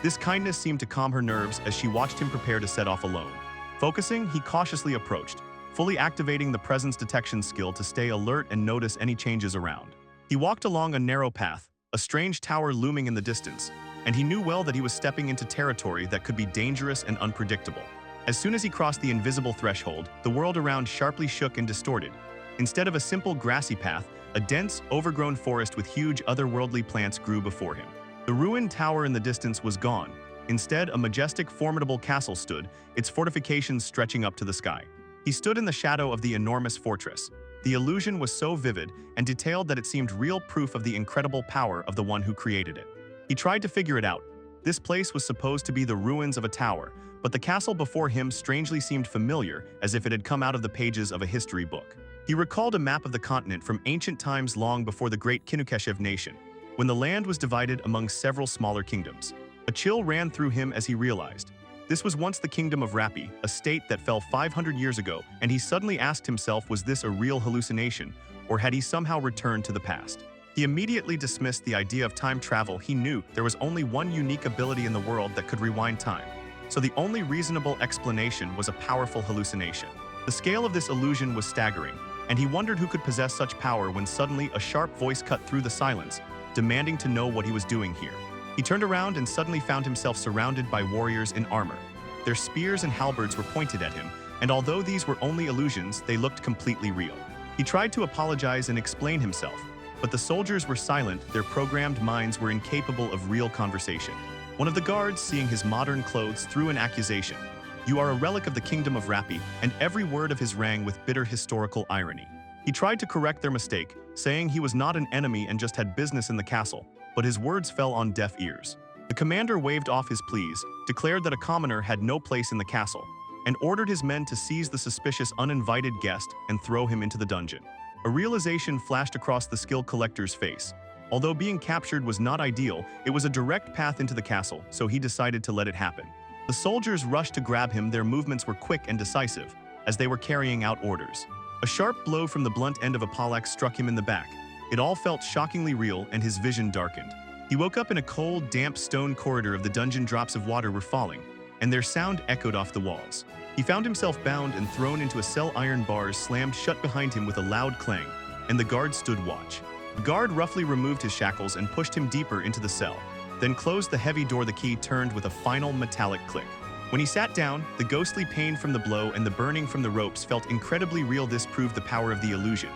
This kindness seemed to calm her nerves as she watched him prepare to set off alone. Focusing, he cautiously approached, fully activating the presence detection skill to stay alert and notice any changes around. He walked along a narrow path, a strange tower looming in the distance, and he knew well that he was stepping into territory that could be dangerous and unpredictable. As soon as he crossed the invisible threshold, the world around sharply shook and distorted. Instead of a simple grassy path, a dense, overgrown forest with huge otherworldly plants grew before him. The ruined tower in the distance was gone. Instead, a majestic, formidable castle stood, its fortifications stretching up to the sky. He stood in the shadow of the enormous fortress. The illusion was so vivid and detailed that it seemed real proof of the incredible power of the one who created it. He tried to figure it out. This place was supposed to be the ruins of a tower, but the castle before him strangely seemed familiar, as if it had come out of the pages of a history book. He recalled a map of the continent from ancient times long before the great Kinukeshev nation, when the land was divided among several smaller kingdoms. A chill ran through him as he realized. This was once the kingdom of Rappi, a state that fell 500 years ago, and he suddenly asked himself, was this a real hallucination, or had he somehow returned to the past? He immediately dismissed the idea of time travel. He knew there was only one unique ability in the world that could rewind time. So the only reasonable explanation was a powerful hallucination. The scale of this illusion was staggering, and he wondered who could possess such power when suddenly a sharp voice cut through the silence, demanding to know what he was doing here. He turned around and suddenly found himself surrounded by warriors in armor. Their spears and halberds were pointed at him, and although these were only illusions, they looked completely real. He tried to apologize and explain himself, but the soldiers were silent. Their programmed minds were incapable of real conversation. One of the guards, seeing his modern clothes, threw an accusation. "You are a relic of the kingdom of Rappi," and every word of his rang with bitter historical irony. He tried to correct their mistake, saying he was not an enemy and just had business in the castle, but his words fell on deaf ears. The commander waved off his pleas, declared that a commoner had no place in the castle, and ordered his men to seize the suspicious uninvited guest and throw him into the dungeon. A realization flashed across the skill collector's face. Although being captured was not ideal, it was a direct path into the castle, so he decided to let it happen. The soldiers rushed to grab him. Their movements were quick and decisive, as they were carrying out orders. A sharp blow from the blunt end of a poleaxe struck him in the back. It all felt shockingly real, and his vision darkened. He woke up in a cold, damp stone corridor of the dungeon. Drops of water were falling, and their sound echoed off the walls. He found himself bound and thrown into a cell. Iron bars slammed shut behind him with a loud clang, and the guard stood watch. The guard roughly removed his shackles and pushed him deeper into the cell, then closed the heavy door. The key turned with a final metallic click. When he sat down, the ghostly pain from the blow and the burning from the ropes felt incredibly real. This proved the power of the illusion.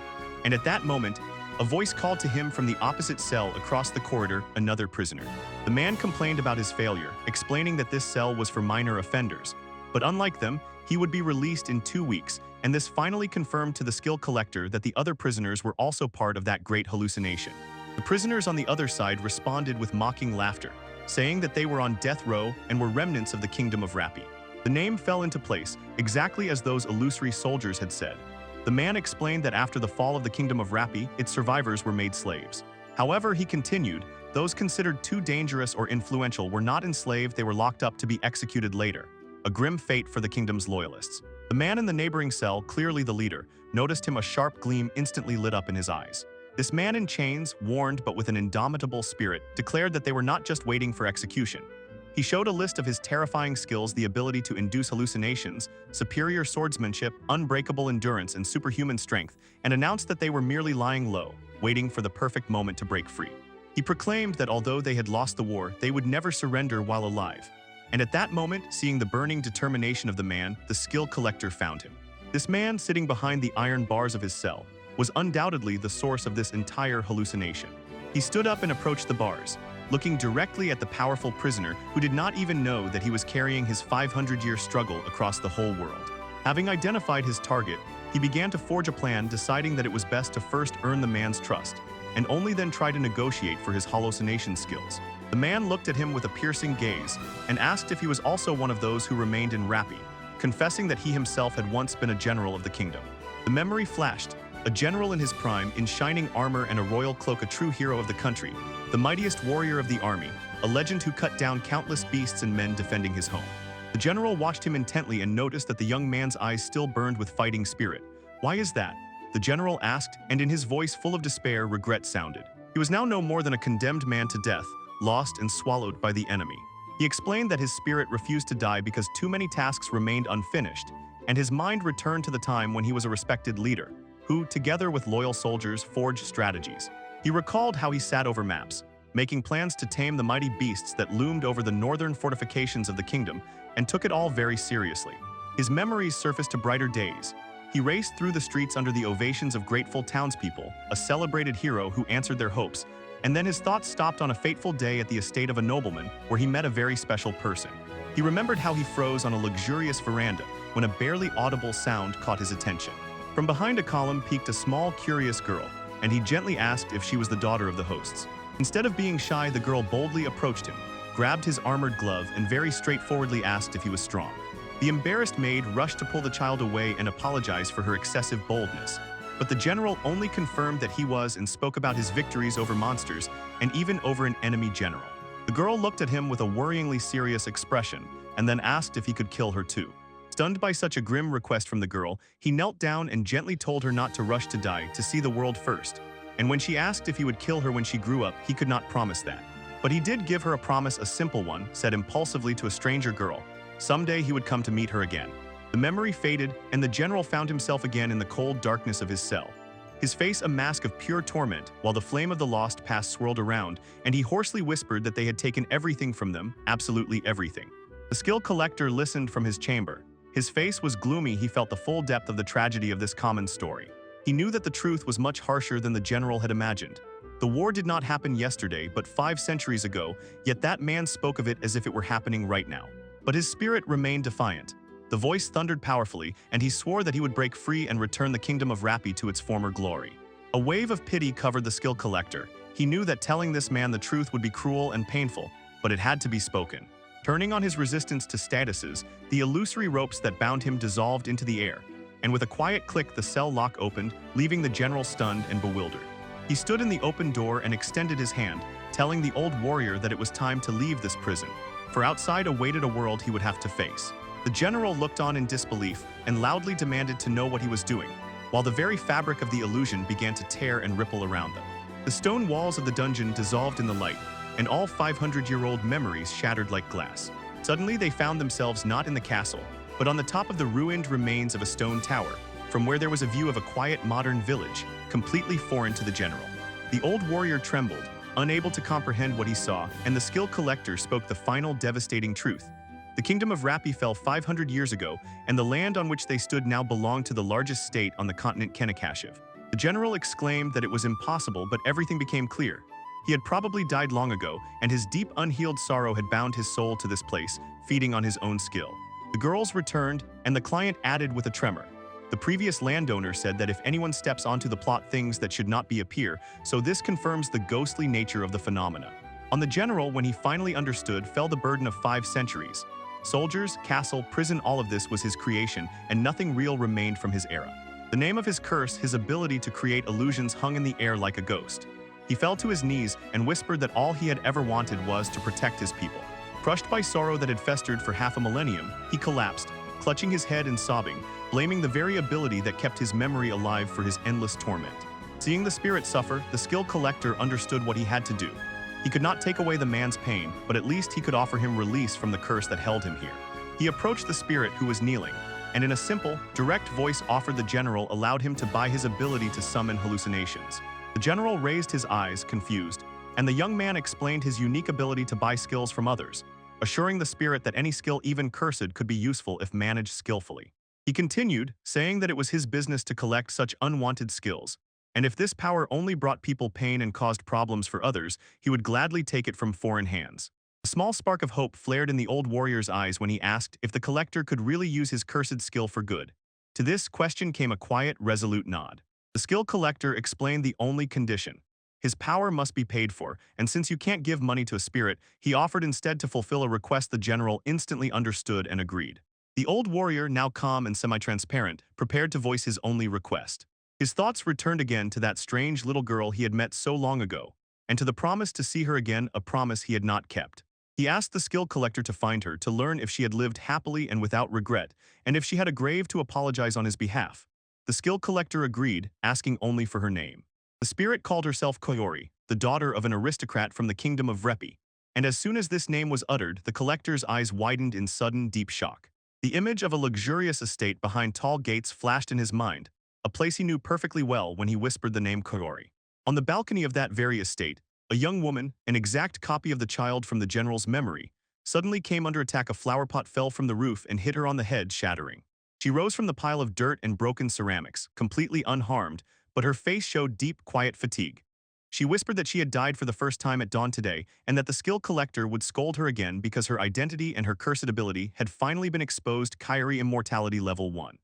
And at that moment, a voice called to him from the opposite cell across the corridor, another prisoner. The man complained about his failure, explaining that this cell was for minor offenders. But unlike them, he would be released in 2 weeks, and this finally confirmed to the skill collector that the other prisoners were also part of that great hallucination. The prisoners on the other side responded with mocking laughter, saying that they were on death row and were remnants of the kingdom of Rappi. The name fell into place, exactly as those illusory soldiers had said. The man explained that after the fall of the kingdom of Rappi, its survivors were made slaves. However, he continued, those considered too dangerous or influential were not enslaved, they were locked up to be executed later. A grim fate for the kingdom's loyalists. The man in the neighboring cell, clearly the leader, noticed him. A sharp gleam instantly lit up in his eyes. This man in chains, warned but with an indomitable spirit, declared that they were not just waiting for execution. He showed a list of his terrifying skills: the ability to induce hallucinations, superior swordsmanship, unbreakable endurance, and superhuman strength, and announced that they were merely lying low, waiting for the perfect moment to break free. He proclaimed that although they had lost the war, they would never surrender while alive. And at that moment, seeing the burning determination of the man, the skill collector found him. This man, sitting behind the iron bars of his cell, was undoubtedly the source of this entire hallucination. He stood up and approached the bars, looking directly at the powerful prisoner who did not even know that he was carrying his 500-year struggle across the whole world. Having identified his target, he began to forge a plan, deciding that it was best to first earn the man's trust, and only then try to negotiate for his hallucination skills. The man looked at him with a piercing gaze and asked if he was also one of those who remained in Rappi, confessing that he himself had once been a general of the kingdom. The memory flashed, a general in his prime, in shining armor and a royal cloak, a true hero of the country, the mightiest warrior of the army, a legend who cut down countless beasts and men defending his home. The general watched him intently and noticed that the young man's eyes still burned with fighting spirit. "Why is that?" the general asked, and in his voice full of despair, regret sounded. He was now no more than a condemned man to death, lost and swallowed by the enemy. He explained that his spirit refused to die because too many tasks remained unfinished, and his mind returned to the time when he was a respected leader, who, together with loyal soldiers, forged strategies. He recalled how he sat over maps, making plans to tame the mighty beasts that loomed over the northern fortifications of the kingdom, and took it all very seriously. His memories surfaced to brighter days. He raced through the streets under the ovations of grateful townspeople, a celebrated hero who answered their hopes, and then his thoughts stopped on a fateful day at the estate of a nobleman where he met a very special person. He remembered how he froze on a luxurious veranda when a barely audible sound caught his attention. From behind a column peeked a small, curious girl, and he gently asked if she was the daughter of the hosts. Instead of being shy, the girl boldly approached him, grabbed his armored glove, and very straightforwardly asked if he was strong. The embarrassed maid rushed to pull the child away and apologize for her excessive boldness. But the general only confirmed that he was and spoke about his victories over monsters and even over an enemy general. The girl looked at him with a worryingly serious expression and then asked if he could kill her too. Stunned by such a grim request from the girl, he knelt down and gently told her not to rush to die, to see the world first. And when she asked if he would kill her when she grew up, he could not promise that. But he did give her a promise, a simple one, said impulsively to a stranger girl. Someday he would come to meet her again. The memory faded, and the general found himself again in the cold darkness of his cell. His face a mask of pure torment, while the flame of the lost past swirled around, and he hoarsely whispered that they had taken everything from them, absolutely everything. The skill collector listened from his chamber. His face was gloomy. He felt the full depth of the tragedy of this common story. He knew that the truth was much harsher than the general had imagined. The war did not happen yesterday, but 5 centuries ago, yet that man spoke of it as if it were happening right now. But his spirit remained defiant. The voice thundered powerfully, and he swore that he would break free and return the kingdom of Rappi to its former glory. A wave of pity covered the skill collector. He knew that telling this man the truth would be cruel and painful, but it had to be spoken. Turning on his resistance to statuses, the illusory ropes that bound him dissolved into the air, and with a quiet click the cell lock opened, leaving the general stunned and bewildered. He stood in the open door and extended his hand, telling the old warrior that it was time to leave this prison, for outside awaited a world he would have to face. The general looked on in disbelief and loudly demanded to know what he was doing, while the very fabric of the illusion began to tear and ripple around them. The stone walls of the dungeon dissolved in the light, and all 500-year-old memories shattered like glass. Suddenly they found themselves not in the castle, but on the top of the ruined remains of a stone tower, from where there was a view of a quiet modern village, completely foreign to the general. The old warrior trembled, unable to comprehend what he saw, and the skill collector spoke the final devastating truth. The kingdom of Rappi fell 500 years ago, and the land on which they stood now belonged to the largest state on the continent, Kenakashiv. The general exclaimed that it was impossible, but everything became clear. He had probably died long ago, and his deep unhealed sorrow had bound his soul to this place, feeding on his own skill. The girls returned, and the client added with a tremor, The previous landowner said that if anyone steps onto the plot, things that should not be appear, so this confirms the ghostly nature of the phenomena. On the general, when he finally understood, fell the burden of 5 centuries. Soldiers, castle, prison, all of this was his creation, and nothing real remained from his era. The name of his curse, his ability to create illusions, hung in the air like a ghost. He fell to his knees and whispered that all he had ever wanted was to protect his people. Crushed by sorrow that had festered for half a millennium, he collapsed, clutching his head and sobbing, blaming the very ability that kept his memory alive for his endless torment. Seeing the spirit suffer, the skill collector understood what he had to do. He could not take away the man's pain, but at least he could offer him release from the curse that held him here. He approached the spirit who was kneeling, and in a simple, direct voice offered the general allowed him to buy his ability to summon hallucinations. The general raised his eyes, confused, and the young man explained his unique ability to buy skills from others, assuring the spirit that any skill, even cursed, could be useful if managed skillfully. He continued, saying that it was his business to collect such unwanted skills, and if this power only brought people pain and caused problems for others, he would gladly take it from foreign hands. A small spark of hope flared in the old warrior's eyes when he asked if the collector could really use his cursed skill for good. To this question came a quiet, resolute nod. The skill collector explained the only condition. His power must be paid for, and since you can't give money to a spirit, he offered instead to fulfill a request. The general instantly understood and agreed. The old warrior, now calm and semi-transparent, prepared to voice his only request. His thoughts returned again to that strange little girl he had met so long ago, and to the promise to see her again, a promise he had not kept. He asked the skill collector to find her, to learn if she had lived happily and without regret, and if she had a grave to apologize on his behalf. The skill collector agreed, asking only for her name. The spirit called herself Koyori, the daughter of an aristocrat from the kingdom of Repi, and as soon as this name was uttered, the collector's eyes widened in sudden, deep shock. The image of a luxurious estate behind tall gates flashed in his mind, a place he knew perfectly well when he whispered the name Koyori. On the balcony of that very estate, a young woman, an exact copy of the child from the general's memory, suddenly came under attack. A flower pot fell from the roof and hit her on the head, shattering. She rose from the pile of dirt and broken ceramics, completely unharmed, but her face showed deep, quiet fatigue. She whispered that she had died for the first time at dawn today, and that the skill collector would scold her again because her identity and her cursed ability had finally been exposed. Kyrie Immortality Level 1.